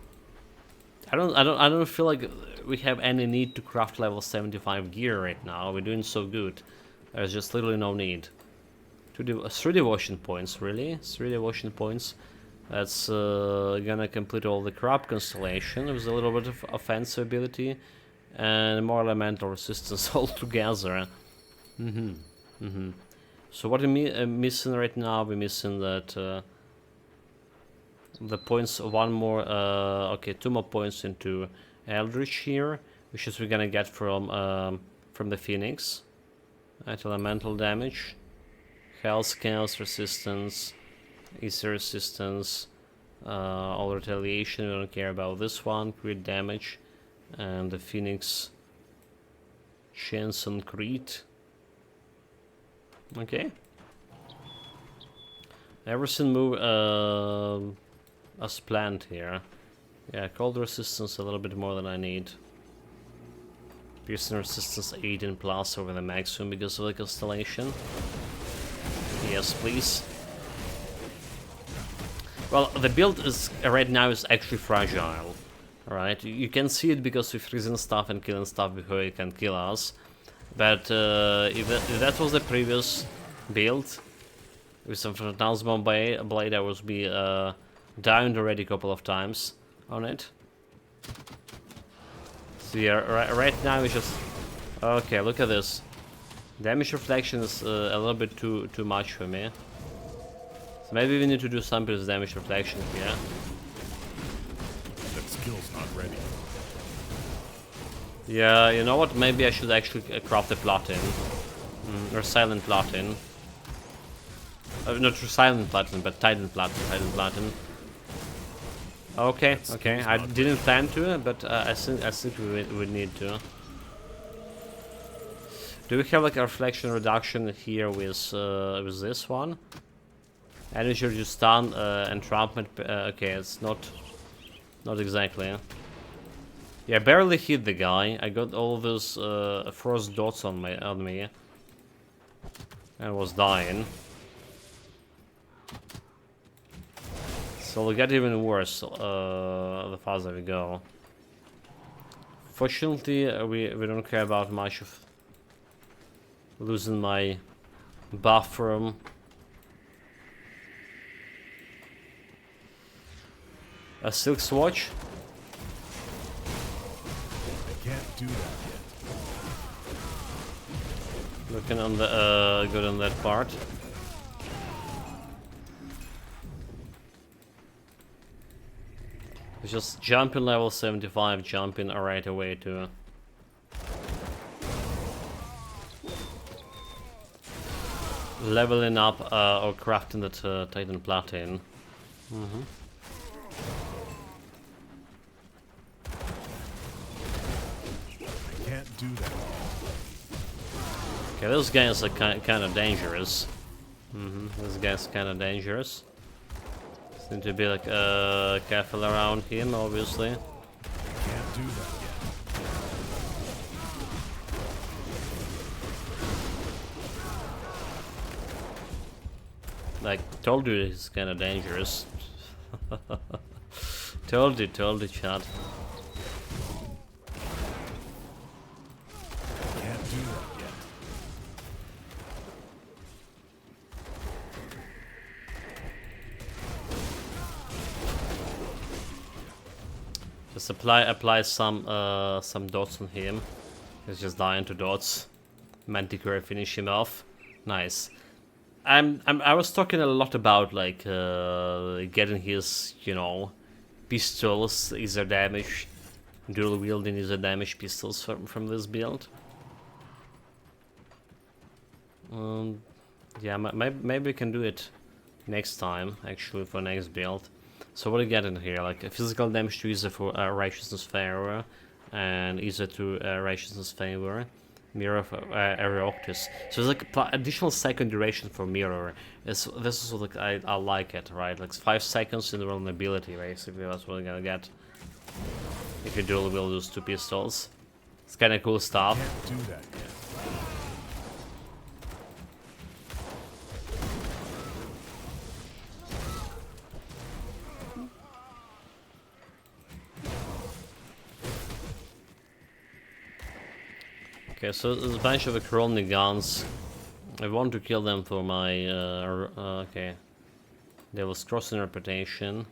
don't feel like we have any need to craft level 75 gear right now. We're doing so good. There's just literally no need. 3 devotion points, really? 3 devotion points. That's gonna complete all the crop constellation with a little bit of offensive ability and more elemental resistance altogether. So what we're missing right now, we're missing that the points, one more, okay, 2 more points into Eldritch here, which is we're gonna get from the Phoenix. Right, elemental damage, Health, Chaos resistance, Easy resistance, All retaliation, we don't care about this one. Crit damage. And the Phoenix chance on crit. Okay. Everything move as planned here. Yeah, cold resistance a little bit more than I need. Piercing resistance 18 plus over the maximum because of the constellation. Yes, please. Well, the build is right now is actually fragile. Right, you can see it because we're freezing stuff and killing stuff before it can kill us. But if that was the previous build, with some Phantasmal Blade, I was be downed already a couple of times on it. So yeah, right now it's just... Okay, look at this. Damage reflection is a little bit too much for me. So maybe we need to do something with damage reflection here. That skill's not ready. Yeah, you know what? Maybe I should actually craft a platin. Or silent platin. Not silent platin, but titan platin. Okay, okay. I didn't plan to, but I think we need to. Do we have like a reflection reduction here with this one? Energy reduce stun, entrapment. Okay, it's not exactly. Yeah, I barely hit the guy. I got all those frost dots on me, and was dying. So it'll get even worse the farther we go. Fortunately, we don't care about much of losing my buff from. A silk swatch. I can't do that yet. Looking on the good on that part. It's just jumping level 75, jumping right away to leveling up or crafting that Titan Platin. Can't do that. Okay, those guys are kind of dangerous. This guy's kind of dangerous. Just need to be like careful around him, obviously. Can't do that yet. Like, told you he's kind of dangerous. told you, chat. Can't do that yet. Just apply some dots on him. He's just dying to dots. Manticore finish him off. Nice. I was talking a lot about like getting his, you know, pistols easier damage, dual wielding easier damage pistols from this build. Yeah, maybe we can do it next time, actually, for next build. So what do you get in here? Like a physical damage to easier for Righteousness Favor, and easier to Righteousness Favor. Mirror for Areoctis. So it's like additional second duration for Mirror. This is like I like it, right? Like 5 seconds in vulnerability, basically. That's what we're gonna get if you dual wield those 2 pistols. It's kind of cool stuff. Can't do that yet. Okay, so there's a bunch of Acrony guns. I want to kill them for my okay. Devil's Crossing reputation.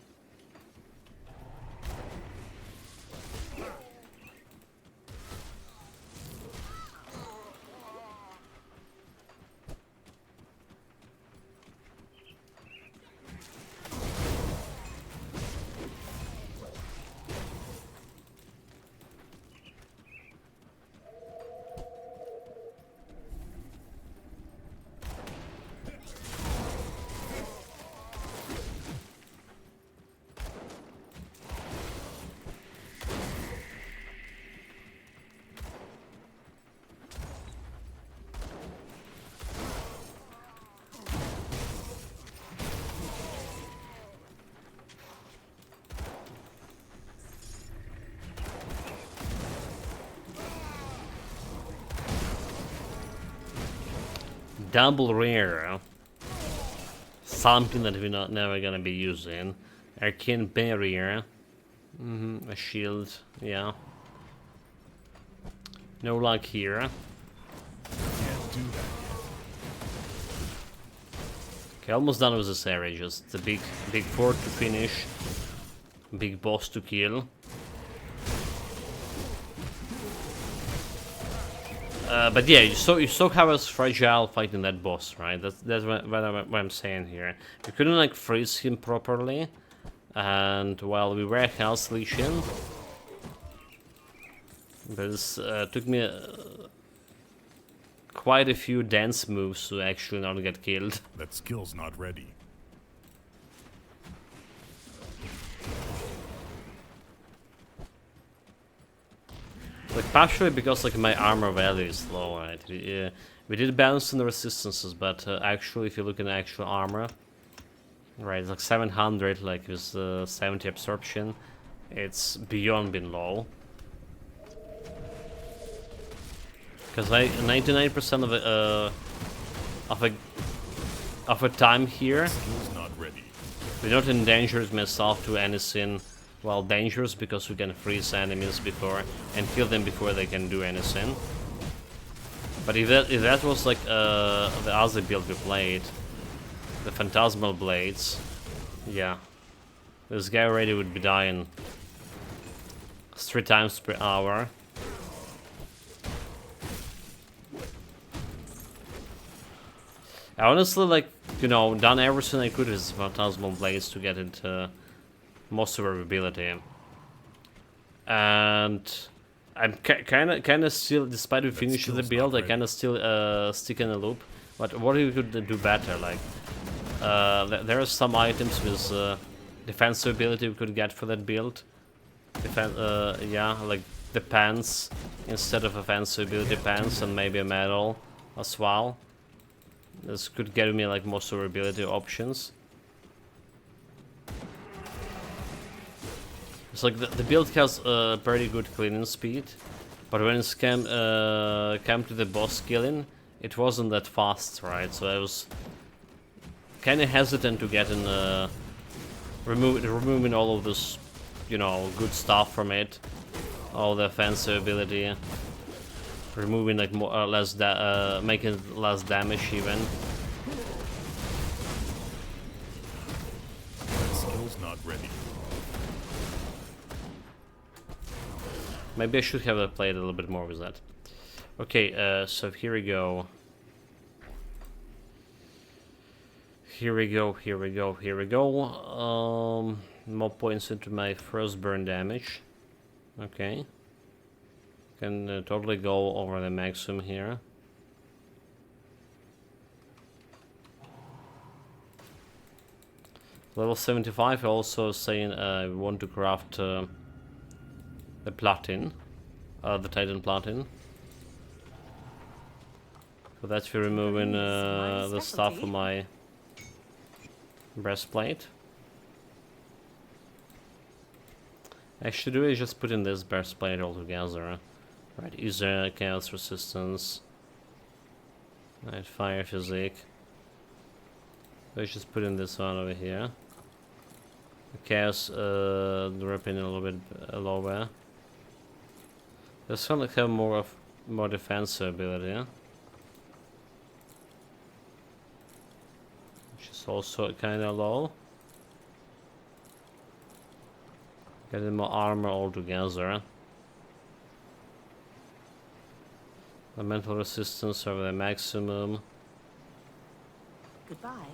double rare. Something that we're not never gonna be using. Arcane barrier. A shield, yeah. No luck here. Can't do that. Okay, almost done with this area. Just the big fort to finish. Big boss to kill. But yeah, you saw how I was fragile fighting that boss, right? That's what I'm saying here. We couldn't like freeze him properly, and while we were health leeching, this took me quite a few dance moves to actually not get killed. That skill's not ready. Like partially because like my armor value is low, right? We did balance in the resistances, but actually, if you look at actual armor, right, it's like 700, like with 70 absorption, it's beyond being low. Because 99% of a time here, Skill's not ready. we don't endanger myself to anything. Well, dangerous because we can freeze enemies before and kill them before they can do anything. But if that was like the other build we played, the Phantasmal Blades, yeah, this guy already would be dying 3 times per hour. I honestly, like, you know, done everything I could with Phantasmal Blades to get into most survivability, and I'm kind of still, despite we finished the build, I kind of still stick in a loop. But what we could do better, like there are some items with defensive ability we could get for that build. Yeah, like the pants instead of offensive ability pants, and maybe a medal as well. This could get me like more survivability options. It's like the build has pretty good cleaning speed, but when it came to the boss killing, it wasn't that fast, right? So I was kind of hesitant to get in removing all of this, you know, good stuff from it, all the offensive ability, removing like more or less making less damage even. That skill's not ready. Maybe I should have played a little bit more with that. Okay, so here we go. Here we go. More points into my first burn damage. Okay. Can totally go over the maximum here. Level 75, also saying I want to craft the platin, the Titan platin. So that's for removing the stuff from my breastplate. I should do is just put in this breastplate altogether. Right, user chaos resistance. Right, fire physique. Let's just put in this one over here. Chaos dropping a little bit lower. This one have more defensive ability, which is also kind of low. Getting more armor altogether. The mental resistance over the maximum. Goodbye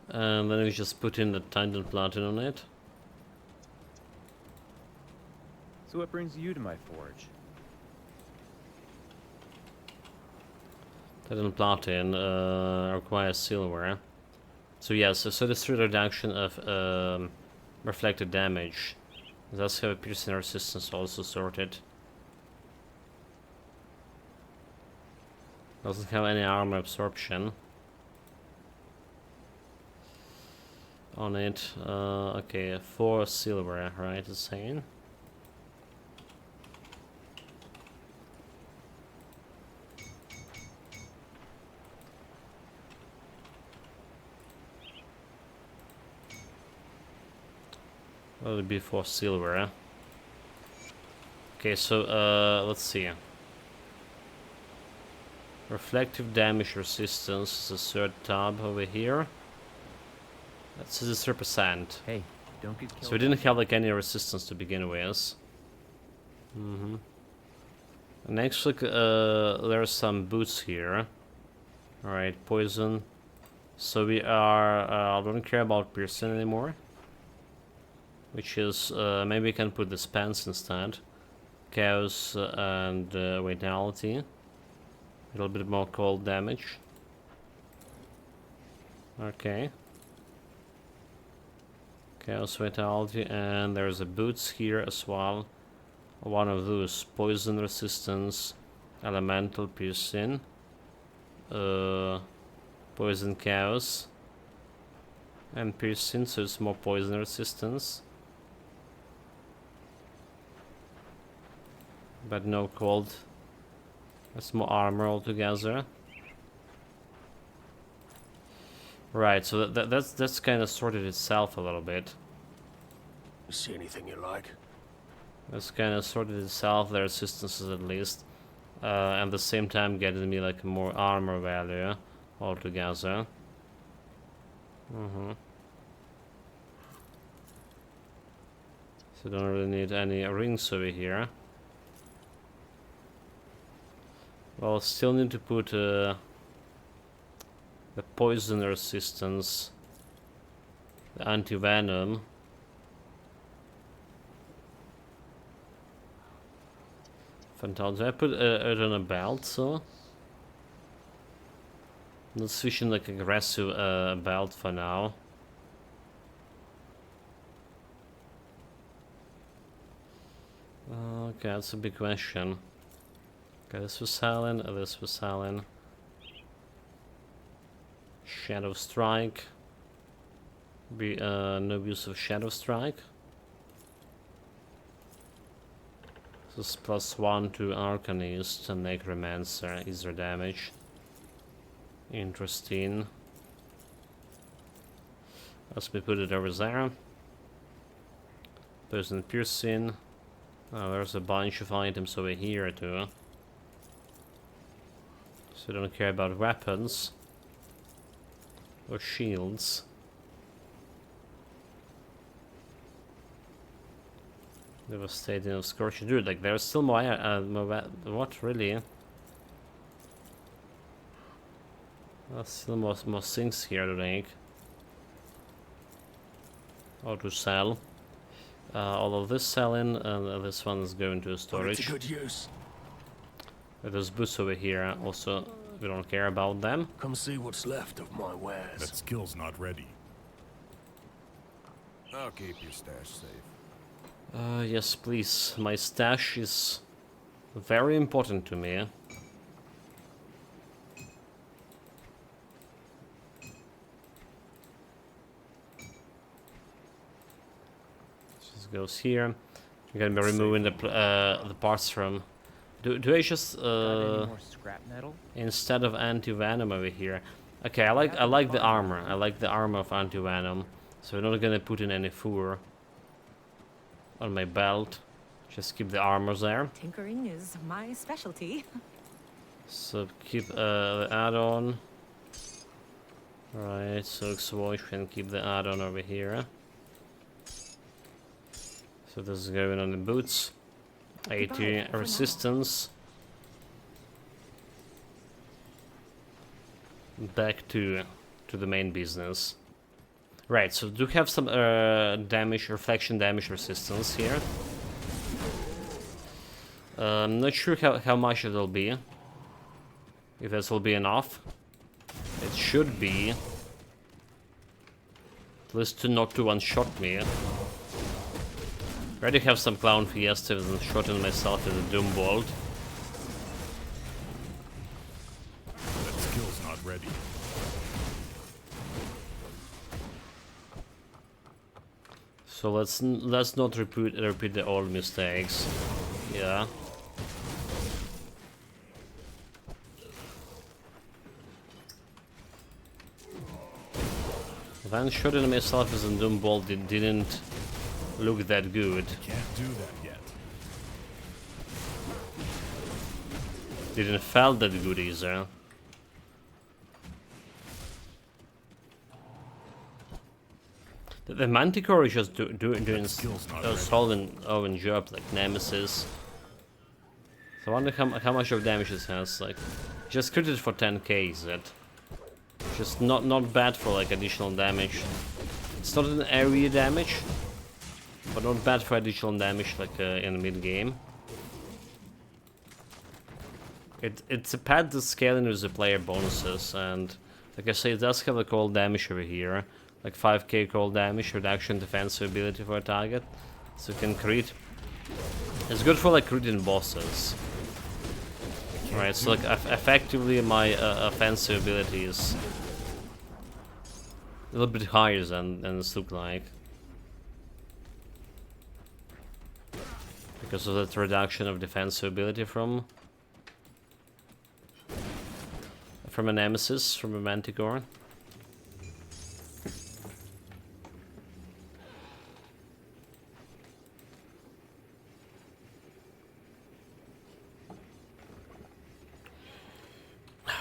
for now. And then we just put in the Titan platin on it. So what brings you to my forge? Titan platin requires silver. So yes, so the 3 reduction of reflected damage. It does have a piercing resistance also sorted. Doesn't have any armor absorption on it. Okay, 4 silver, right? It's saying. That'll be for silver. Okay, so let's see. Reflective damage resistance is the third tab over here. That's 3%. Hey, don't get killed. So we didn't have like any resistance to begin with. And actually, there are some boots here. Alright, poison. So we are, don't care about piercing anymore. Which is, maybe we can put the spans instead. Chaos and vitality. A little bit more cold damage. Okay. Chaos vitality, and there's a boots here as well. One of those poison resistance, elemental piercing, poison chaos, and piercing, so it's more poison resistance, but no cold. That's more armor altogether. Right, so that's kind of sorted itself a little bit. See anything you like? That's kind of sorted itself, their resistances at least. And at the same time getting me like more armor value altogether. So don't really need any rings over here. Well, still need to put the poison resistance, the anti-venom. Fantastic. I put it on a belt, so not switching like aggressive belt for now. Okay, that's a big question. Okay, this was Helen, this was Helen. Shadow Strike. Be no use of Shadow Strike. This is +1 to Arcanist and Necromancer, is their damage. Interesting. Let's put it over there. Poison Piercing. Oh, there's a bunch of items over here too. So I don't care about weapons or shields. Devastating of Scorch. Dude, like there's still more, what really? There's still more things here to make. Or to sell. All of this selling, and this one is going to storage. It's a good use. There's boots over here, also we don't care about them. Come see what's left of my wares. That skill's not ready. I'll keep your stash safe. Yes, please. My stash is very important to me. Just goes here. I'm gonna be removing the parts from. Do I just Got any more scrap metal? instead of anti-venom over here? Okay, I like the armor. I like the armor of anti-venom. So we're not gonna put in any fur on my belt. Just keep the armor there. Tinkering is my specialty. So keep the add-on. Right, so X-Wash can keep the add-on over here. So this is going on the boots. 80 resistance. Back to the main business. Right, so do have some damage, reflection damage resistance here. I'm not sure how much it'll be. If this will be enough. It should be. At least not to one-shot me. Already have some clown fiestas and shotting myself with a doom bolt. That skill's not ready. So let's not repeat the old mistakes. Yeah. Then shooting myself with a doom bolt didn't look that good. Can't do that yet. Didn't felt that good either. The Manticore is just doing skill's not a solid job, like Nemesis. So I wonder how much of damage it has. Like, just critted for 10k, is it? Just not bad for like additional damage. It's not an area damage, but not bad for additional damage like in the mid game. It's a pad that's scaling with the player bonuses, and like I say, it does have a cold damage over here, like 5k cold damage, reduction defensive ability for a target, so you can crit. It's good for like critting bosses. Right, so like effectively my offensive ability is a little bit higher than it's look like. Because of that reduction of defensive ability from a Nemesis, from a Manticore.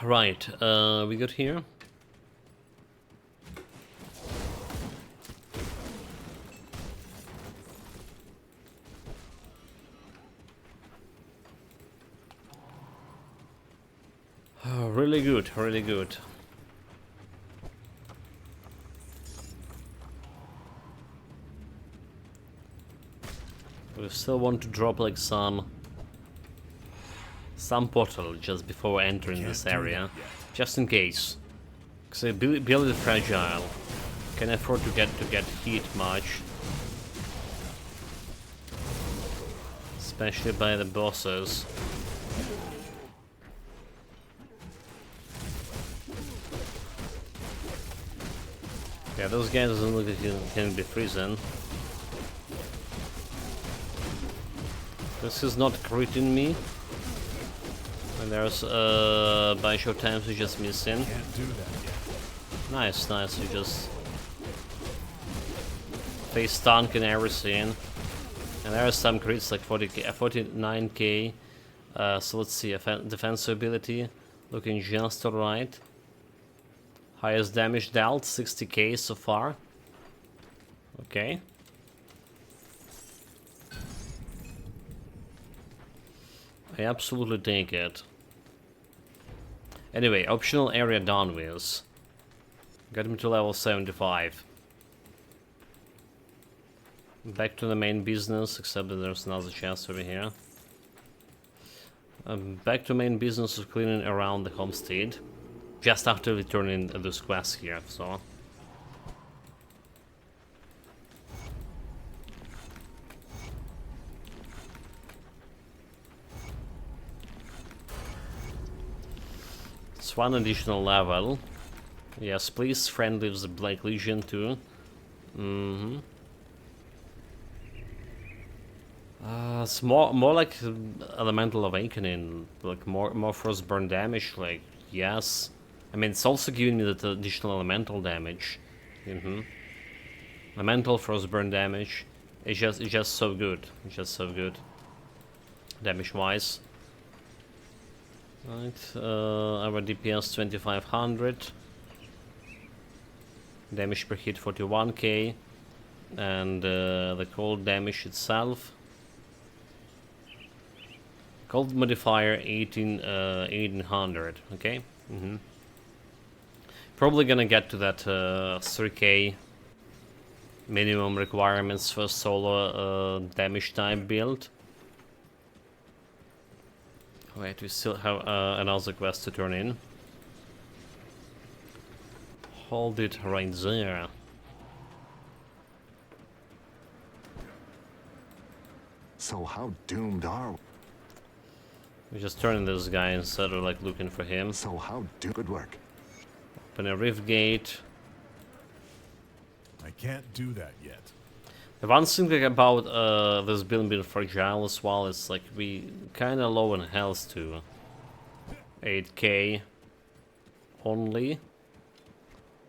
Right, we got here. Oh, really good, really good. We still want to drop like some portal just before entering this area, just in case. Because the build is fragile, can afford to get hit much, especially by the bosses. Yeah, those guys doesn't look like you can be freezing. This is not critting me. And there's a bunch of times we just missing. Can't do that yet. Nice, nice. You just face stunk and everything. And there are some crits like 40k, 49k. So let's see, defensive ability looking just alright. Highest damage dealt, 60k so far. Okay. I absolutely take it. Anyway, optional area done with. Got him to level 75. Back to the main business, except that there's another chest over here. Back to main business of cleaning around the homestead. Just after returning this quest here, so. It's one additional level. Yes, please, friendly with the Black Legion too. It's more like Elemental Awakening, like more Frostburn damage, like, yes. I mean, it's also giving me that additional elemental damage. Elemental Frostburn damage. It's just so good. It's just so good. Damage-wise. Right, our DPS 2500. Damage per hit 41k. And the cold damage itself. Cold modifier 1800, okay? Probably gonna get to that 3k minimum requirements for solo damage type build. Wait, we still have another quest to turn in. Hold it right there. So how doomed are we? We're just turning this guy instead of like looking for him. So how good work. Open a rift gate. I can't do that yet. The one thing like about this build being fragile as well is like we kinda low in health too. 8k only.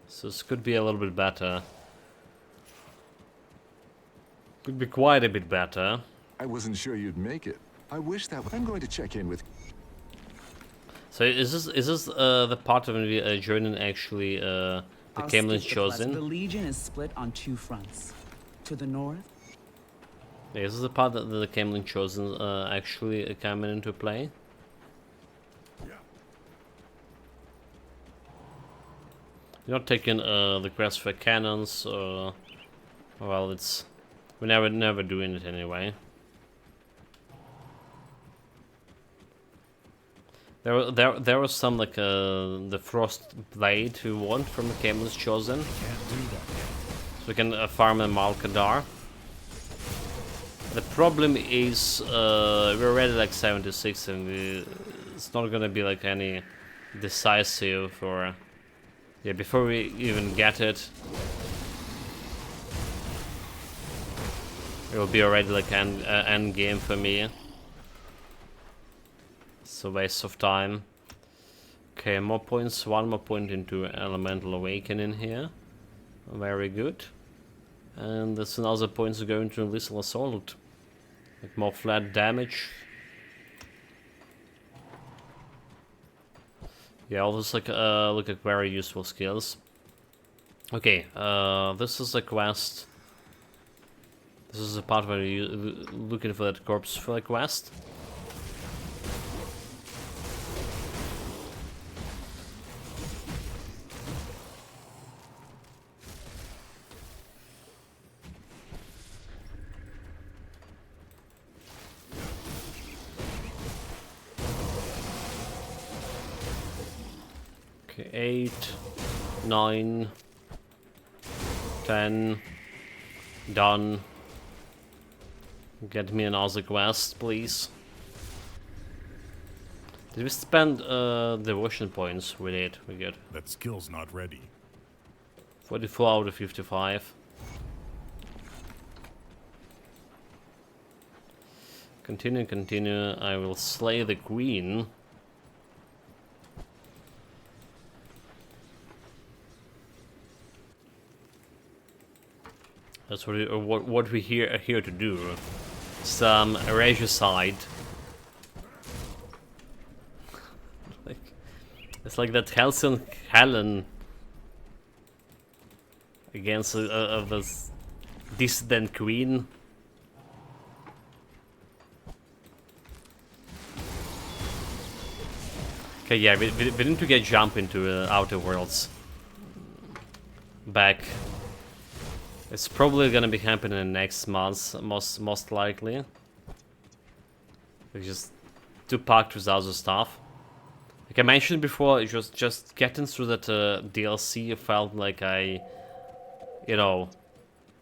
So this could be a little bit better. Could be quite a bit better. I wasn't sure you'd make it. I wish that... I'm going to check in with... So is this the part of joining actually the I'll Camelin skip the quest. The Chosen? Legion is split on two fronts. To the north, Yeah, is this the part that the Camelin Chosen actually coming into play? You're not taking the quest for cannons, or well, we're never doing it anyway. There was some like the Frost Blade we want from the Camel's Chosen. So we can farm a Malkadar. The problem is we're already like 76 and it's not gonna be like any decisive or yeah, before we even get it, it will be already like end game for me. It's a waste of time. Okay, more points. One more point into Elemental Awakening here. Very good. And there's another point to go into Lethal Assault. Like more flat damage. Yeah, all those like look like very useful skills. Okay, this is a quest. This is the part where you're looking for that corpse for a quest. Okay, 8, 9, 10, done. Get me another quest, please. Did we spend devotion points? We did, we good. That skill's not ready. 44 out of 55. Continue, continue. I will slay the queen. That's what we are here to do. Some regicide. It's like that Helen against this dissident queen. Okay, yeah, we need to get jump into Outer Worlds. Back. It's probably gonna be happening next month, most likely. It's just too packed with other stuff. Like I mentioned before, it was just getting through that DLC felt like I, you know,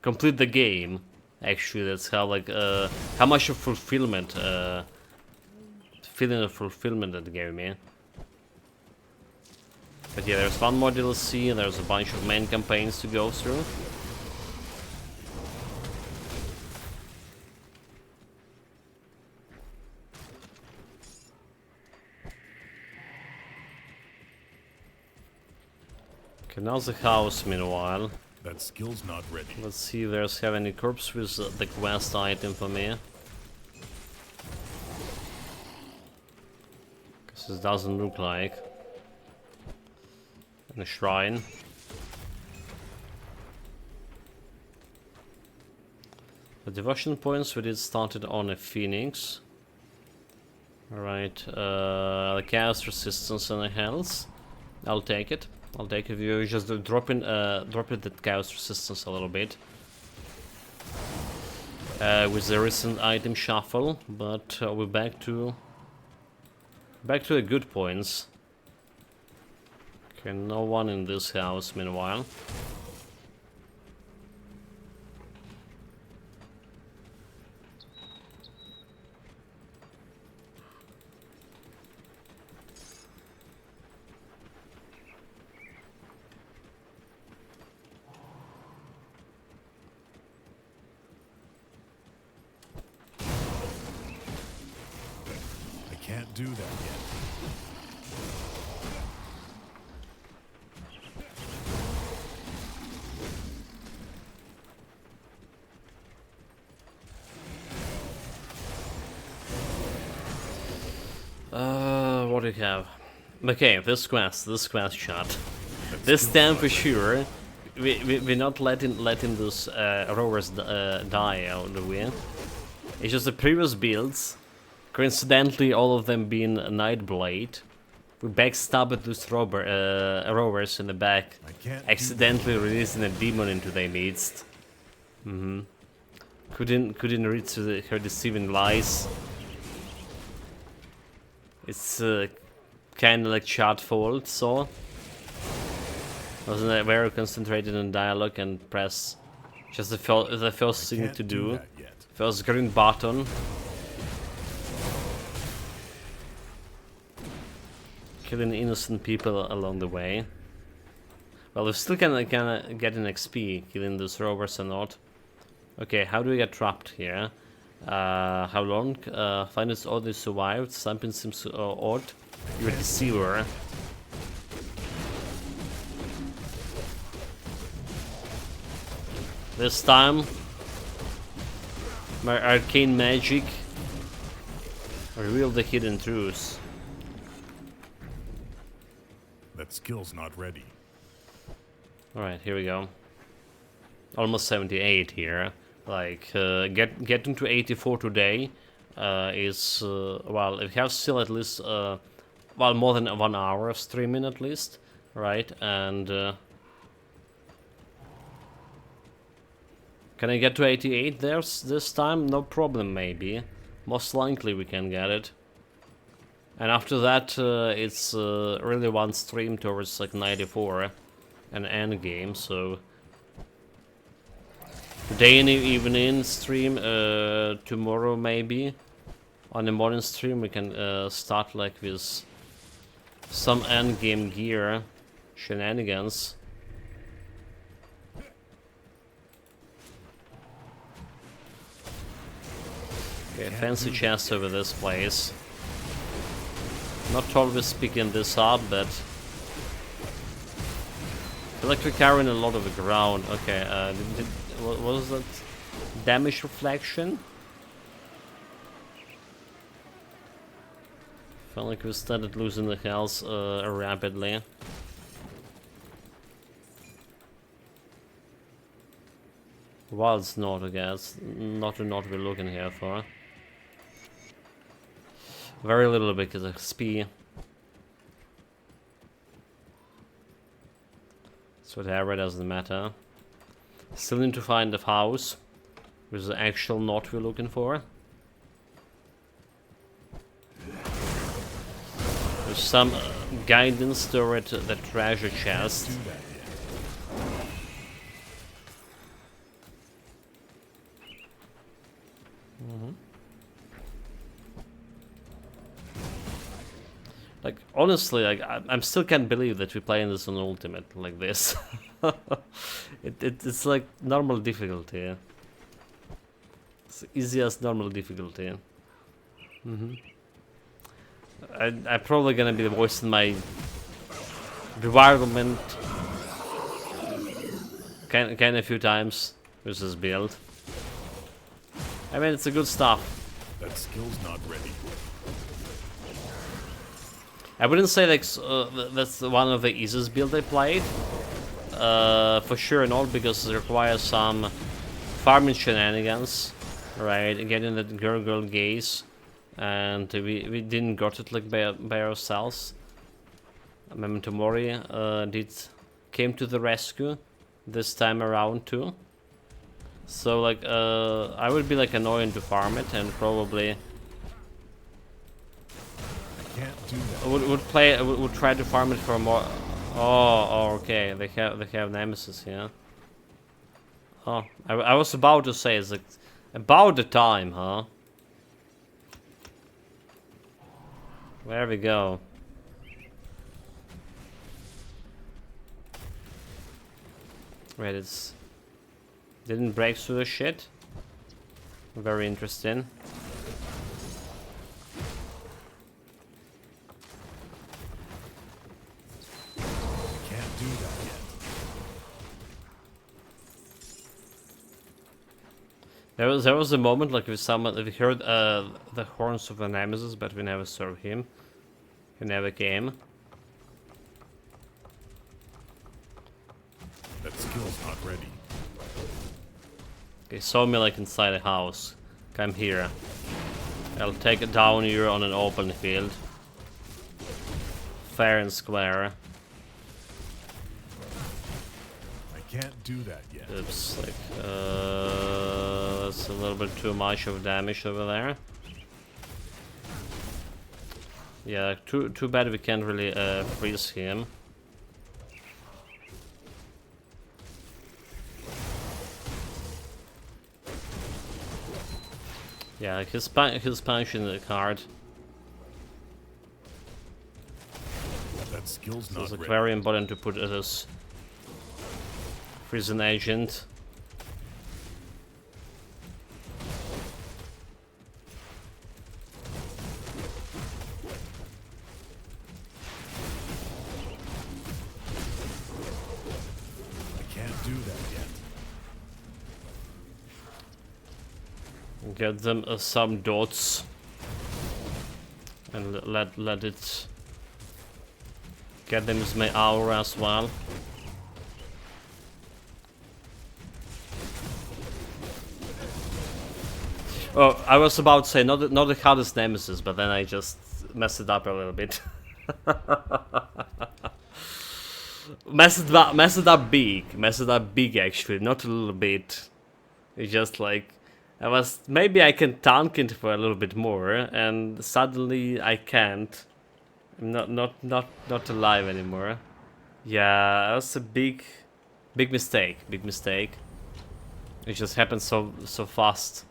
complete the game. Actually, that's how like how much of fulfillment, feeling of fulfillment that gave me. But yeah, there's one more DLC and there's a bunch of main campaigns to go through. Okay, now the house meanwhile. That skill's not ready. Let's see if there's have any corpse with the quest item for me. Because it doesn't look like. And a shrine. The devotion points we did started on a phoenix. Alright, the chaos resistance and the health. I'll take it. I'll take it if you just drop in that chaos resistance a little bit. With the recent item shuffle, but we're back to a good points. Okay, no one in this house meanwhile. Can't do that yet. what do you have? Okay, this quest shot. This time for sure, we're not letting those rovers die out the way. It's just the previous builds, coincidentally all of them being Nightblade. We backstabbed those rovers in the back, accidentally releasing a demon into their midst. Couldn't read through her deceiving lies. It's kind of like chat fault, so wasn't very concentrated on dialogue and press just the first thing to do. First green button. Killing innocent people along the way. Well, we still can get an XP killing those rovers or not. Okay, how do we get trapped here? How long? Find us all they survived. Something seems odd. You're a deceiver. This time, my arcane magic revealed the hidden truths. That skill's not ready. Alright, here we go. Almost 78 here. Like, getting to 84 today is, well, we have still at least, well, more than 1 hour of streaming at least, right? And, can I get to 88 there this time? No problem, maybe. Most likely we can get it. And after that, it's really one stream towards like 94, an end game, so... Today in the evening stream, tomorrow maybe. On the morning stream we can start like with some end game gear shenanigans. Okay, fancy chest over this place. Not always picking this up, but I feel like we're carrying a lot of the ground. Okay, what was that? Damage reflection? Felt like we started losing the health rapidly. Well, it's not, I guess. Not we're looking here for. Very little bit of XP. So whatever, doesn't matter. Still need to find the house with the actual knot we're looking for. There's some guidance toward the treasure chest. Like, honestly, like, I still can't believe that we're playing this on Ultimate like this. It's like normal difficulty. It's easy as normal difficulty. I'm probably gonna be voicing my requirement kind of a few times with this build. I mean, it's a good stuff. That skill's not ready. I wouldn't say like that's one of the easiest builds I played. For sure not, because it requires some farming shenanigans, right? Getting that girl gaze, and we didn't got it like by ourselves. Memento Mori came to the rescue this time around too. So like I would be like annoying to farm it, and probably would try to farm it for more. Oh, okay. They have Nemesis here. Oh, I was about to say, it's like about the time, huh? There we go. Wait, it's didn't break through the shit. Very interesting. Can't do that yet. There was a moment like with someone we heard the horns of the Nemesis, but we never saw him. He never came. That skill's not ready. He saw me like inside a house. Come here. I'll take it down here on an open field. Fair and square. I can't do that yet. Oops, like, that's a little bit too much of damage over there. Yeah, too bad we can't really freeze him. Yeah, like he's punching the card. That skill's So not it's like ready. very important to put this freezing agent. I can't do that yet. Get them some dots and let it get them as my aura as well. Oh, I was about to say not the hardest nemesis, but then I just messed it up a little bit. messed it up big actually, not a little bit. It's just like maybe I can tank it for a little bit more, and suddenly I can't. I'm not alive anymore. Yeah, that was a big mistake. Big mistake. It just happened so fast.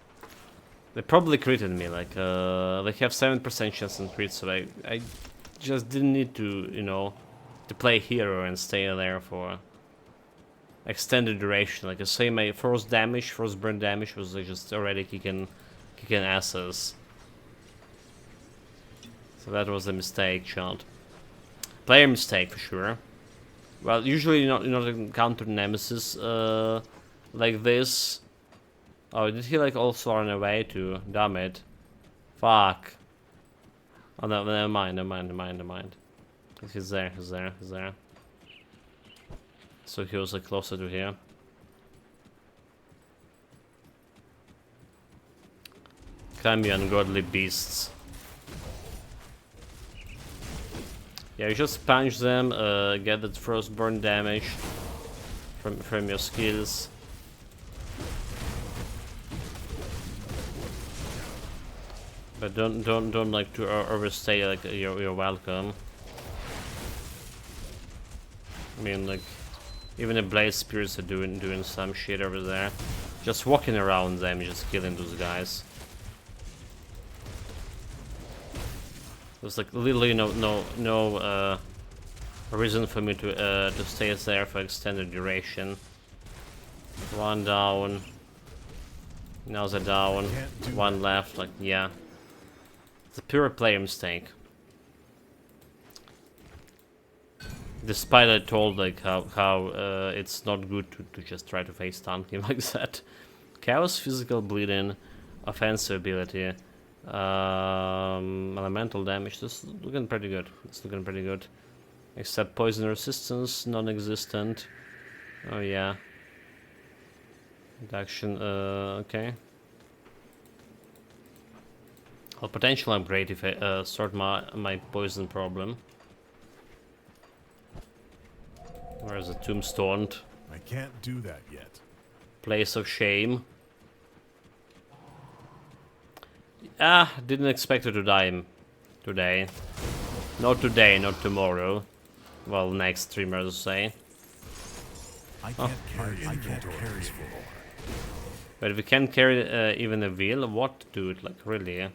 They probably critted me. Like they have 7% chance in crit, so I just didn't need to, you know, to play hero and stay there for extended duration. Like I say, my first burn damage was like just already kicking asses. So that was a mistake, child. Player mistake for sure. Well, usually you not encounter nemesis like this. Oh, did he like also run away too? Damn it. Fuck. Oh no, never mind. He's there. So he was like closer to here. Can be ungodly beasts. Yeah, you just punch them, get that first burn damage from your skills. But don't like to overstay like your welcome. I mean, like even the blade spirits are doing some shit over there. Just walking around them, just killing those guys. There's like literally no reason for me to stay there for extended duration. One down. Now they're down. One left. Like yeah, it's a pure player mistake. Despite I told like how it's not good to just try to face tank him like that. Chaos, physical bleeding, offensive ability. Elemental damage. This is looking pretty good. Except poison resistance, non-existent. Oh yeah. Reduction. Okay. I'll potentially upgrade if I sort my poison problem. Where's the tombstone? I can't do that yet. Place of shame. Ah, didn't expect her to die today. Not today, not tomorrow. Well, next streamer to say. I can't carry inventories for. But if we can't carry even a wheel, what to do it? Like really? I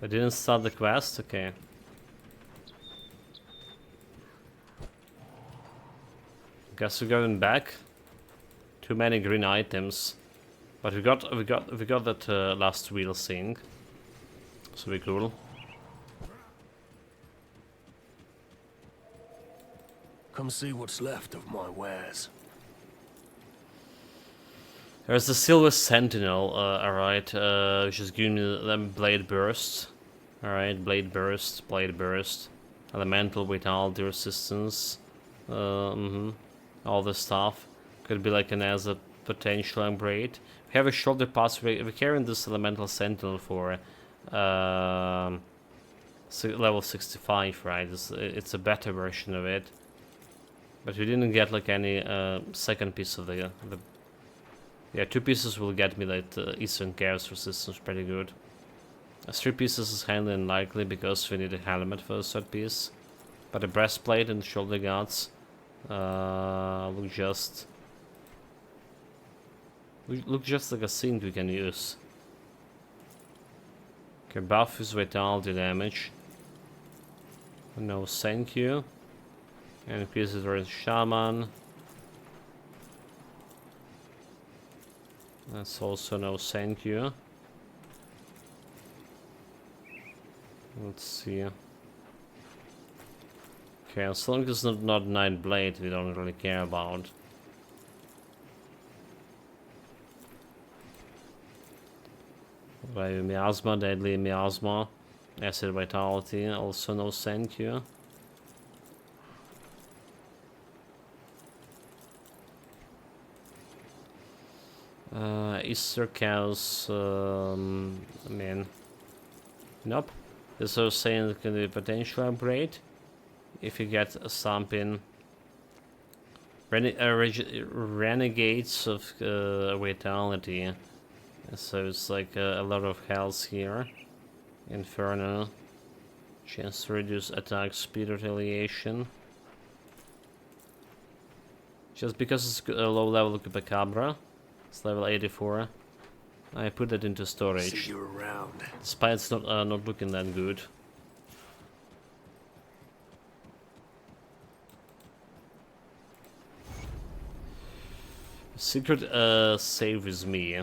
didn't start the quest. Okay. Guess we're going back. Too many green items, but we got that last wheel thing, so we cool. Come see what's left of my wares. There's a Silver Sentinel, alright, which is giving me the Blade Burst. Alright, Blade Burst, Blade Burst. Elemental Vitality Resistance. All this stuff. Could be like an as a potential upgrade. We have a shoulder pass. We're carrying this Elemental Sentinel for level 65, right? It's a better version of it. But we didn't get like any second piece of the yeah, 2 pieces will get me like Eastern Chaos Resistance pretty good. 3 pieces is highly unlikely because we need a helmet for the 3rd piece. But the breastplate and the shoulder guards look just like a scene we can use. Okay, buff his vitality damage. No, thank you. And increase it with shaman. That's also no thank you. Let's see. Okay, as long as it's not Night Blade, we don't really care about. Right, miasma, deadly miasma, acid vitality, also no thank you. Easter cows, I mean, nope. This is saying it can be a potential upgrade if you get something. Renegades of vitality. So it's like a lot of health here. Inferno. Chance to reduce attack speed retaliation. Just because it's a low level Chupacabra. It's level 84. I put it into storage. See you around. Despite it's not looking that good. Secret save with me.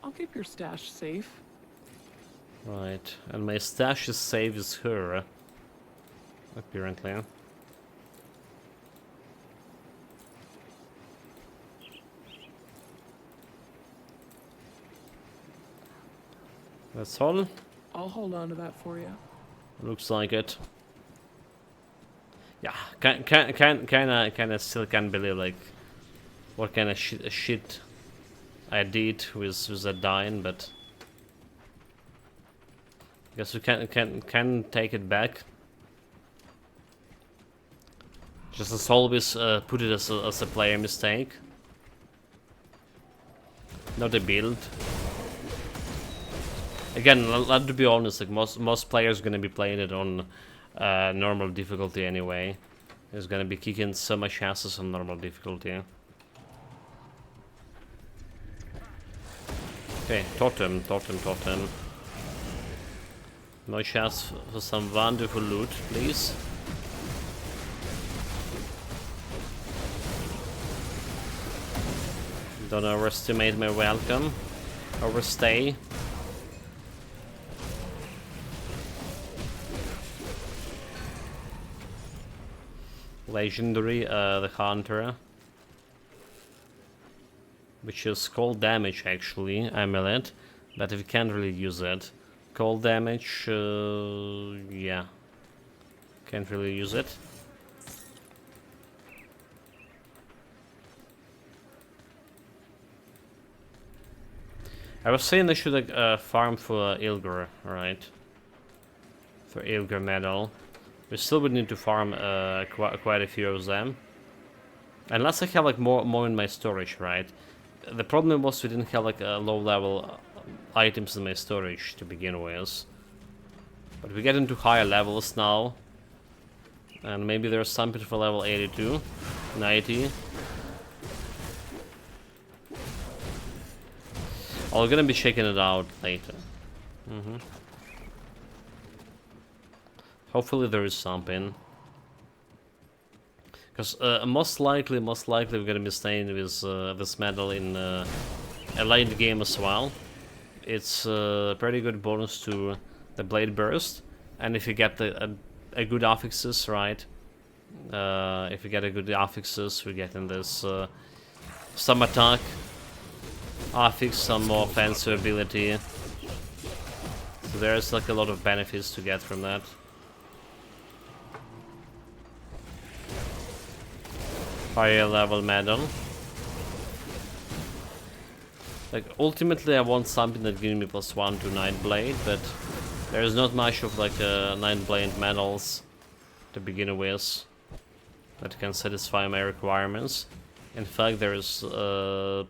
I'll keep your stash safe. Right, and my stash is safe with her. Apparently. That's all? I'll hold on to that for you. Looks like it. Yeah, kinda still can't believe like what kind of shit I did with that dying, but I guess we can take it back. Just as always, put it as a player mistake, not a build. Again, to be honest, like most players are gonna be playing it on normal difficulty anyway. It's gonna be kicking so much asses on normal difficulty. Okay, totem. No chance for some wonderful loot, please. Don't overestimate my welcome. Overstay. Legendary, the Hunter, which is cold damage actually, amulet, but we can't really use it. Cold damage, yeah, can't really use it. I was saying I should farm for Ilgor, right? For Ilgor medal. We still would need to farm quite a few of them. Unless I have like more in my storage, right? The problem was we didn't have like low level items in my storage to begin with. But we get into higher levels now. And maybe there's something for level 82, 90. Oh, we're gonna be checking it out later. Hopefully there is something. Because most likely we're gonna be staying with this medal in a late game as well. It's a pretty good bonus to the Blade Burst, and if you get a good affixes, right, If we get a good affixes, we get in this some attack, affix, some more offensive ability. So there's like a lot of benefits to get from that. Higher level medal. Like ultimately I want something that gives me +1 to 9 blade, but there's not much of like 9 blade medals to begin with that can satisfy my requirements. In fact, there's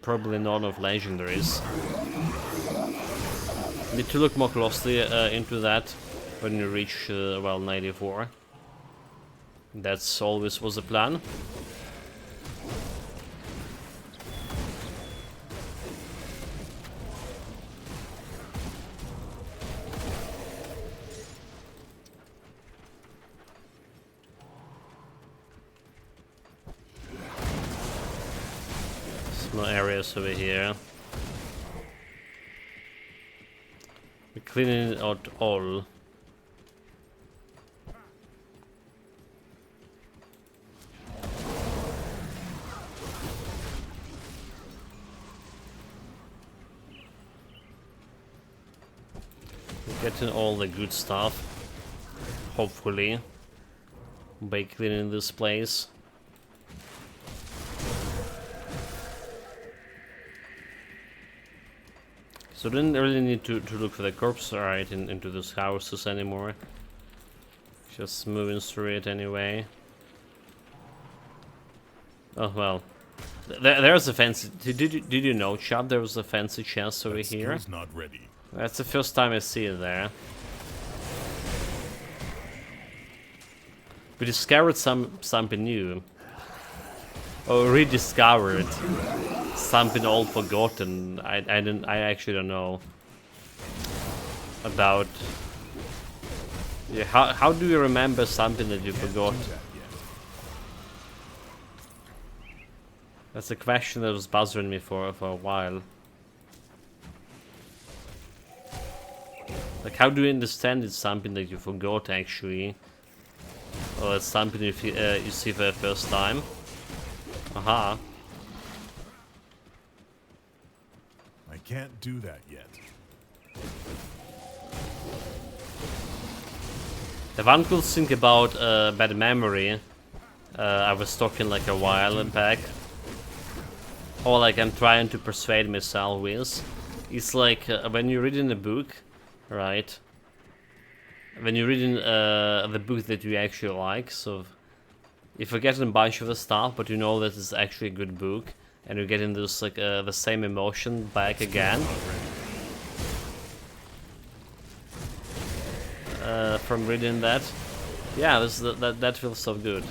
probably none of legendaries. Need to look more closely into that when you reach well 94. That's always was the plan. Small areas over here. We're cleaning it out all. We're getting all the good stuff, hopefully, by cleaning this place. So didn't really need to look for the corpse right into those houses anymore. Just moving through it anyway. Oh well. There's a fancy... Did you know, Chad, there was a fancy chest over here? Not ready. That's the first time I see it there. We discovered something new. Or rediscovered something old forgotten. I actually don't know about. Yeah, how do you remember something that you forgot? That's a question that was bothering me for a while. Like, how do you understand it's something that you forgot actually, or it's something you see for the first time? Aha. I can't do that yet. The one cool thing about bad memory, I was talking like a while back, or like I'm trying to persuade myself with, it's like when you're reading a book, right? When you're reading the book that you actually like, so you forget a bunch of the stuff, but you know that it's actually a good book, and you're getting this like the same emotion back again from reading that. Yeah, that feels so good.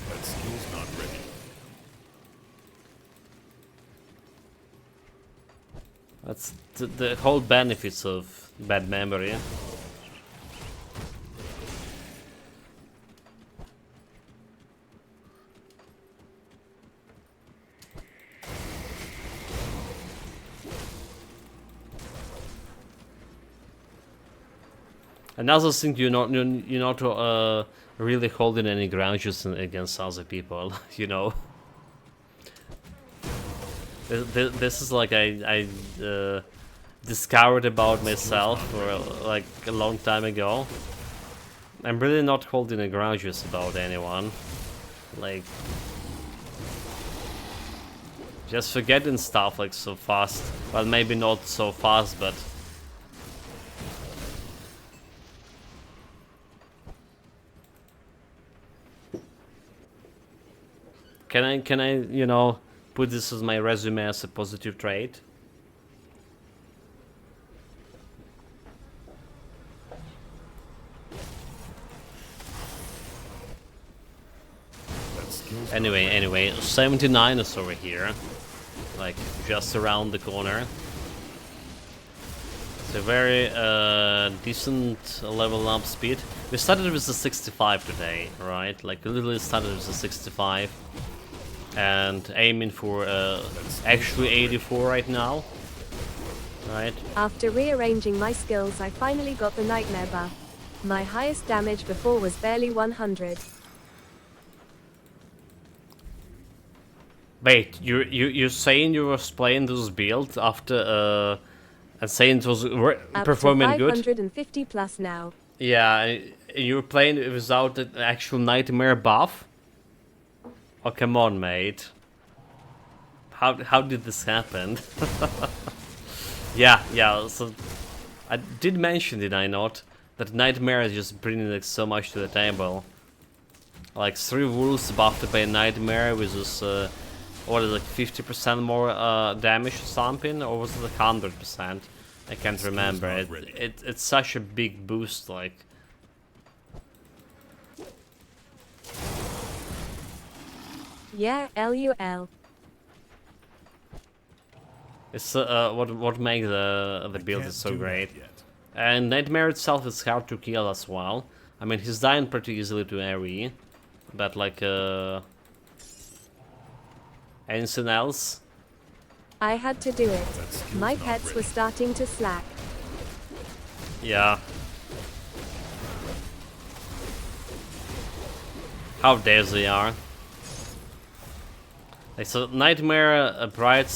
That skill's not ready. That's the whole benefits of bad memory. Another thing, you're not really holding any grudges against other people, you know. This is like I discovered about myself for like a long time ago. I'm really not holding a grudges about anyone, like just forgetting stuff like so fast. Well, maybe not so fast, but can I, you know, put this as my resume as a positive trait? Anyway, 79 is over here, like just around the corner. It's a very decent level up speed. We started with the 65 today, right? Like literally started with the 65. And aiming for actually 84 right now, right? After rearranging my skills, I finally got the Nightmare buff. My highest damage before was barely 100. Wait, you're saying you was playing this build after and saying it was Up performing to good? 550 plus now. Yeah, and you were playing it without an actual nightmare buff? Oh, come on, mate. How did this happen? Yeah, so I did mention, did I not, that nightmare is just bringing like so much to the table. Like 3 wolves buffed by nightmare with this what is it, like 50% more damage or something, or was it like 100%? I can't remember. It's such a big boost, like. Yeah, LUL. It's what makes the build is so great. And Nightmare itself is hard to kill as well. I mean, he's dying pretty easily to AoE, but like anything else? I had to do it. My pets were starting to slack. Yeah. How dare they are. Like, so Nightmare, Brian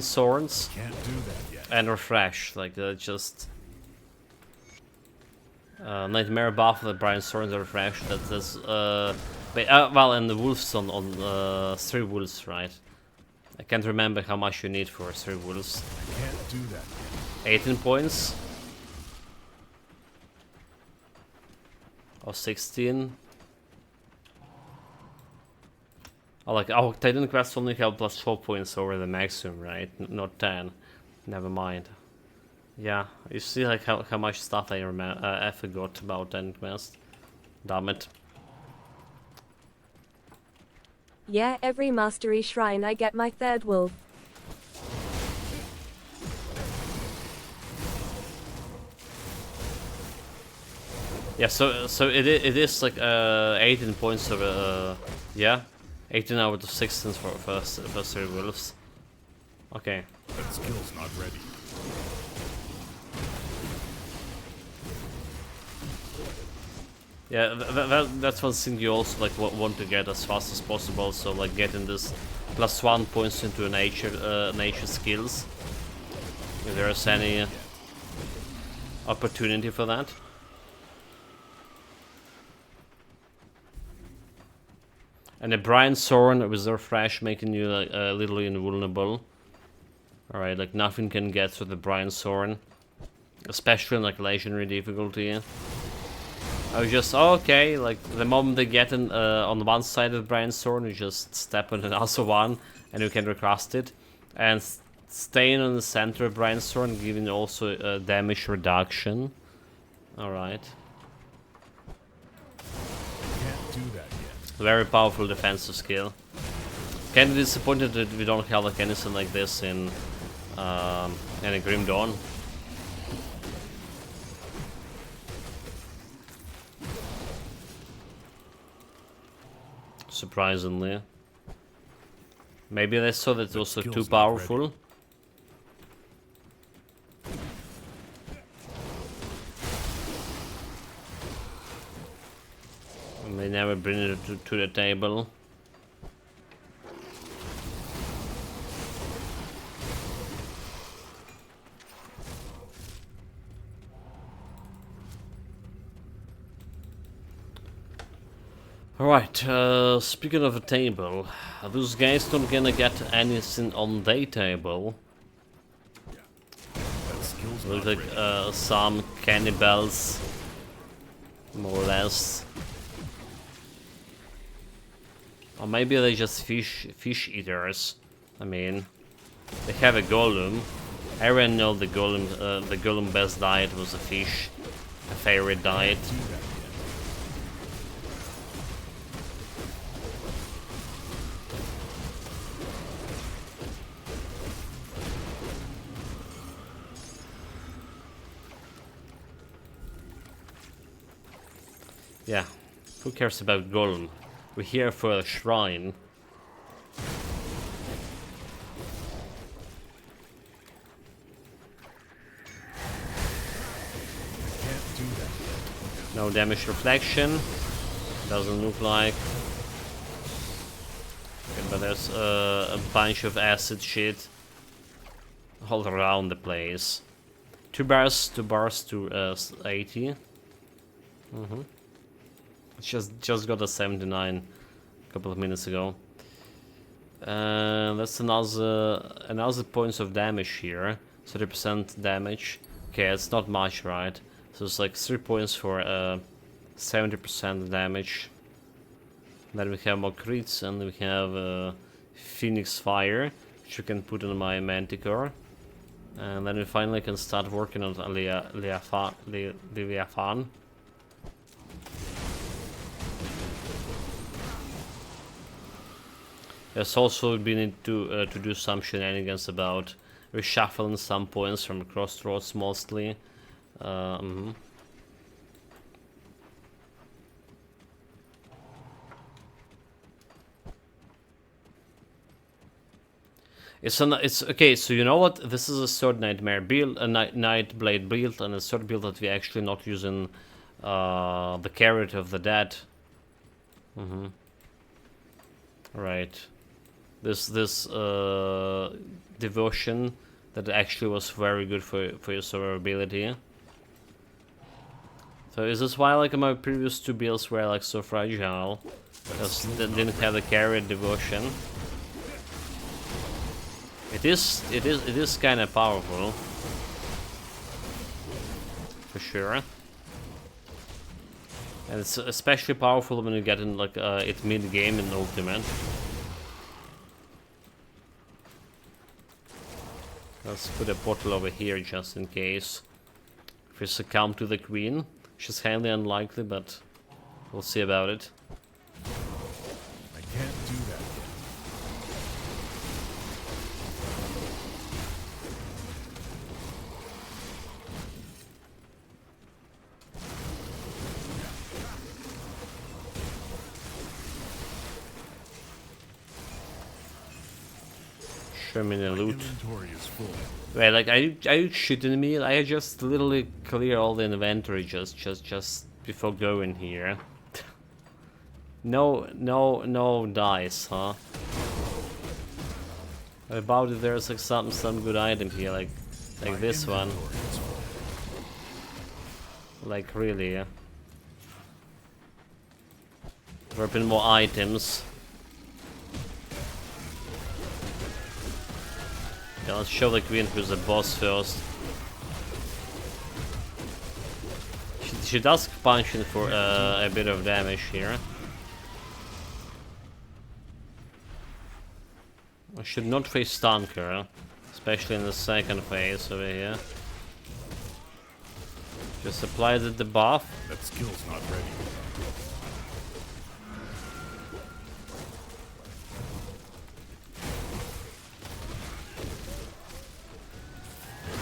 Swords, Can't do that yet. and Refresh. Like just Nightmare buff with Brian Swords and Refresh. That's well, and the wolves on 3 wolves, right? I can't remember how much you need for 3 wolves. Can't do that yet. 18 points or 16. Oh, like, oh, Titan Quest only have plus 12 points over the maximum, right? Not 10. Never mind. Yeah, you see like how much stuff I forgot about Titan Quest. Damn it. Yeah, every mastery shrine I get my 3rd wolf. Yeah, so it is like 18 points of yeah, 18 out of 16 for first 3 wolves. Okay. That skill's not ready. Yeah, that's one thing you also like want to get as fast as possible. So like getting this +1 points into nature skills. If there's any opportunity for that. And the Brian Soren with the refresh making you like literally invulnerable. Alright, like nothing can get through the Brian Soren, especially in like legendary difficulty. I was just, oh, okay, like the moment they get in, on one side of Brian Soren, you just step on another one and you can recast it. And staying on the center of Brian Soren, giving also damage reduction. Alright. Can't do that yet. Very powerful defensive skill. Kinda disappointed that we don't have like anything like this in a Grim Dawn. Surprisingly. Maybe they saw that it was like, too powerful. And they never bring it to the table. Alright, speaking of a table, those guys not gonna get anything on their table. That skill's Looks not like ready. some cannibals, more or less. Or maybe they're just fish eaters. I mean, they have a golem. Everyone knows the golem best diet was a fish, a favorite diet. Do that yet. Yeah, who cares about golem? We're here for a shrine. Can't do that yet. No damage reflection. Doesn't look like. Okay, but there's a bunch of acid shit all around the place. 2 bars to 80. Just got a 79 a couple of minutes ago. That's another points of damage here. 30% damage. Okay, it's not much, right? So it's like 3 points for 70% damage. Then we have more crits, and we have Phoenix Fire, which you can put on my Manticore. And then we finally can start working on Leviathan. There's also we need to do some shenanigans about reshuffling some points from crossroads mostly. It's okay. So you know what? This is a third nightmare build, a night blade build, and a third build that we actually not using the carrot of the dead. Right. This devotion that actually was very good for your survivability. So is this why like my previous 2 builds were like so fragile? Because they didn't have the carrot devotion. It is kind of powerful, for sure, and it's especially powerful when you get in like it mid game in Ultimate. Let's put a portal over here just in case. If we succumb to the queen, she's highly unlikely, but we'll see about it. I can't do that yet. Show me the loot. Inventory is full. Wait, like, are you shitting me? I just literally clear all the inventory just before going here. No dice, huh? What about if there's like some good item here, like this one? Inventory is full. Like really? Yeah? Dropping more items. Yeah, let's show the queen who's the boss first. She does punch in for a bit of damage here. I should not face Stunker, especially in the second phase over here. Just apply the debuff. That skill's not ready.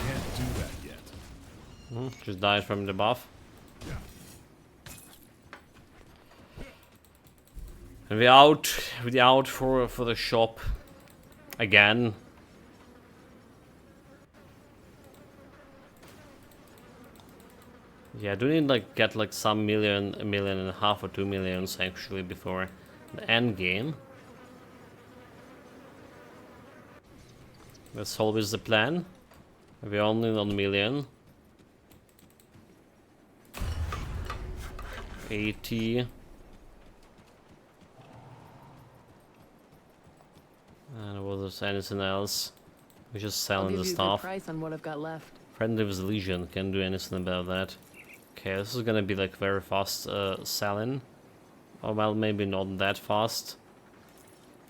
Can't do that yet. Just died from the buff. Yeah. And we're out for the shop again. Yeah, I do need like get like some million, a million and a half or 2 millions actually before the end game. That's always the plan. We're only on million. 80. And was there anything else? We're just I'll selling give the you a good stuff. price on what I've got left. Friendly with Legion, can't do anything about that. Okay, this is gonna be like very fast selling. Or well, maybe not that fast.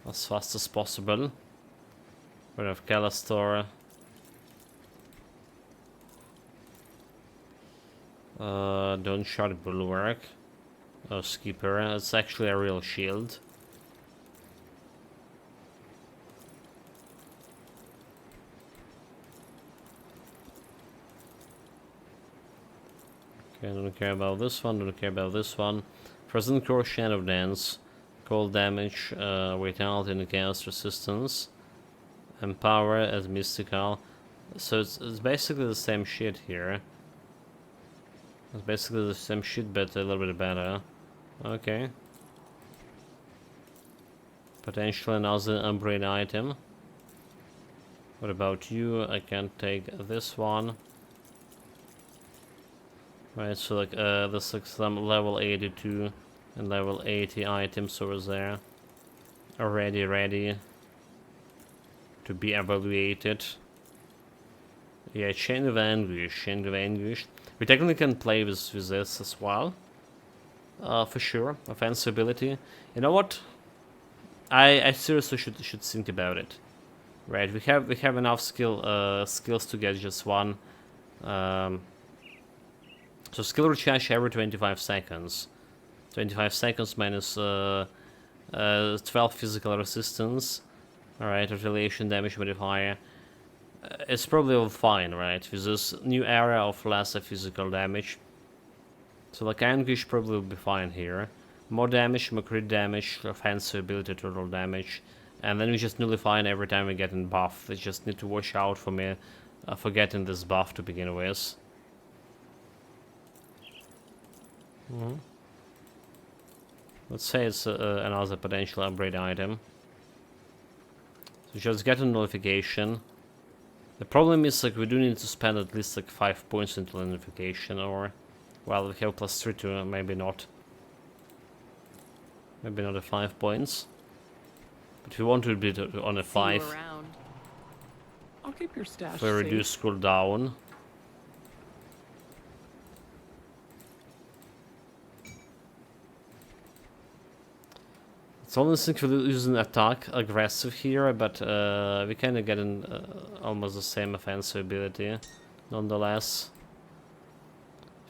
As fast as possible. We have Callistor. Don't shot Bulwark. Oh, Skipper. It's actually a real shield. Okay, don't care about this one, don't care about this one. Present Core Shadow Dance. Cold damage, vitality and chaos resistance. Empower as mystical. So it's basically the same shit here. It's basically the same shit, but a little bit better. Okay. Potentially another upgrade item. What about you? I can take this one. Right, so like there's like some level 82 and level 80 items over there. Already ready to be evaluated. Yeah, Chain of Anguish, Chain of Anguish. We technically can play with this as well. For sure. Offense ability. You know what? I seriously should think about it. Right, we have enough skills to get just one. So skill recharge every 25 seconds. 25 seconds minus 12 physical resistance. Alright, retaliation damage modifier. It's probably all fine, right? With this new area of lesser physical damage. So like Anguish probably will be fine here. More damage, more crit damage, offensive ability, total damage. And then we just nullify every time we get in buff. We just need to watch out for me for getting this buff to begin with. Let's say it's another potential upgrade item. So just get a notification. The problem is like we do need to spend at least like 5 points into notification, or well, we have +3 to maybe not. Maybe not a 5 points. But we want to be on a 5. I'll keep your stash For a reduced cooldown. It's only since we're using attack aggressive here, but we kind of get in almost the same offensive ability, nonetheless.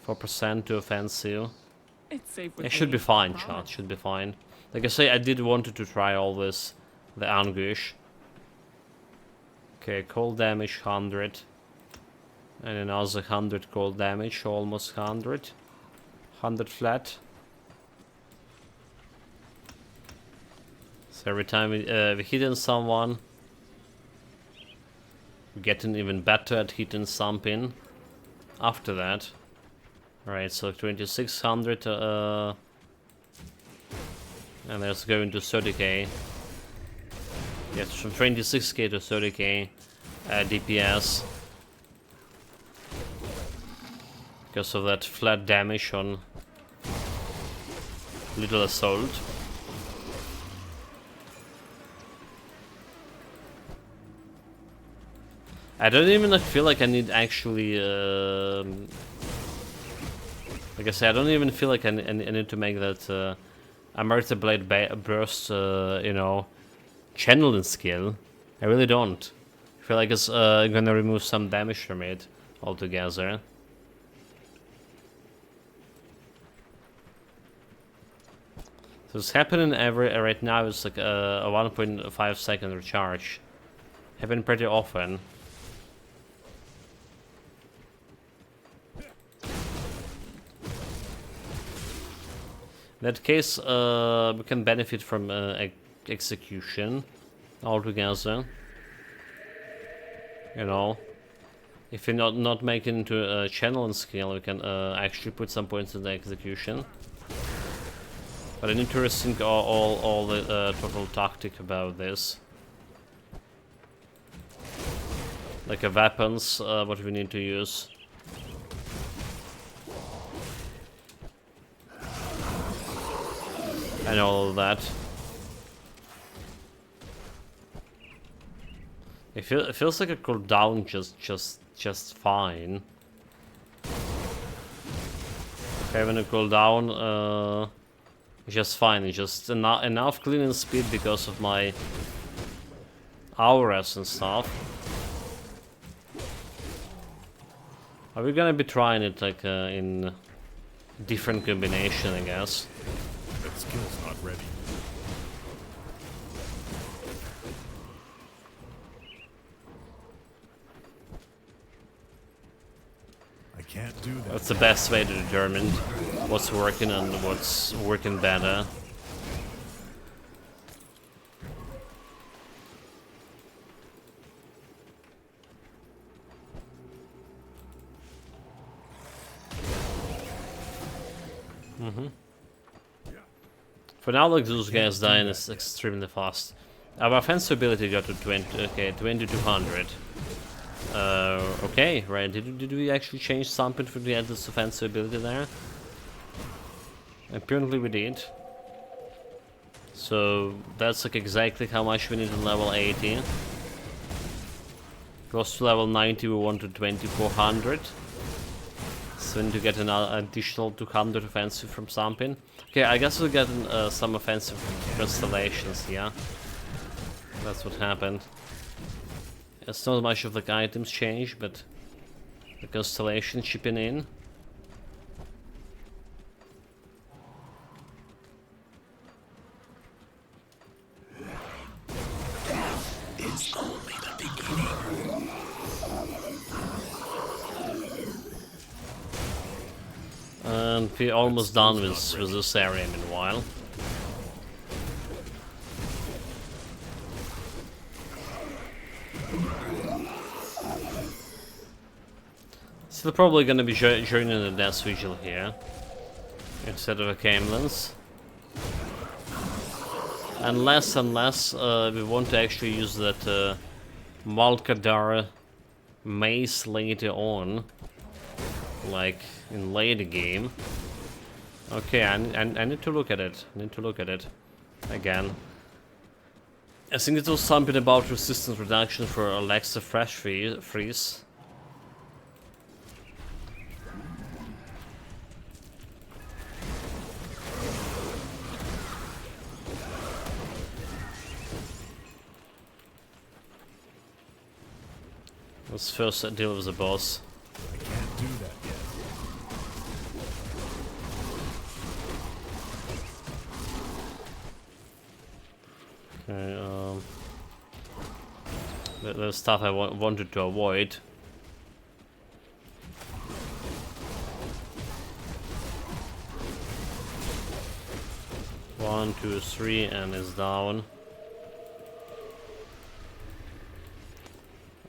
4% to offensive. It's safe with It should me, be fine, promise. chat. Should be fine. Like I say, I did wanted to try all this, the Anguish. Okay, cold damage 100, and another 100 cold damage, almost 100. 100 flat. So every time we hitting someone, we're getting even better at hitting something after that. Alright, so 2600, and that's going to 30k. Yes, from 26k to 30k DPS. Because of that flat damage on Little Assault. I don't even feel like I need actually, like I say, I don't even feel like I need to make that Amarasta Blade Burst, you know, channeling skill. I really don't. I feel like it's gonna remove some damage from it altogether. So it's happening right now. It's like a 1.5 second recharge. Happening pretty often. In that case, we can benefit from execution altogether. You know, if you're not making into a channeling skill, we can actually put some points in the execution. But I need to rethink all the total tactic about this. Like weapons, what we need to use. And all of that. It feels like a cooldown just fine. Having a cooldown just fine. It's just enough cleaning speed because of my auras and stuff. Are we gonna be trying it like in different combination, I guess? That skill's not ready. I can't do that. That's the best way to determine what's working and what's working better. For now, like those guys dying is extremely fast. Our offensive ability got to 20. Okay, 2200. Okay, right. Did we actually change something for the this offensive ability there? Apparently we did. So that's like exactly how much we need on level 80. Goes to level 90, we want to 2400. So we need to get an additional 200 offensive from something. Okay, I guess we'll get some offensive constellations, yeah. That's what happened. It's not much of the items change, but the constellation chipping in. It's only the beginning. And we're almost done with this area meanwhile. Still probably gonna be joining the Death Vigil here instead of a Camelins. Unless we want to actually use that Malkadar mace later on, like in later game. Okay, I need to look at it. I need to look at it again. I think it was something about resistance reduction for Alexa Fresh Freeze. Let's first deal with the boss. I can't do that yet. Okay, there's stuff I wanted to avoid. One, two, three, and it's down.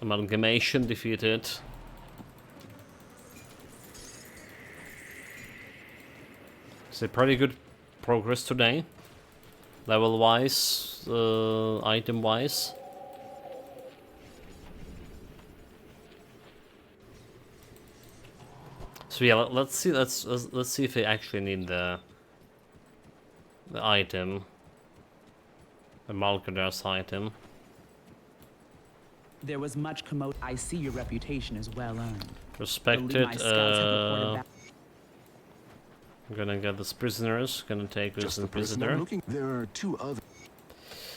Amalgamation defeated. It's a pretty good progress today. Level wise, item wise. So yeah, let's see if I actually need the item. The Malkadar's item. There was much commotion. I see your reputation is well earned. Respected. My scouts have reported back. I'm gonna get this prisoners. Gonna take this prisoner. There are two other.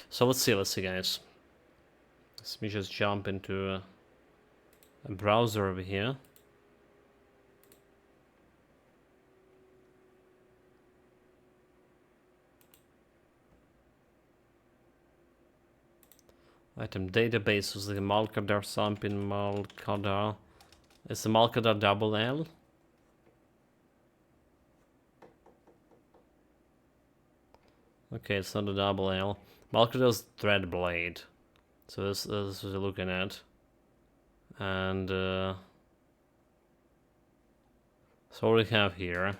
So let's see, guys. Let me just jump into a browser over here. Item database was the Malkadar something Malkadar. It's the Malkadar double L. Okay, it's not a double L. Malkadar's Dreadblade. So this is what we're looking at. And so what we have here.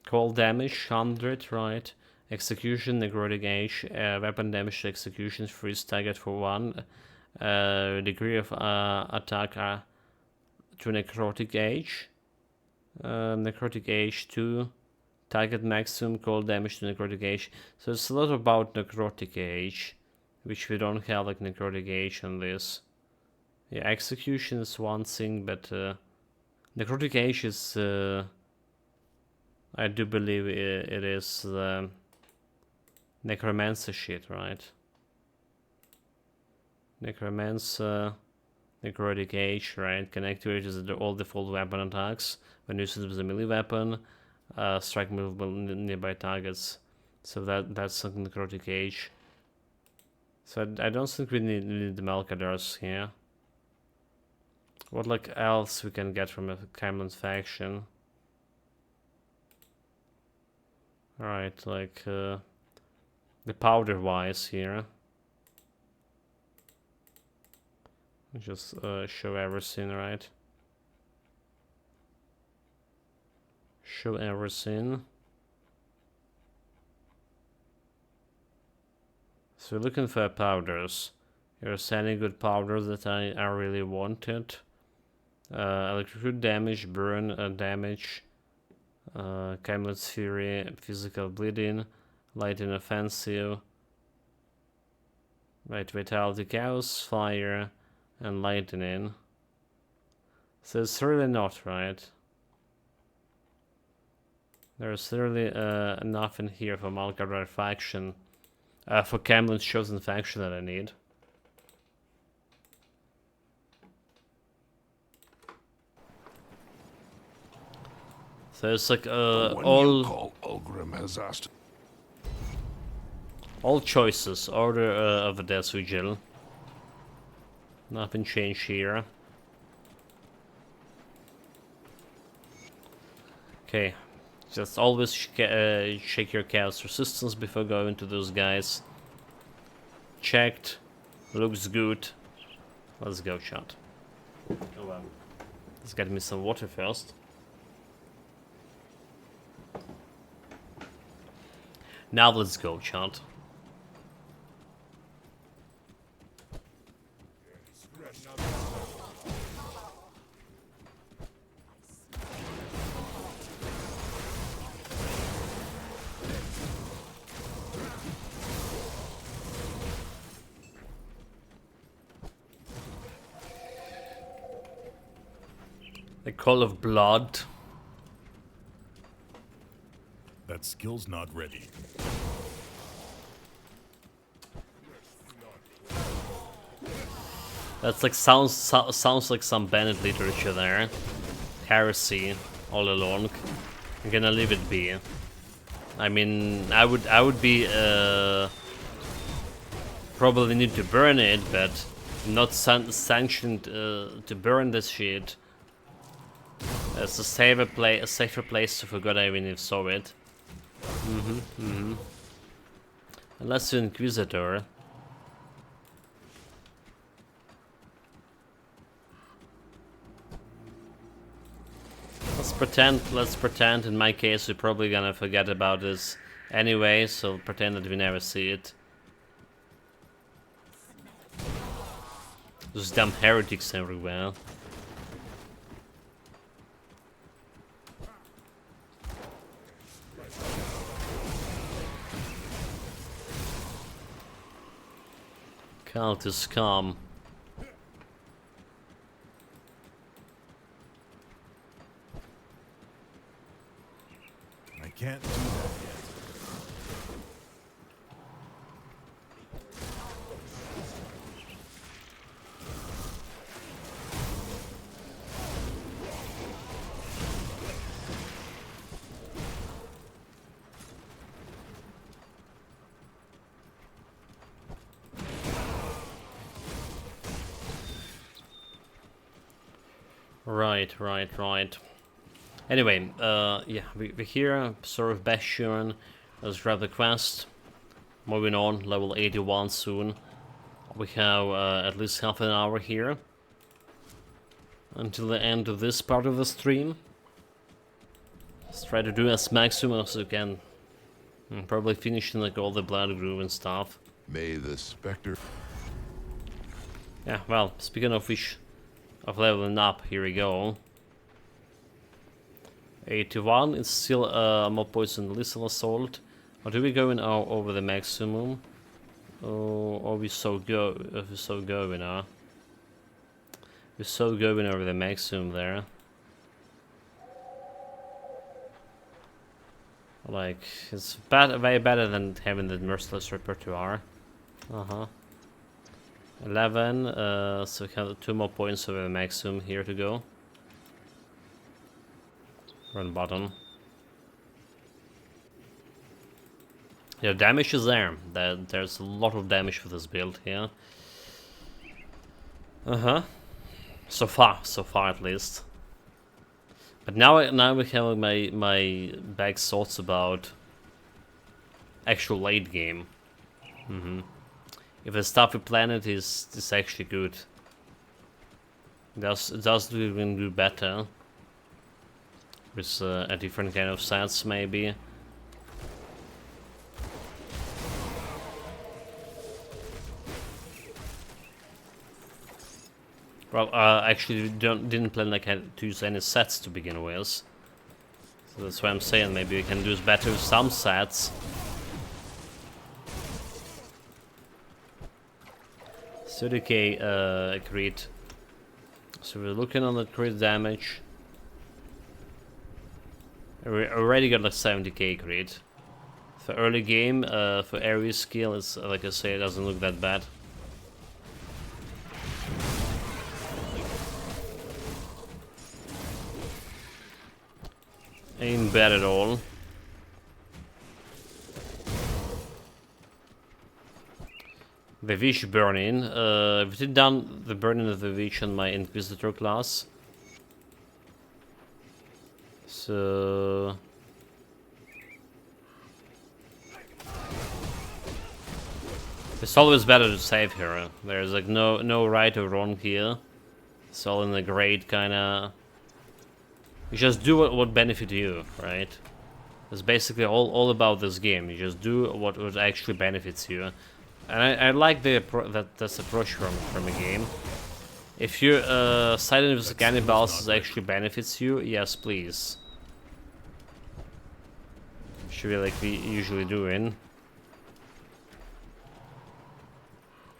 Cold damage, 100, right? Execution, necrotic age, weapon damage to execution, freeze target for 1. Degree of attack to necrotic age. Necrotic age 2. Target maximum cold damage to necrotic age. So it's a lot about necrotic age, which we don't have like necrotic age on this. Yeah, execution is one thing, but necrotic age is I do believe it is necromancer shit, right? Necromancer, necrotic age, right? Can activate all default weapon attacks when used with a melee weapon. Strike movable nearby targets. So that's something necrotic age. So I don't think we need the Malkadars here. What like else we can get from a Camelon's faction? Alright, like the powder wise here. Just show everything, right? Show everything. So we're looking for powders. Here's any good powders that I really wanted. Electrocute damage, burn damage, Camelot's Fury, physical bleeding, light and offensive, right, vitality chaos, fire, and lightning. So it's really not right. There's really enough in here for Malgadrar faction, for Camelot's chosen faction that I need. So it's like all choices, Order of the Death Vigil. Nothing changed here. Okay, just always check your chaos resistance before going to those guys. Checked, looks good. Let's go, chat. Oh, let's get me some water first. Now let's go, chat. The Call of Blood. That skill's not ready. That's like sounds like some Bennett literature there. Heresy all along. I'm gonna leave it be. I mean, I would be probably need to burn it, but not sanctioned to burn this shit. It's a safer place to forget I even saw it. Unless you're Inquisitor. Let's pretend in my case we're probably gonna forget about this anyway, so pretend that we never see it. Those damn heretics everywhere. Cult is calm. I can't do that yet. Right. Anyway, yeah, we're here, sort of Bastion. Let's grab the quest. Moving on, level 81 soon. We have at least half an hour here until the end of this part of the stream. Let's try to do as maximum as we can. And probably finishing like all the blood groove and stuff. May the specter. Yeah, well, speaking of which, of leveling up, here we go. 81, it's still more poison lethal assault. Or do we go in over the maximum? Or we so going We're so going over the maximum there. Like, it's way better than having the merciless repertoire. 11, so we have 2 more points over the maximum here to go. Run button. Yeah, damage is there. There's a lot of damage for this build here. So far at least. But now we have my back thoughts about actual late game. If the Stuffy Planet is actually good, it does even do better with a different kind of stats maybe. Well, actually, didn't plan like to use any sets to begin with. So that's why I'm saying maybe we can do better with some sets. 30k crit. So we're looking on the crit damage. We already got like 70k crit. For early game, for area skill, it's like I say, it doesn't look that bad. Ain't bad at all. The Witch burning. We did done the burning of the Witch on my Inquisitor class. So it's always better to save here. There's like no right or wrong here. It's all in a great kinda. You just do what benefit you, right? It's basically all about this game. You just do what actually benefits you. And I like that's approach from a game. If you siding with the cannibals actually benefits you, yes please. Should be like we usually doing.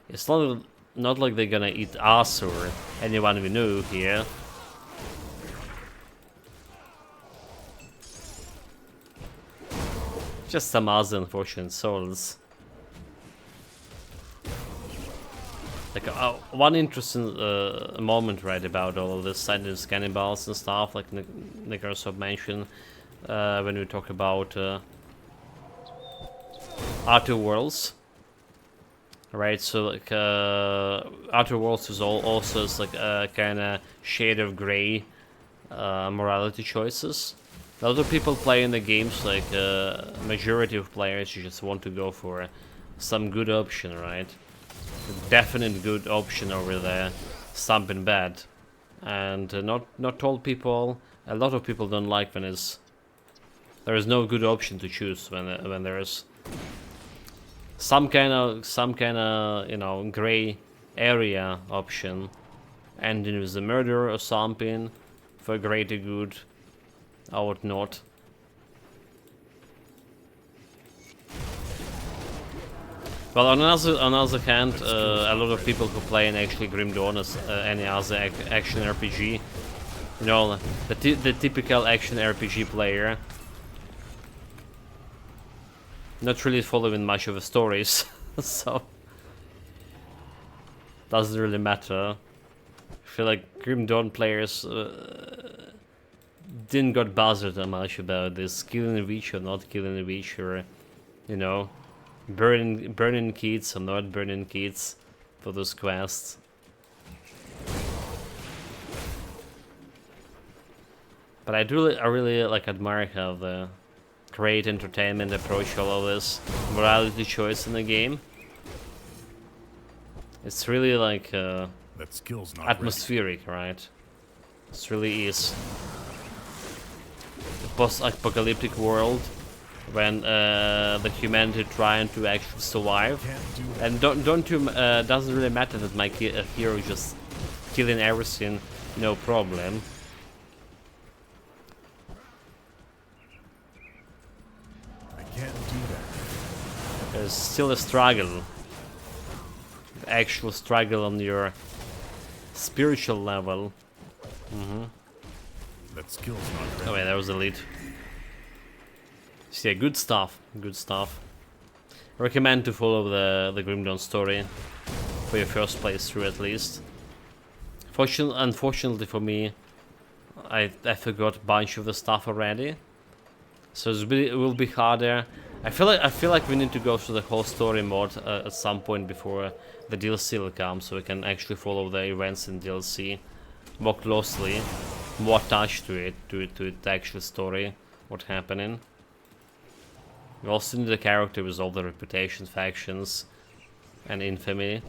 It's not like they're gonna eat us or anyone we know here. Just some other unfortunate souls. Like one interesting moment, right, about all of this silence cannibals and stuff, like Nikarasov mentioned when we talk about Outer Worlds. Right, so like Outer Worlds is also like a kind of shade of gray morality choices. A lot of people playing the games, like majority of players, you just want to go for some good option, right? A definite good option over there, something bad, and not all people. A lot of people don't like when there is no good option to choose when there is some kind of you know gray area option, ending with a murder or something for greater good or whatnot. Well, on another hand, a lot of people who play in actually Grim Dawn as any other action RPG, you know, the typical action RPG player, not really following much of the stories, so doesn't really matter. I feel like Grim Dawn players didn't got bothered that much about this killing a witch or not killing a witch, or you know, burning kids or not burning kids for those quests. But I really like admire how the great entertainment approach all of this morality choice in the game. It's really like That skill's not atmospheric, right? It really is. A post-apocalyptic world when the humanity trying to actually survive, and doesn't really matter that my hero is just killing everything, no problem. I can't do that. There's still a struggle, actual struggle on your spiritual level. That skill's not ready. Oh wait, that was the lead. So yeah, good stuff, good stuff. I recommend to follow the Grim Dawn story for your first playthrough at least. Unfortunately for me, I forgot a bunch of the stuff already, so it will be harder. I feel like we need to go through the whole story mode at some point before the DLC will come, so we can actually follow the events in DLC more closely, more attached to the actual story, what's happening. We also need a character with all the reputations, factions, and infamy.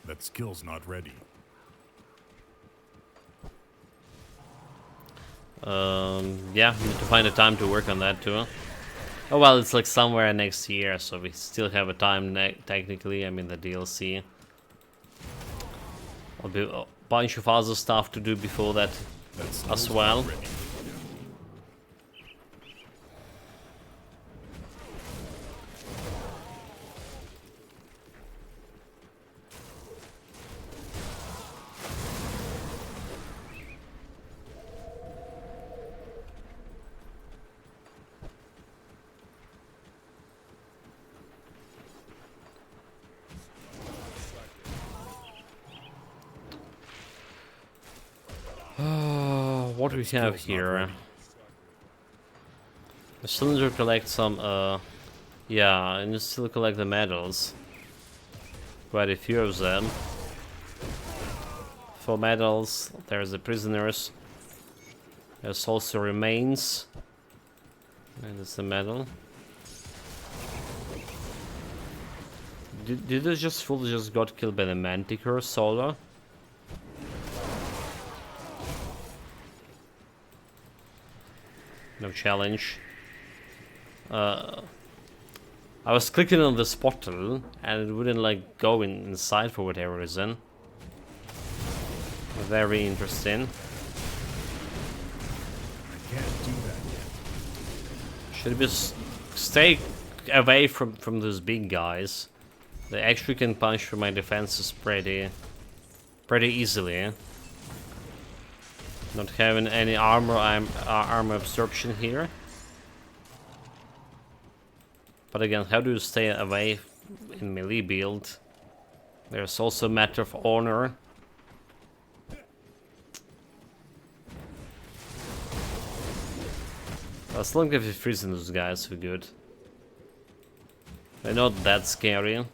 That skill's not ready. Yeah, we need to find a time to work on that too. Oh well, it's like somewhere next year, so we still have a time technically. I mean the DLC. There'll be a bunch of other stuff to do before that as well. What do we have here? I still need to collect some, yeah, I need to still collect the medals. Quite a few of them. 4 medals, there's the prisoners. There's also remains. And it's the medal. Did they just fully just got killed by the Manticore solo? No challenge. I was clicking on this portal and it wouldn't like go inside for whatever reason. Very interesting. I can't do that yet. Should we stay away from those big guys? They actually can punch through my defenses pretty easily. Not having any armor absorption here. But again, how do you stay away in melee build? There's also a matter of honor. As long as we freezing those guys, we're good. They're not that scary. Okay,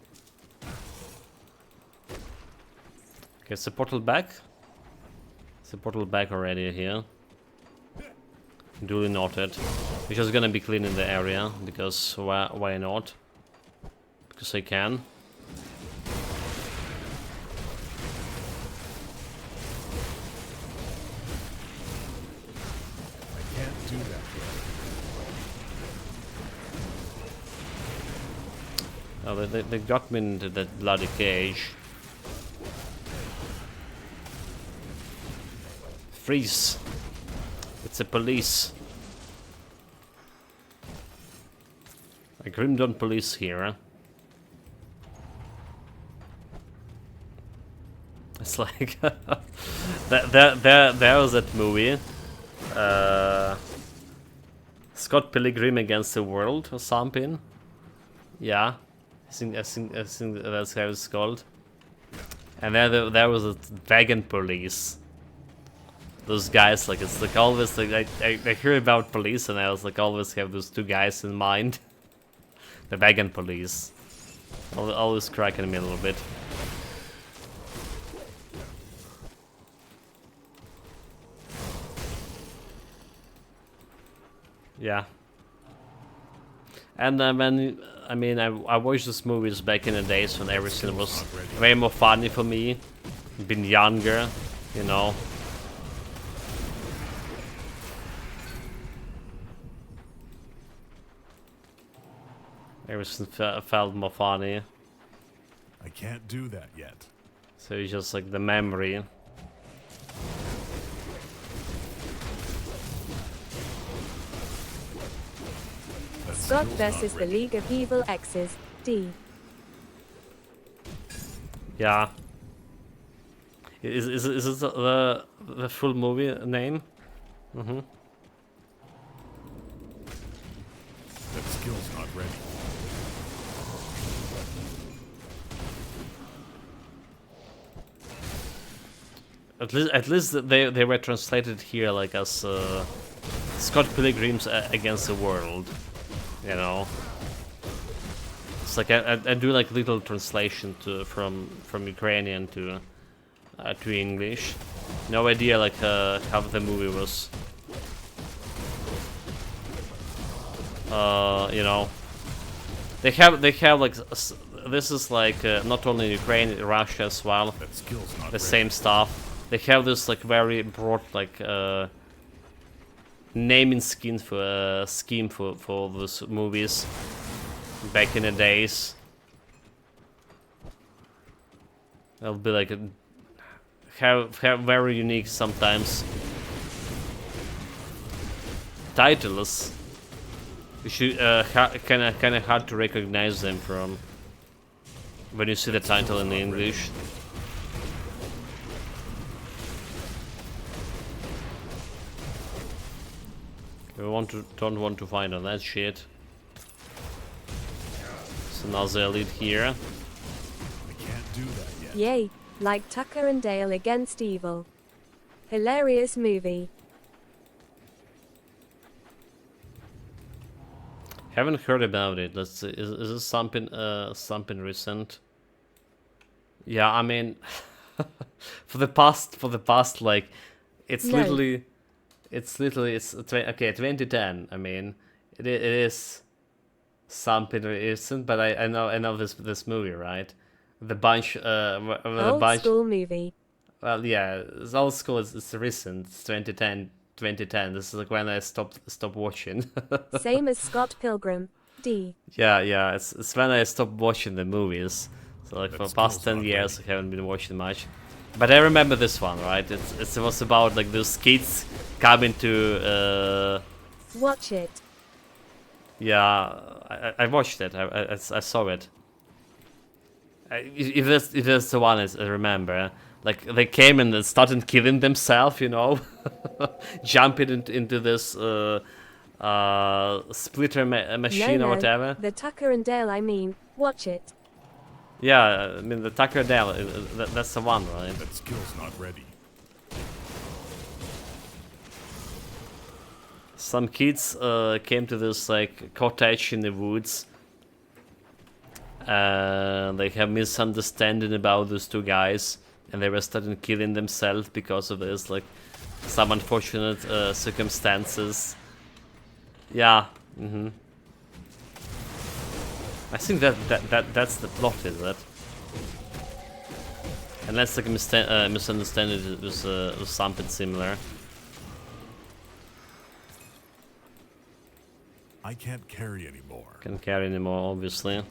is the portal back? The portal back already here. Duly noted. We're just gonna be cleaning the area because why not? Because I can. I can't do that yet. Oh, they got me into that bloody cage. Freeze! It's a police. A Grim Dawn police here. It's like there was that movie. Scott Pilgrim Against the World or something. Yeah, I think that's how it's called. And there was a wagon police. Those guys, like, it's like always, like, I hear about police and I was like always have those 2 guys in mind. The wagon police. Always cracking me a little bit. Yeah. And I watched these movies back in the days when everything was way more funny for me. Been younger, you know. Everything felt more funny. I can't do that yet. So it's just like the memory. Scott versus the League of Evil X's. D. Yeah. Is it the full movie name? Mm-hmm. That skill's not ready. At least they were translated here like as Scott Pilgrim's Against the World, you know. It's like I do like little translation from Ukrainian to English. No idea like how the movie was. You know, they have like this is like not only Ukraine, Russia as well. That skill's not The ready. same stuff. They have this like very broad like naming scheme for those movies back in the days. It'll be like have very unique sometimes titles. You should kind of hard to recognize them from when you see the title in English. We don't want to find on that shit. So another elite here. I can't do that yet. Yay, like Tucker and Dale against evil. Hilarious movie. Haven't heard about it. Let's see. Is this something recent? Yeah, I mean, for the past like, it's No. literally, okay, 2010. I mean, it is something recent, but I know this movie, right? The bunch, Old school movie. Well, yeah, it's old school. It's recent. It's 2010. 2010. This is like when I stopped watching. Same as Scott Pilgrim. D. Yeah. It's when I stopped watching the movies. So like for the past 10 years, I haven't been watching much. But I remember this one, right? It was about like those kids coming to. Watch it. Yeah, I watched it. I saw it. If that's the one I remember. Like they came and started killing themselves, you know, jumping into this splitter machine No, or whatever. the Tucker and Dale, I mean, watch it. Yeah, I mean the Tucker Dale, that's the one, right? That skill's not ready. Some kids came to this like cottage in the woods. They have misunderstanding about those two guys. And they were starting killing themselves because of this, like, some unfortunate circumstances. Yeah. I think that's the plot, is it? Unless like misunderstanding it was something similar. I can't carry anymore. Can't carry anymore, obviously.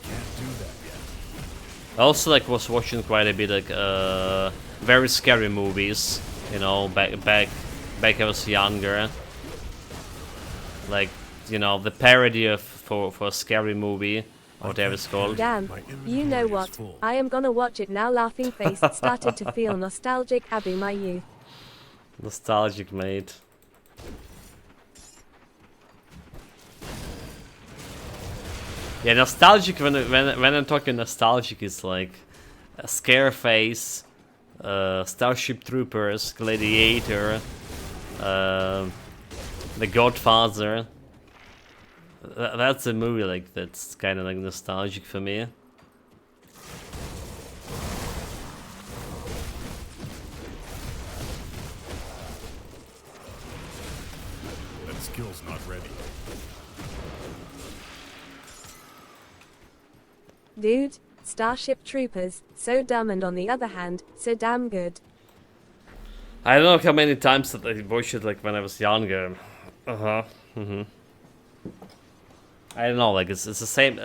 Can't do that yet. I also like was watching quite a bit like very scary movies, you know, back I was younger. Like, you know, the parody of for a scary movie, or whatever it's called. Damn, you know what? I am gonna watch it now. Laughing face started to feel nostalgic. Abby, my youth. Nostalgic, mate. Yeah, nostalgic. When I'm talking nostalgic, is like Scareface, Starship Troopers, Gladiator, The Godfather. That's a movie like that's kind of like nostalgic for me. That skill's not ready. Dude, Starship Troopers, so dumb and on the other hand, so damn good. I don't know how many times that I watched it like when I was younger. I don't know, like it's the same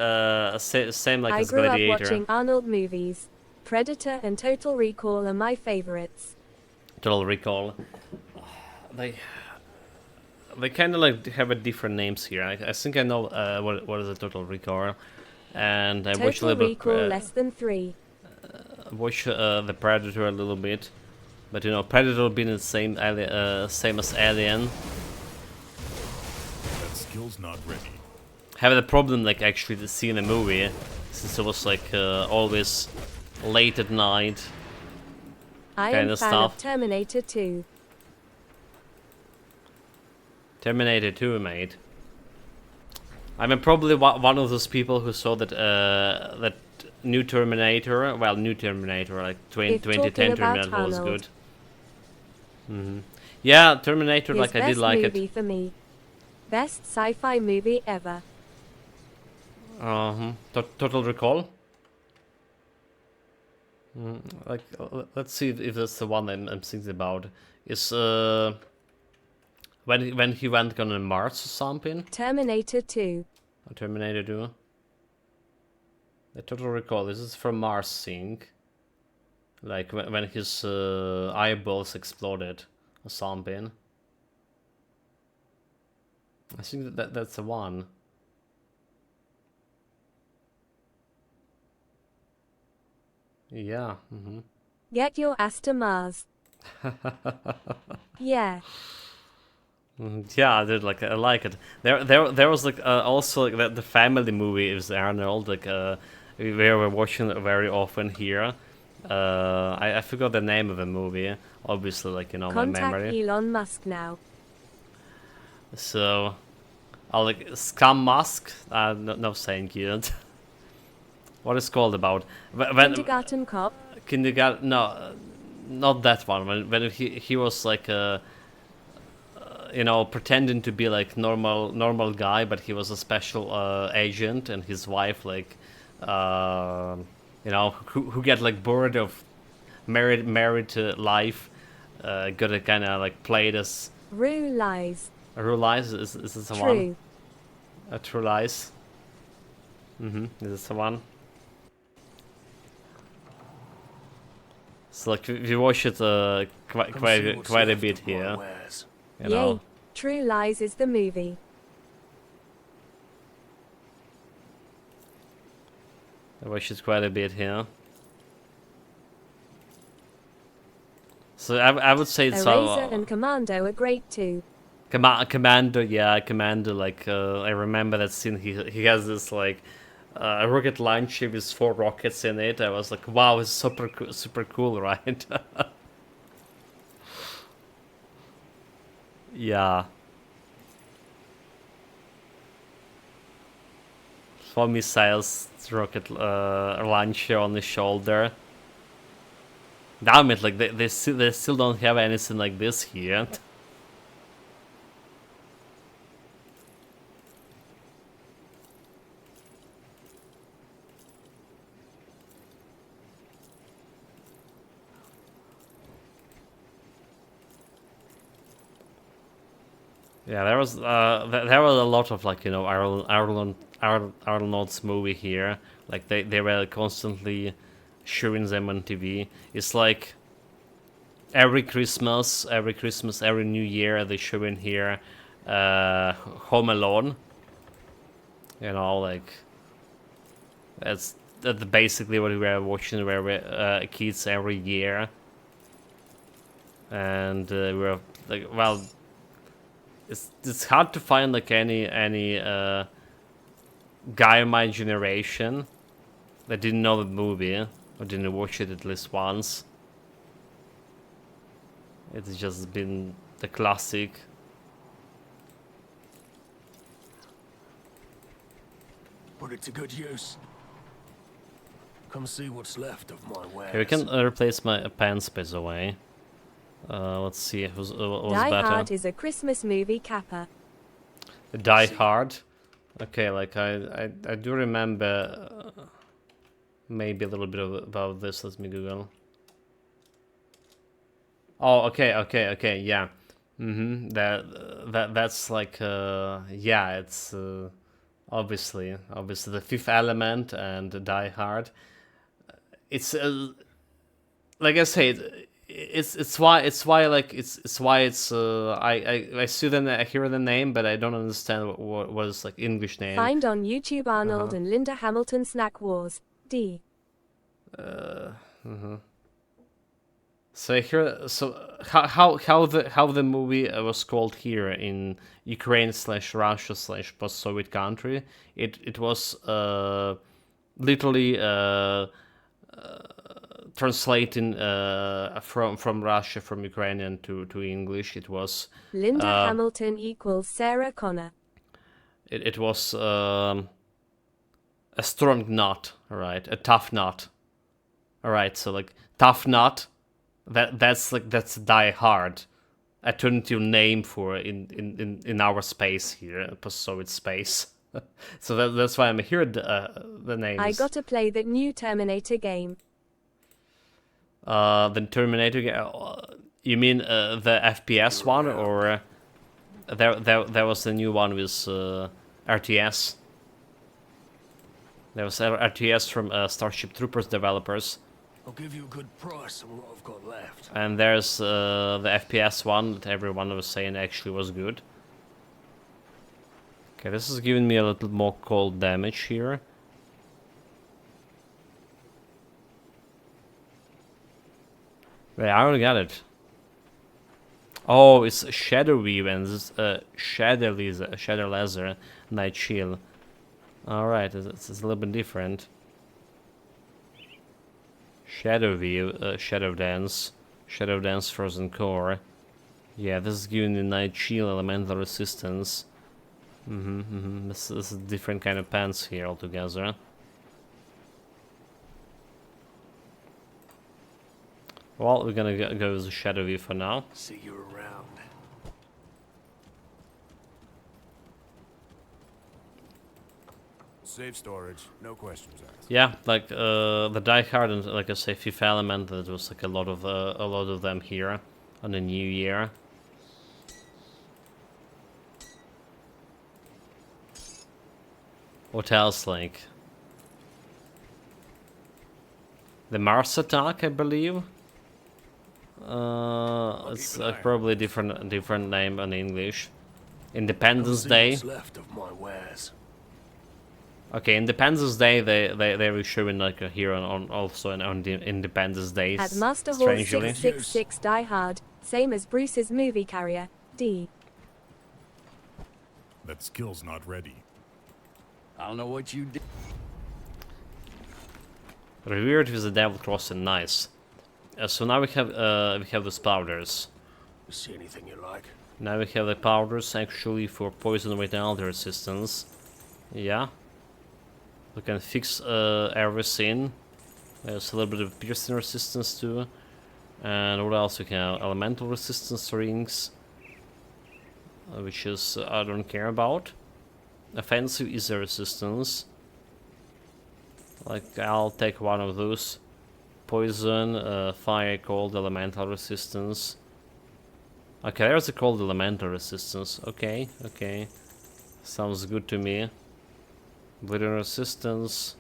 same like I as grew up Gladiator. watching Arnold movies. Predator and Total Recall are my favorites. Total Recall. They kind of like have a different names here. I think I know what is a Total Recall, and I watched a Total little Recall bit. less than 3. Watch the Predator a little bit, but you know Predator being the same same as Alien. That skill's not ready. Have the problem like actually to see in a movie, since it was like always late at night. I Kinda am fan stuff. of Terminator 2. Terminator 2, mate. I'm probably one of those people who saw that that new Terminator, well, new Terminator, like If 2010 talking about Terminator was Arnold. good. Yeah, Terminator, His like I best did like movie it. for me. Best sci-fi movie ever. Total Recall. Like, let's see if that's the one I'm thinking about. Is when he went on Mars or something? Terminator 2. Or Terminator 2. I totally recall. This is from Mars Sync. Like when his eyeballs exploded or something. I think that's the one. Yeah. Get your ass to Mars. Yeah. Yeah, I did like I like it. There was like also like, the family movie is Arnold. Like we were watching it very often here. I forgot the name of the movie. Obviously, like my Contact memory. Elon Musk now. So, like Scum Musk. No, thank you. What is called about? When Kindergarten Cop. Kindergarten? No, not that one. When he was like pretending to be like normal guy, but he was a special agent, and his wife like who get like bored of married life, got to kind of like played as Rue Lies. True Lies. Is this the True. one? True Lies. Is this the one? So like we watch it quite a bit here. You know. Yay. True Lies is the movie. I watch it quite a bit here. So I would say it's Eraser and Commando are great too. Commander, yeah, Commander. Like I remember that scene. He has this like a rocket launcher with 4 rockets in it. I was like, wow, it's super cool, right? Yeah. 4 missiles, rocket launcher on the shoulder. Damn it! Like they still don't have anything like this here. Yeah, there was a lot of like Arnold's movie here. Like they were constantly showing them on TV. It's like every Christmas, every New Year they show in here Home Alone. Like that's basically what we were watching. We were kids every year, and we were like, well. It's hard to find like any guy in my generation that didn't know the movie or didn't watch it at least once. It's just been the classic. Put it to good use. Come see what's left of my wares. Okay, we can replace my pen space away. Let's see who's Die better. Hard is a Christmas movie capper. Die Hard. Okay, like I do remember maybe a little bit about this. Let me Google. Oh, okay, yeah. That's like yeah, it's obviously The Fifth Element and Die Hard. It's like I said. It's why I hear the name, but I don't understand what is like English name. Find on YouTube Arnold and Linda Hamilton Snack Wars. D. So I hear how the movie was called here in Ukraine/Russia/post-Soviet country. It was literally translating from Russia, from Ukrainian to English. It was Linda Hamilton equals Sarah Connor. It was a strong nut, all right, a tough nut, all right. So like tough nut, that's Die Hard, alternative name for in our space here, post-Soviet space. So that's why I'm here. The names. I gotta play that new Terminator game. The Terminator game. You mean the FPS one, or there was a new one with RTS? There was RTS from Starship Troopers developers. I'll give you a good price on what I've got left. And there's the FPS one that everyone was saying actually was good. Okay, this is giving me a little more cold damage here. Wait, I don't get it. Oh, it's Shadow Weave and this Shadow Laser Night Shield. Alright, it's a little bit different. Shadow Weave, Shadow Dance, Frozen Core. Yeah, this is giving the Night Shield elemental resistance. This is a different kind of pants here altogether. Well, we're gonna go with the Shadow Weave for now. See you around. Safe storage, no questions asked. Yeah, like the Die Hard and like I say, Fifth Element. There was like a lot of them here on the new year. What else? Like the Mars attack, I believe. It's probably different name in English. Independence Day. What's left of my wares. Okay, Independence Day. They were showing like here on also on the Independence Day. At Master Hall Strangely. 666 Die Hard, same as Bruce's movie carrier, D. That skill's not ready. I don't know what you did. Revered with the Devil Crossing, nice. So now we have the powders. You see anything you like? Now we have the powders actually for poison vitality resistance. Yeah. We can fix everything. There's a little bit of piercing resistance too. And what else we can have? Elemental resistance rings. Which is I don't care about. Offensive is a resistance. Like I'll take one of those. Poison, fire, cold, elemental resistance. Okay, there's a cold elemental resistance. Okay, okay. Sounds good to me. Bleeding resistance.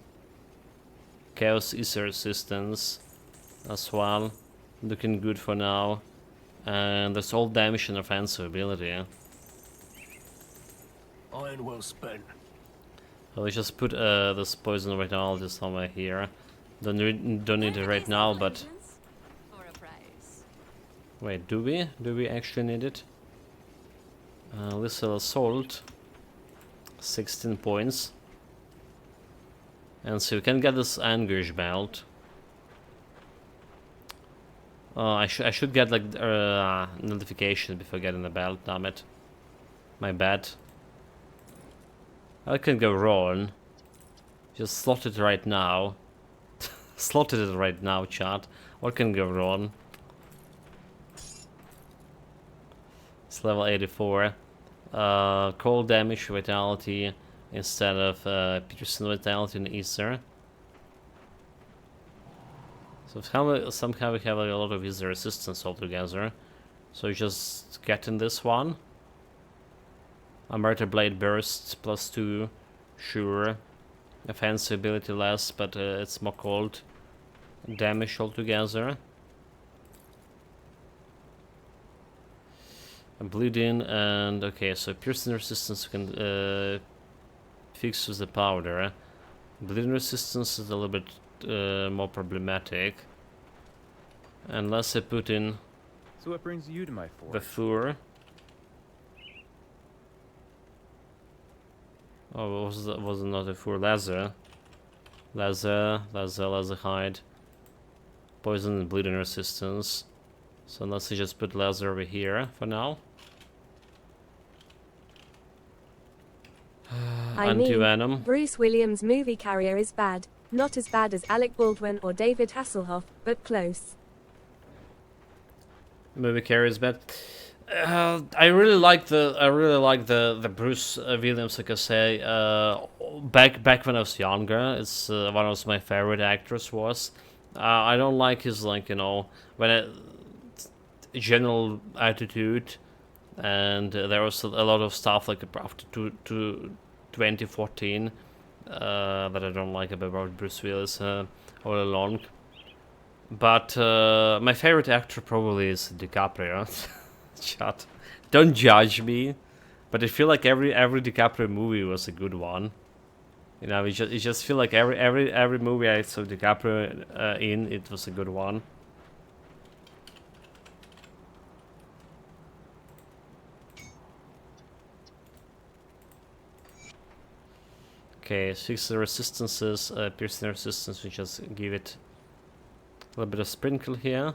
Chaos is a resistance as well. Looking good for now. And there's all damage and offensive ability. Iron well spent. So we just put this poison vitality somewhere here. Don't need it right now, but For a price. wait, do we? Do we actually need it? Lethal Assault, 16 points. And so we can get this Anguish belt. I should get like notification before getting the belt. Damn it, my bad. I can go wrong. Just slot it right now. Slotted it right now, chat. What can go wrong? It's level 84. Cold damage, vitality instead of piercing vitality and ether. So somehow we have like, a lot of ether resistance altogether. So just getting this one. Amarasta Blade Burst +2, sure. Offensive ability less, but it's more cold damage altogether. Bleeding and okay, so piercing resistance we can fix with the powder. Bleeding resistance is a little bit more problematic. Unless I put in So what brings you to my forge? the fur. Oh, was it not a fur? Leather hide. Poison and bleeding resistance. So let's just put leather over here for now. I mean, Anti-venom. Bruce Williams' movie carrier is bad. Not as bad as Alec Baldwin or David Hasselhoff, but close. Movie carries bad. I really like the Bruce Williams, like I say. Back when I was younger, it's one of my favorite actors was. I don't like his general attitude, and there was a lot of stuff like after 2014 that I don't like about Bruce Willis all along. But my favorite actor probably is DiCaprio. Shut. Don't judge me. But I feel like every DiCaprio movie was a good one. You know, it just feel like every movie I saw DiCaprio in, it was a good one. Okay, fix the resistances, piercing resistance, we just give it a little bit of sprinkle here.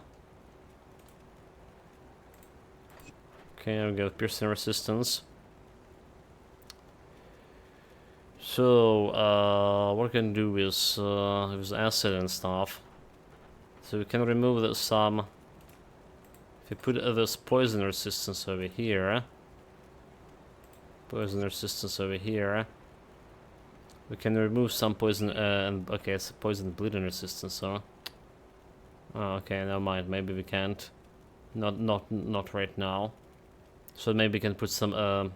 Okay, there we go, piercing resistance. So, what we can do is with acid and stuff. So we can remove some. If we put this poison resistance over here, we can remove some poison. And okay, it's poison bleeding resistance. So, oh, okay, never mind. Maybe we can't. Not right now. So maybe we can put some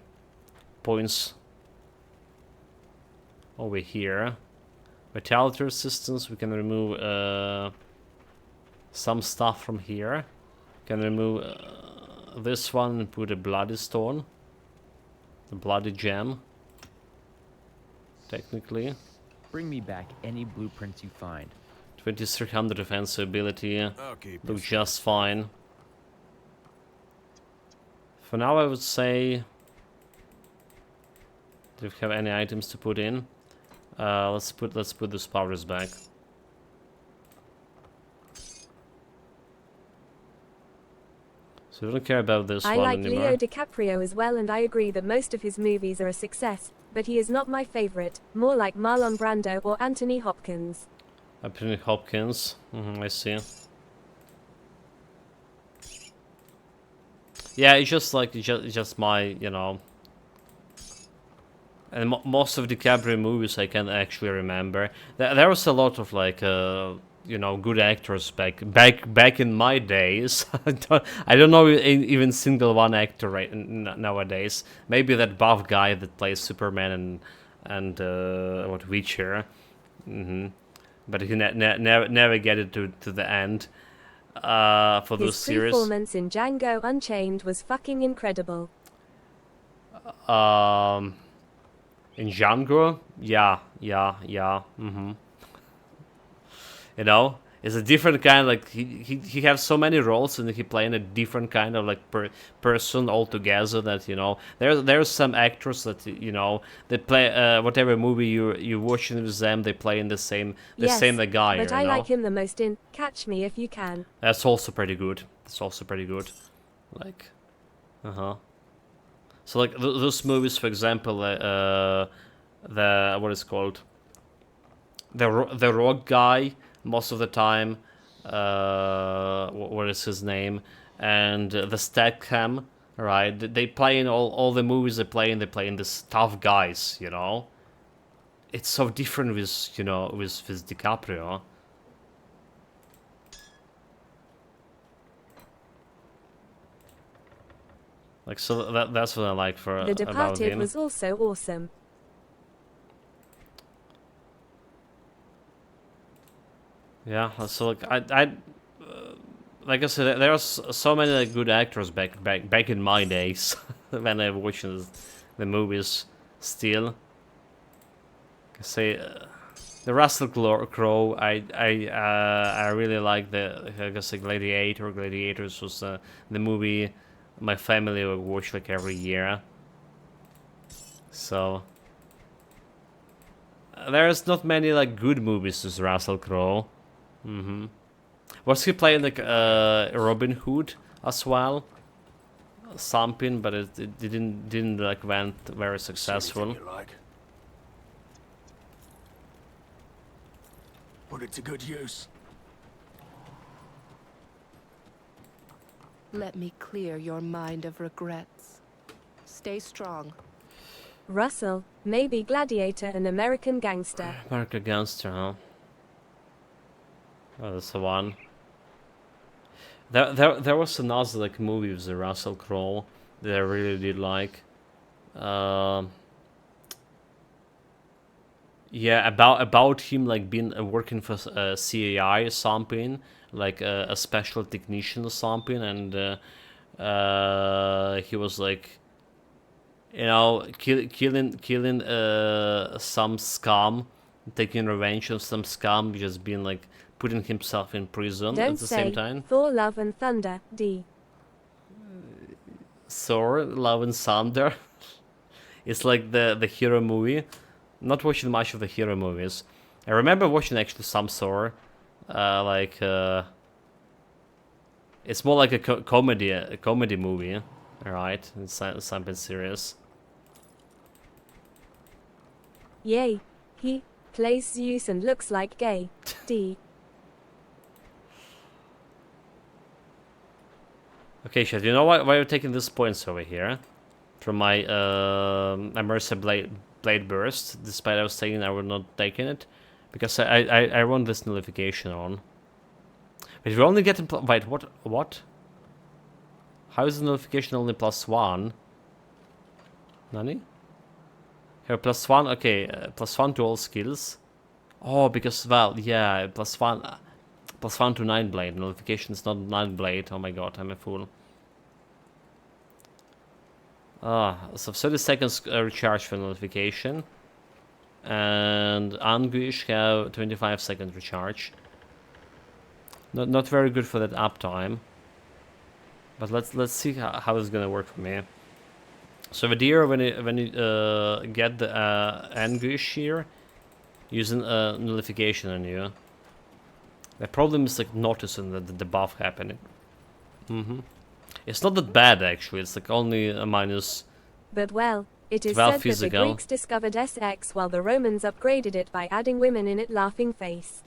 points over here. Vitality resistance, we can remove some stuff from here. Can remove this one and put a bloody stone. The bloody gem. Technically. Bring me back any blueprints you find. 2300 defensive ability. I'll keep Looks this. just fine. For now I would say, do we have any items to put in? Let's put the powders back. So we don't care about this I one like anymore. Leo DiCaprio as well, and I agree that most of his movies are a success, but he is not my favorite, more like Marlon Brando or Anthony Hopkins. Anthony Hopkins, I see. Yeah, it's just like it's just my, you know. And most of DiCaprio movies I can actually remember. There was a lot of like, you know, good actors back in my days. I don't know even single one actor right nowadays. Maybe that buff guy that plays Superman and what Witcher. But he never get it to the end. For those His series. performance in Django Unchained was fucking incredible. In Django, yeah. You know, it's a different kind. Like he has so many roles, and he playing a different kind of like person altogether. That, you know, there's some actors that, you know, they play whatever movie you watching with them, they play in the same Yes, the guy. but you I know? like him the most in Catch Me If You Can. That's also pretty good. Like, So like those movies, for example, the what is called, the Rock guy, most of the time, what is his name, and the Statham, right? They play in all the movies they play in this tough guys, you know. It's so different with, you know, with DiCaprio. Like, so that's what I like for The about Departed him. was also awesome. Yeah, so like like I said, there are so many like, good actors back in my days when I watched the movies. Still, I say the Russell Crowe. I really like the, I guess, like Gladiator. Gladiators was the movie my family would watch like every year. So there's not many like good movies with Russell Crowe. Was he playing like Robin Hood as well? Something, but it didn't like went very successful. Anything you like. Put it to good use. Let me clear your mind of regrets. Stay strong. Russell, maybe Gladiator and American Gangster. American Gangster, huh? Oh, that's the one. There was another like movie with the Russell Crowe that I really did like. Yeah, about him like being working for CAI or something, like a special technician or something, and he was like, you know, killing some scum, taking revenge on some scum, just being like putting himself in prison Don't at the same say time. Thor, Love and Thunder, D. Thor, Love and Thunder. It's like the hero movie. Not watching much of the hero movies. I remember watching actually some Thor, it's more like a comedy movie, right? It's something serious. Yay. He plays Zeus and looks like gay. D. Okay, chat. You know why you're taking these points over here from my Amarasta blade burst? Despite I was saying I would not taking it, because I want this nullification on. But we're only getting wait, what? How is the nullification only +1? Nani? Here +1. Okay, +1 to all skills. Oh, because well, yeah, +1 to 9 blade. Nullification is not 9 blade. Oh my god, I'm a fool. So 30 seconds recharge for nullification, and Anguish have 25 second recharge. Not very good for that uptime, but let's see how it's gonna work for me. So the deer, when you get the Anguish here, using nullification on you, the problem is like noticing that the buff happening. It's not that bad actually. It's like only a minus. But well, it is 12 said that the physical. Greeks discovered SX while the Romans upgraded it by adding women in it. Laughing face.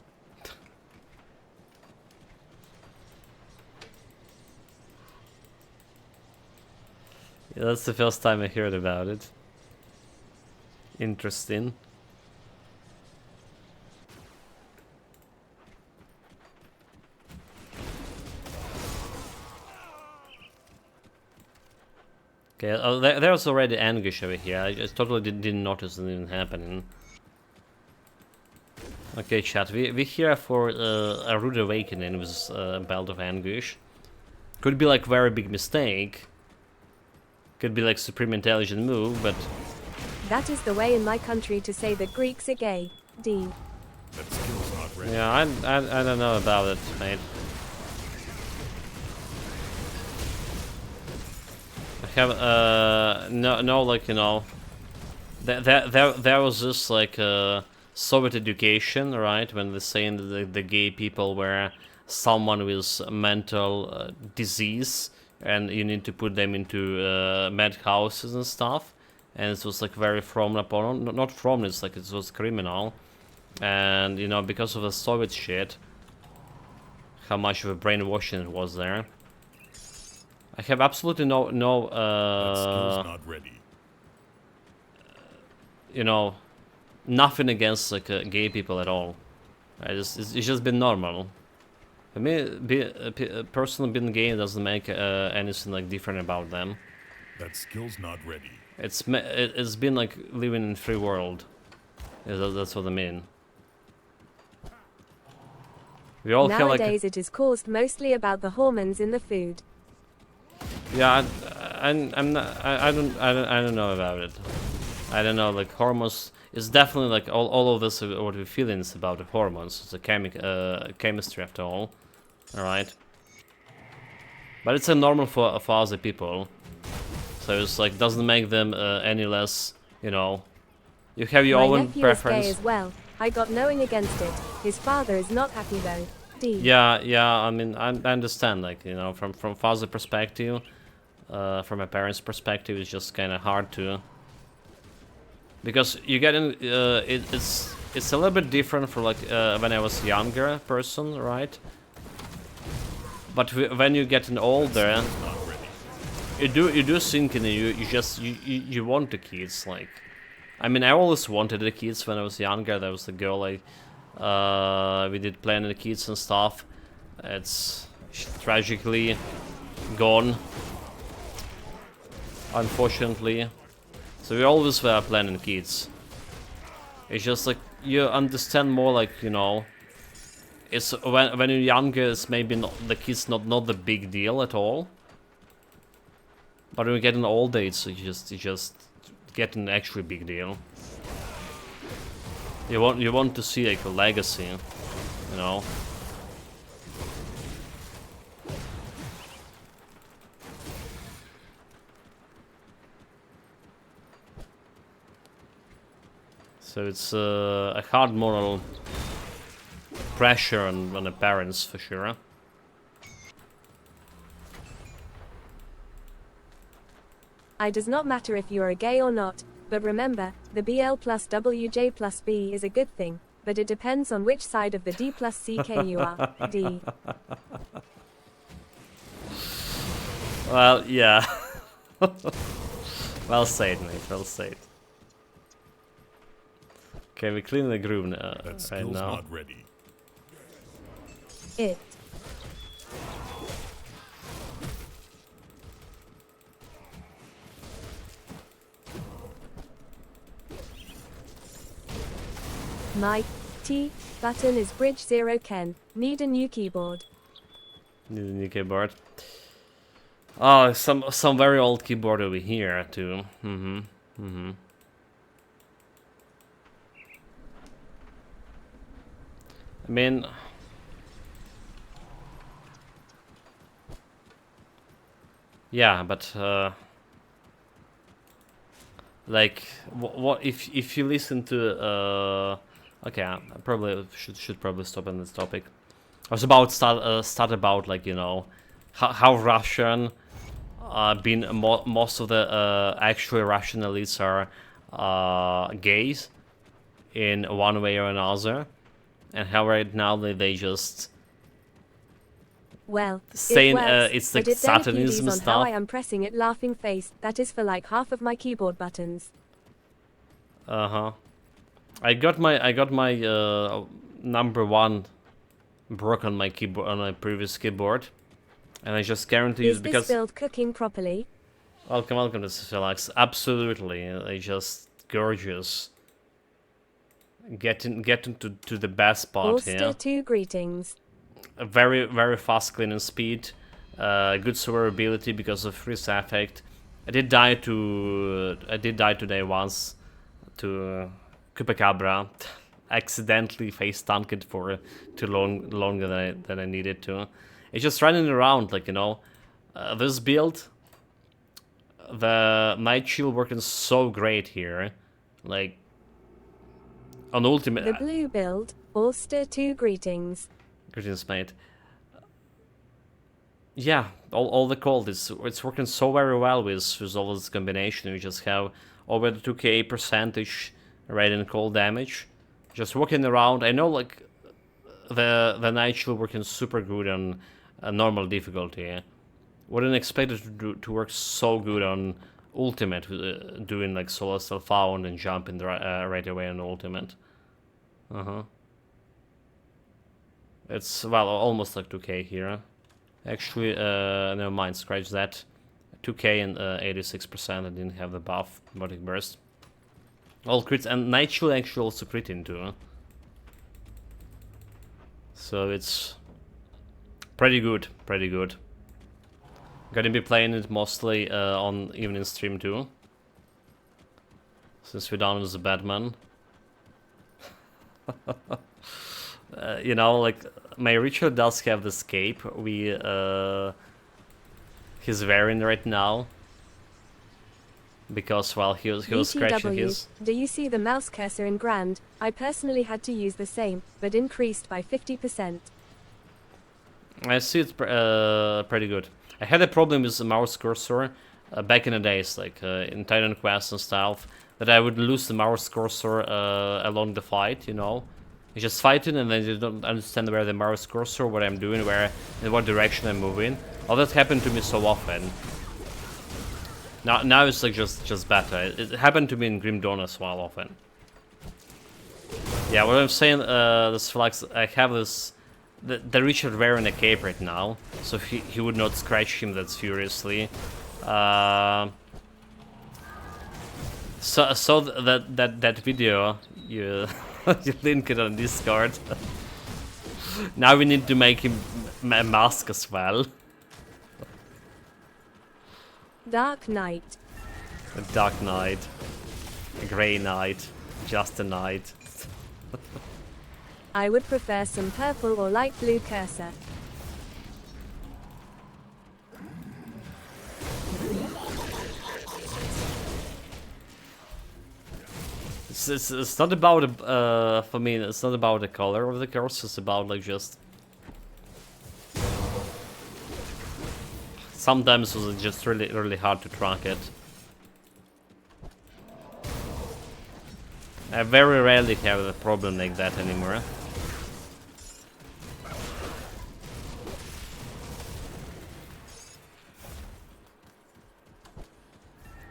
Yeah, that's the first time I heard about it. Interesting. Okay, there's already Anguish over here. I just totally didn't notice it even happening. Okay, chat. We here for a rude awakening with Belt of Anguish. Could be like very big mistake. Could be like supreme intelligent move, but That is the way in my country to say that Greeks are gay. D. That skill's not ready. yeah, I don't know about it, mate. I have no like, you know, there was this like Soviet education, right, when they're saying that the gay people were someone with mental disease, and you need to put them into mad houses and stuff, and it was like very frowned upon. Not frowned, it's like it was criminal, and you know, because of the Soviet shit, how much of a brainwashing it was there. I have absolutely no That skill's not ready. you know, nothing against like gay people at all. It's just been normal. For me, a person being gay doesn't make anything like different about them. That skill's not ready. It's been like living in free world. That's what I mean. We all have like Nowadays it is caused mostly about the hormones in the food. yeah. I'm not. I don't know about it. I don't know. Like hormones. It's definitely like all of this what we feeling is about the hormones. It's a chemistry after all. All right. But it's a normal for other people. So it's like doesn't make them any less, you know. You have your My own nephew preference. is gay as well. I got knowing against it. His father is not happy though. D. Yeah. I mean, I understand. Like, you know, from father perspective, from a parent's perspective, it's just kind of hard to. Because you get in, it's a little bit different for like when I was younger person, right? But when you get older, you do think and you want the kids. Like, I mean, I always wanted the kids when I was younger. There was the girl we did planning the kids and stuff. It's tragically gone, unfortunately. So we always were planning kids. It's just like you understand more, like, you know, it's when you're younger, it's maybe not the kids not the big deal at all. But when you get an older, it's just get an actually big deal. You want to see like a legacy, you know. So it's a hard moral pressure on the parents for sure. It does not matter if you are gay or not, but remember, the BL plus WJ plus B is a good thing, but it depends on which side of the D plus CK you are. D. Well, yeah. Well said, mate. Well said. Okay, we clean the groove right now. Not ready. It. My T button is bridge 0 Ken. Need a new keyboard. Need a new keyboard. Oh, some very old keyboard over here too. I mean, yeah, but like, what if you listen to okay, I probably should probably stop on this topic. I was about start about, like, you know, how Russian been most of the actual Russian elites are gays in one way or another, and how right now they just Well, saying it works, it's but like it then Satanism PDs on how stuff. I am pressing it laughing face. That is for like half of my keyboard buttons. I got my number one broke on my keyboard, on my previous keyboard, and I just guarantee Is you this because build cooking properly? welcome to Relax. Absolutely, they just gorgeous. Getting to the best part Ulster here. 2 greetings. A very fast cleaning speed, good survivability because of freeze effect. I did die today once to Chupacabra. Accidentally face tanked it for too longer than I needed to. It's just running around, like, you know. This build, the Night Shield working so great here, like on ultimate. The blue build, Ulster 2 greetings. Greetings, mate. Yeah, all the cold it's working so very well with all this combination. We just have over the 2k percentage radiant cold damage. Just walking around. I know, like, the Night Shield working super good on normal difficulty. Wouldn't expect it to work so good on ultimate, doing like solo self-found and jumping right away on ultimate. It's, well, almost like 2k here. Actually, never mind, scratch that. 2k and 86%. I didn't have the buff, Biotic Burst. All crits, and Night Shield actually also crit into. So it's pretty good, pretty good. Gonna be playing it mostly on evening stream too, since we're done with the Batman. You know, like, my Richard does have the scape. He's wearing right now because, well, he was scratching his. Do you see the mouse cursor in Grand? I personally had to use the same, but increased by 50%. I see it's pretty good. I had a problem with the mouse cursor back in the days, like in Titan Quest and stuff, that I would lose the mouse cursor along the fight, you know. You're just fighting and then you don't understand where the mouse cursor, what I'm doing, in what direction I'm moving. All that happened to me so often. Now it's like just better. It happened to me in Grim Dawn as well often. Yeah, what I'm saying, this flags, I have this, the Richard wearing a cape right now, so he would not scratch him that furiously. So that video you You link it on Discord. Now we need to make him a mask as well. Dark Knight. A dark knight. A grey knight. Just a knight. I would prefer some purple or light blue cursor. It's not about for me. It's not about the color of the cursor. It's about like just. Sometimes it's just really hard to track it. I very rarely have a problem like that anymore.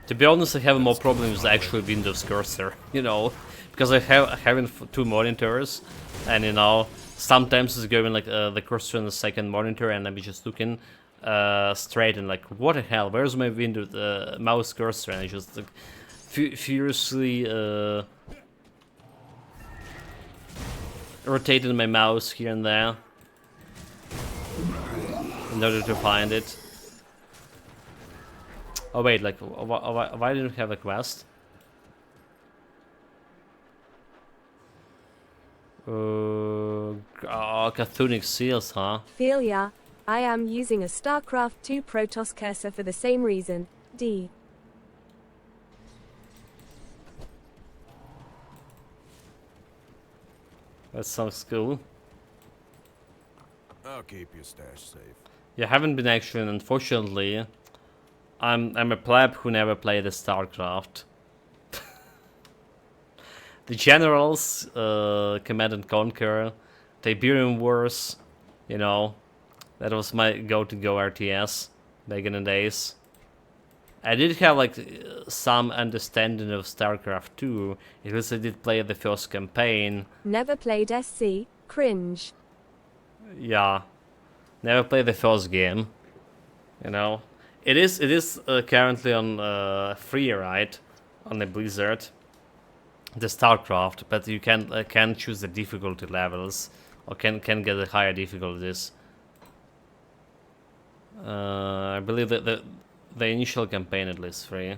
To be honest, I have more problems with actual Windows cursor, you know, because I having two monitors, and you know, sometimes it's going like the cursor on the second monitor, and I'm just looking straight and like, what the hell? Where's my Windows mouse cursor? And I just like, furiously rotated my mouse here and there in order to find it. Oh wait, like, why didn't we have a quest? Oh, Chthonic Seals, huh? Feel ya? I am using a StarCraft 2 Protoss cursor for the same reason. D. That sounds cool. I'll keep your stash safe. You haven't been actually, unfortunately. I'm a pleb who never played a StarCraft. The Generals, Command and Conquer, Tiberium Wars, you know, that was my go-to-go RTS back in the days. I did have like some understanding of StarCraft 2, because I did play the first campaign. Never played SC. Cringe. Yeah, never played the first game, you know. It is currently on free, right, on the Blizzard, the StarCraft, but you can choose the difficulty levels, or can get the higher difficulties. I believe that the initial campaign at least free.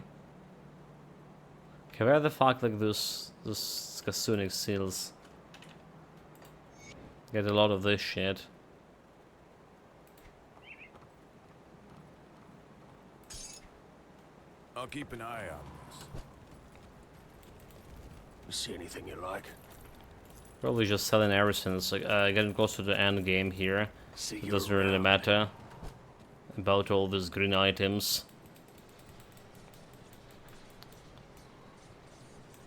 Okay, where the fuck like those Chthonic Seals? Get a lot of this shit. I'll keep an eye on this. See anything you like? Probably just selling everything. It's like getting close to the end game here. See It you doesn't really around. matter about all these green items.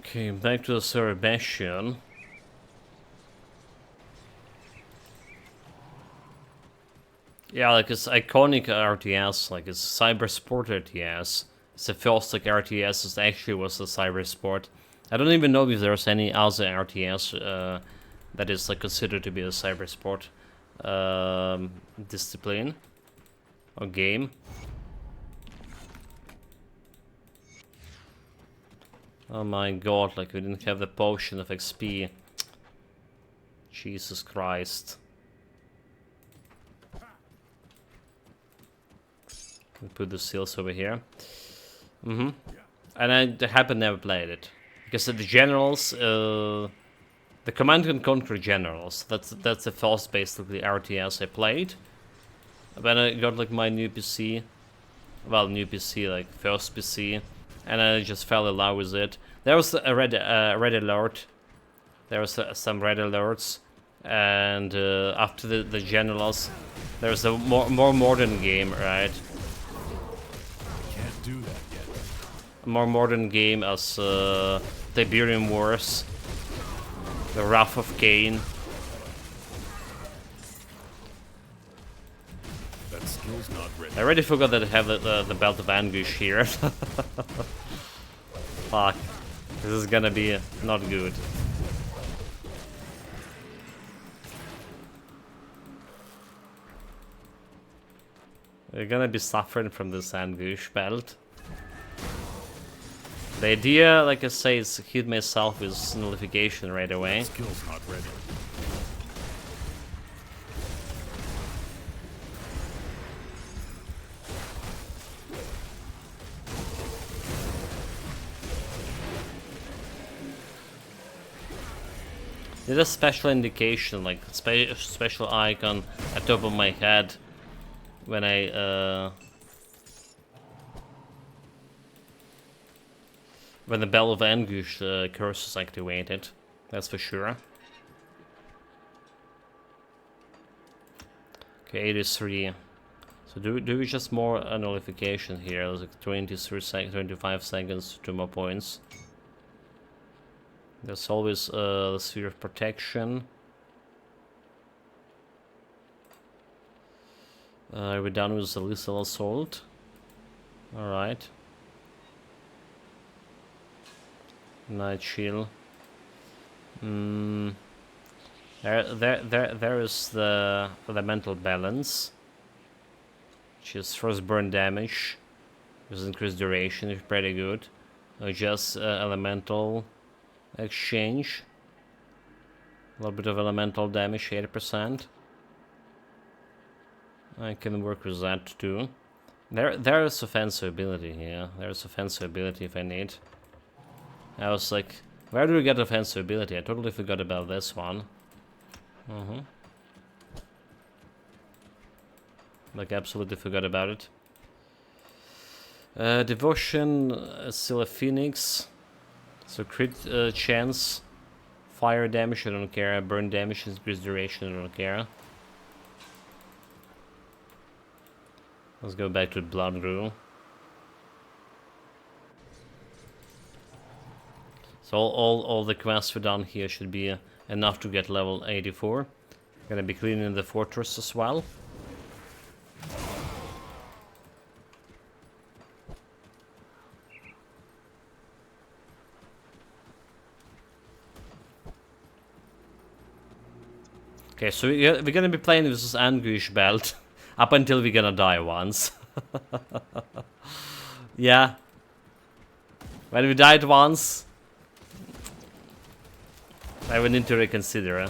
Okay, back to the Cerebration. Yeah, like it's iconic RTS, like it's Cyber Sport RTS. It's the first like RTS that actually was a Cyber Sport. I don't even know if there's any other RTS that is like considered to be a Cyber Sport discipline or game. Oh my god, like we didn't have the potion of XP. Jesus Christ. We'll put the seals over here. And I happen never played it. Because the Generals, the Command and Conquer Generals, that's the first basically RTS I played. When I got like my new PC, well, new PC, like first PC, and I just fell in love with it. There was a red alert. There was some red alerts, and after the Generals, there's a more modern game, right? Can't do that yet. A more modern game as Tiberium Wars, the Wrath of Cain. That skill's not ready. I already forgot that I have the Belt of Anguish here. Fuck. This is gonna be not good. We're gonna be suffering from this Anguish belt. The idea, like I say, is to hit myself with nullification right away. Skill's not ready. There's a special indication, like special icon at top of my head when when the Bell of Anguish curse is activated. That's for sure. Okay, 83. So do we just more nullification here? There's like 25 seconds, 2 more points. There's always the Sphere of Protection. We're done with the Lethal Assault. Alright. Night Chill. There is the Elemental Balance, which is first burn damage with increased duration, is pretty good. Just Elemental Exchange. A little bit of elemental damage, 80%. I can work with that too. There is offensive ability here. There's offensive ability if I need. I was like, where do we get offensive ability? I totally forgot about this one. Like, absolutely forgot about it. Devotion is still a Phoenix. So crit chance, fire damage, I don't care. Burn damage, increased duration, I don't care. Let's go back to Blood Rule. So all the quests we done here should be enough to get level 84. Gonna be cleaning the fortress as well. Okay, so we're gonna be playing with this Anguish belt up until we're gonna die once. Yeah. When we died once, I would need to reconsider.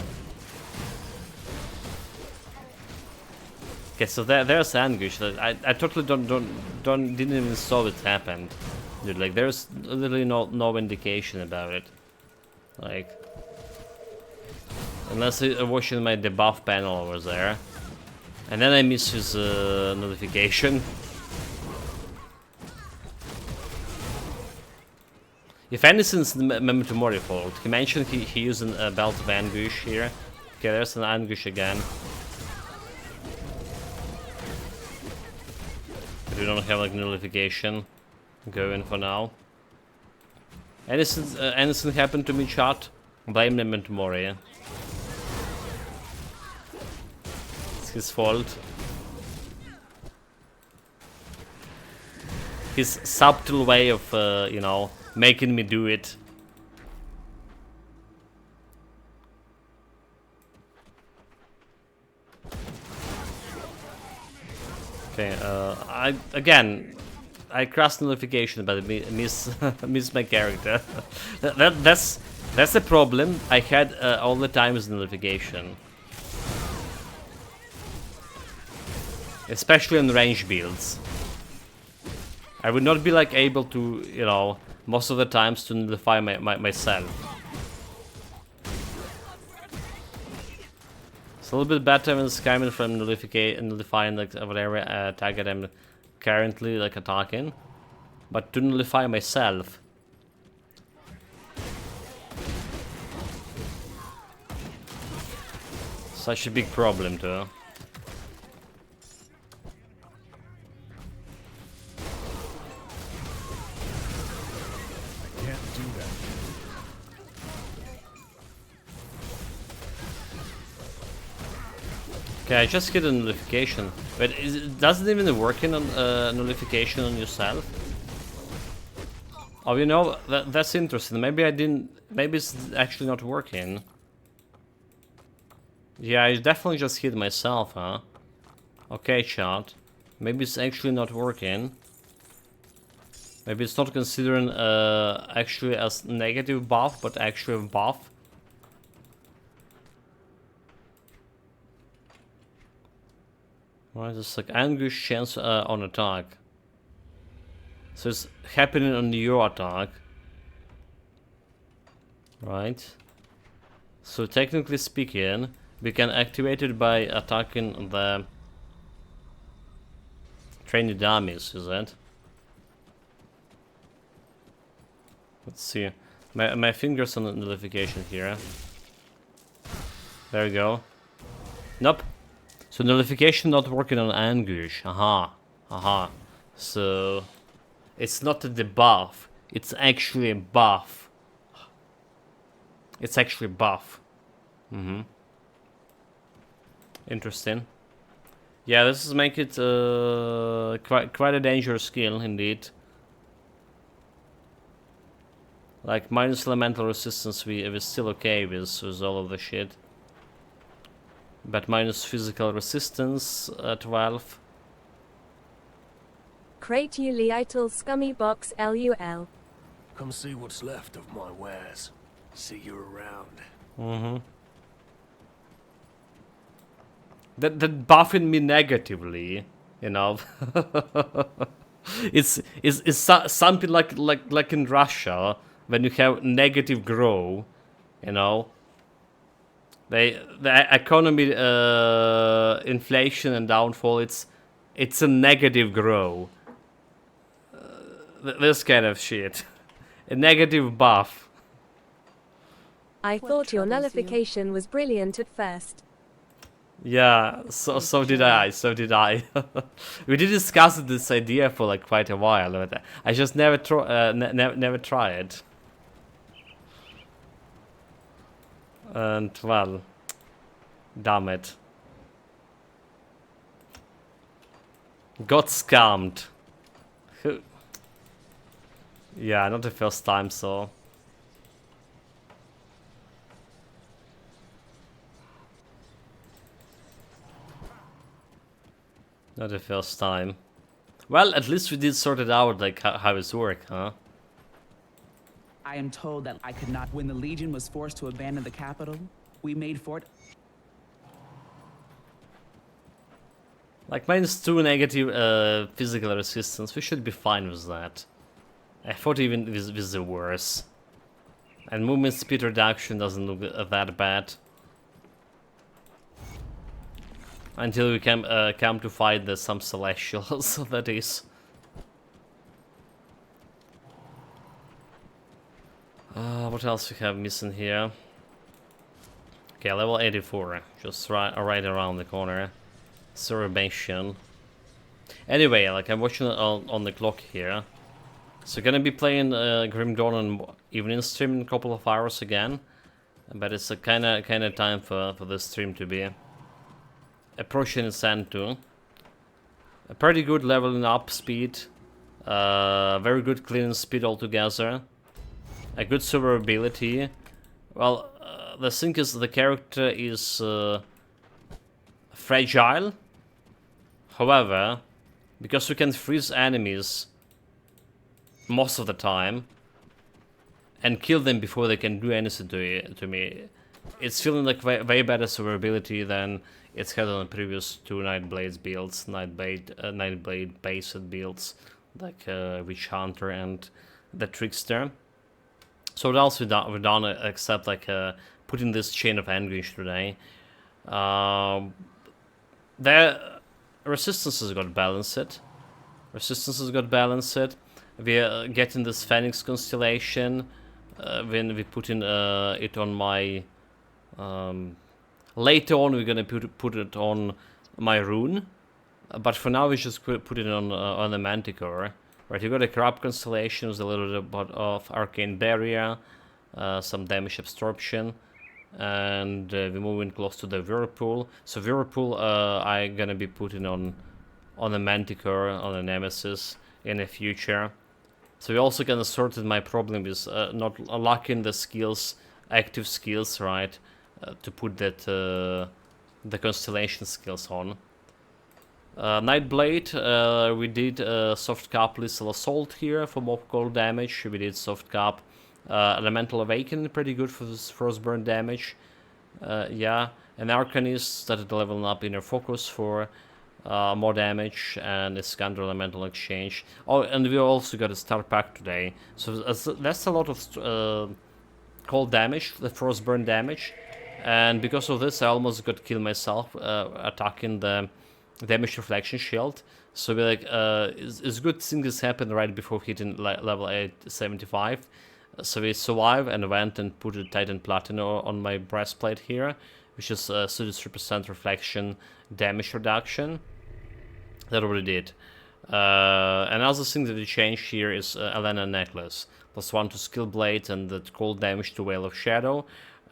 Okay, so there's Anguish. I totally didn't even saw it happened, dude. Like, there's literally no indication about it. Like, unless I'm watching my debuff panel over there, and then I miss his notification. If anything's Memento Mori fault, he mentioned he using a Belt of Anguish here. Okay, there's an Anguish again. We don't have like nullification going for now. Anything happened to me, chat? Blame Memento Mori. It's his fault. His subtle way of, you know, making me do it. Okay, I crossed notification, but I miss my character. That's a problem I had all the time with notification, especially on range builds. I would not be like able to, you know, most of the times to nullify myself. It's a little bit better when it's coming from nullifying like whatever target I'm currently like attacking, but to nullify myself, such a big problem too. Okay, I just get a notification, but does it even work in a notification on yourself? Oh, you know, that's interesting. Maybe it's actually not working. Yeah, I definitely just hit myself, huh? Okay, chat. Maybe it's actually not working. Maybe it's not considering actually as negative buff, but actually a buff. Right, it's like anguish chance on attack. So it's happening on your attack. Right. So technically speaking, we can activate it by attacking the trained dummies, is it? Let's see. My fingers on the nullification here. There we go. Nope. So nullification not working on anguish. Aha. Aha. So it's not a debuff. It's actually a buff. It's actually a buff. Interesting. Yeah, this is make it quite a dangerous skill indeed. Like minus elemental resistance, we're still okay with all of the shit. But minus physical resistance 12. Crate you Liital Scummy Box LUL. Come see what's left of my wares. See you around. That buffing me negatively, you know. it's something like in Russia when you have negative grow, you know. The economy inflation and downfall, it's a negative grow. This kind of shit. A negative buff. I thought your nullification was brilliant at first. Yeah, so did I. We did discuss this idea for like quite a while, but I just never tried. And well, damn it, got scammed. Yeah, not the first time, so. Not the first time. Well, at least we did sort it out, like how it's work, huh? I am told that I could not. When the Legion was forced to abandon the capital, we made for it. Like -2 negative physical resistance, we should be fine with that. I thought even with the worse. And movement speed reduction doesn't look that bad. Until we come to fight some celestials, that is. What else we have missing here? Okay, level 84, just right around the corner. Cerebration. Anyway, like I'm watching on the clock here. So gonna be playing Grim Dawn on evening stream in a couple of hours again. But it's a kinda time for this stream to be approaching Sand 2. A pretty good leveling up speed. Very good cleaning speed altogether. A good survivability. Well, the thing is the character is fragile. However, because we can freeze enemies most of the time and kill them before they can do anything to me, it's feeling like way better survivability than it's had on the previous two Nightblade builds, Nightblade based builds, like Witch Hunter and the Trickster. So what else we've done except like putting this Chain of Anguish today? Their resistance has got balanced. We are getting this Phoenix constellation when we put in it on my. Later on, we're gonna put it on my rune, but for now we just put it on the Manticore. Right, you got a Corrupt constellation with a little bit of Arcane Barrier, some damage absorption, and we're moving close to the Whirlpool. So Whirlpool, I'm gonna be putting on the Manticore, on the Nemesis in the future. So we also gonna sort my problem is not locking the skills, active skills, right, to put that the constellation skills on. Nightblade, we did soft cap lethal assault here for mob cold damage. We did soft cap elemental awaken, pretty good for this frostburn damage. Yeah, and Arcanist started leveling up inner focus for more damage, and Iskander elemental exchange. Oh, and we also got a star pack today, so that's a lot of cold damage, the frostburn damage, and because of this I almost got killed myself attacking the damage reflection shield. So we like it's good thing this happened right before hitting level 875. So we survived and went and put a Titan Platinum on my breastplate here, which is 33% reflection damage reduction. That already did. Another thing that we changed here is Elena necklace. +1 to skill blade and the cold damage to Veil of Shadow.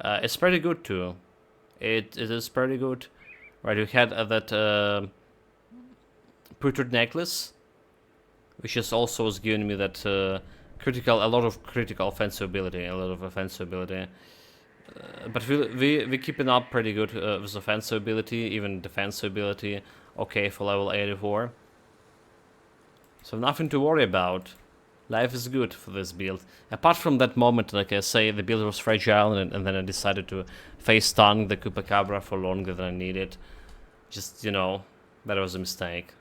It's pretty good too. It is pretty good. Right, we had that Putrid necklace, which is also was giving me that a lot of critical offensive ability, but we keeping up pretty good with offensive ability, even defensive ability. Okay, for level 84. So nothing to worry about. Life is good for this build. Apart from that moment, like I say, the build was fragile, and then I decided to face stun the Chupacabra for longer than I needed. Just, you know, that was a mistake.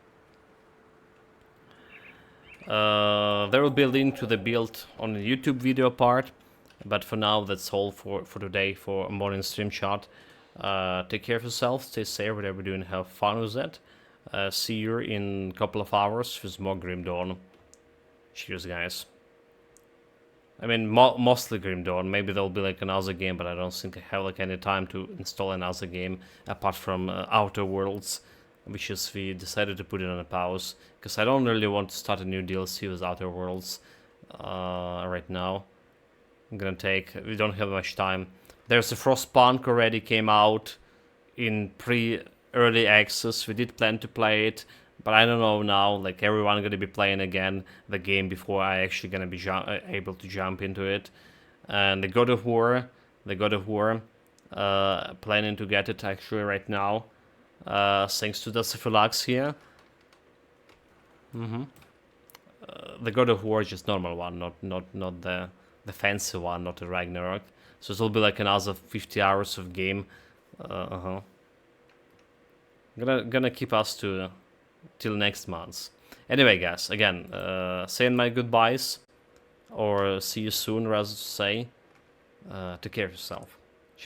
There will be a link to the build on the YouTube video part, but for now that's all for today for a morning stream chat. Take care of yourself, stay safe, whatever you're doing, have fun with that. See you in a couple of hours with more Grim Dawn. Cheers, guys. I mean, mostly Grim Dawn. Maybe there'll be like another game, but I don't think I have like any time to install another game apart from Outer Worlds, which is we decided to put it on a pause because I don't really want to start a new DLC with Outer Worlds right now. We don't have much time. There's a Frostpunk already came out in early access. We did plan to play it, but I don't know now. Like everyone gonna be playing again the game before I actually gonna be able to jump into it. And the God of War, planning to get it actually right now. Thanks to Dacifilux here. The God of War is just normal one, not the fancy one, not the Ragnarok. So it'll be like another 50 hours of game. Gonna keep us till next month. Anyway, guys, again, saying my goodbyes, or see you soon, rather to say. Take care of yourself.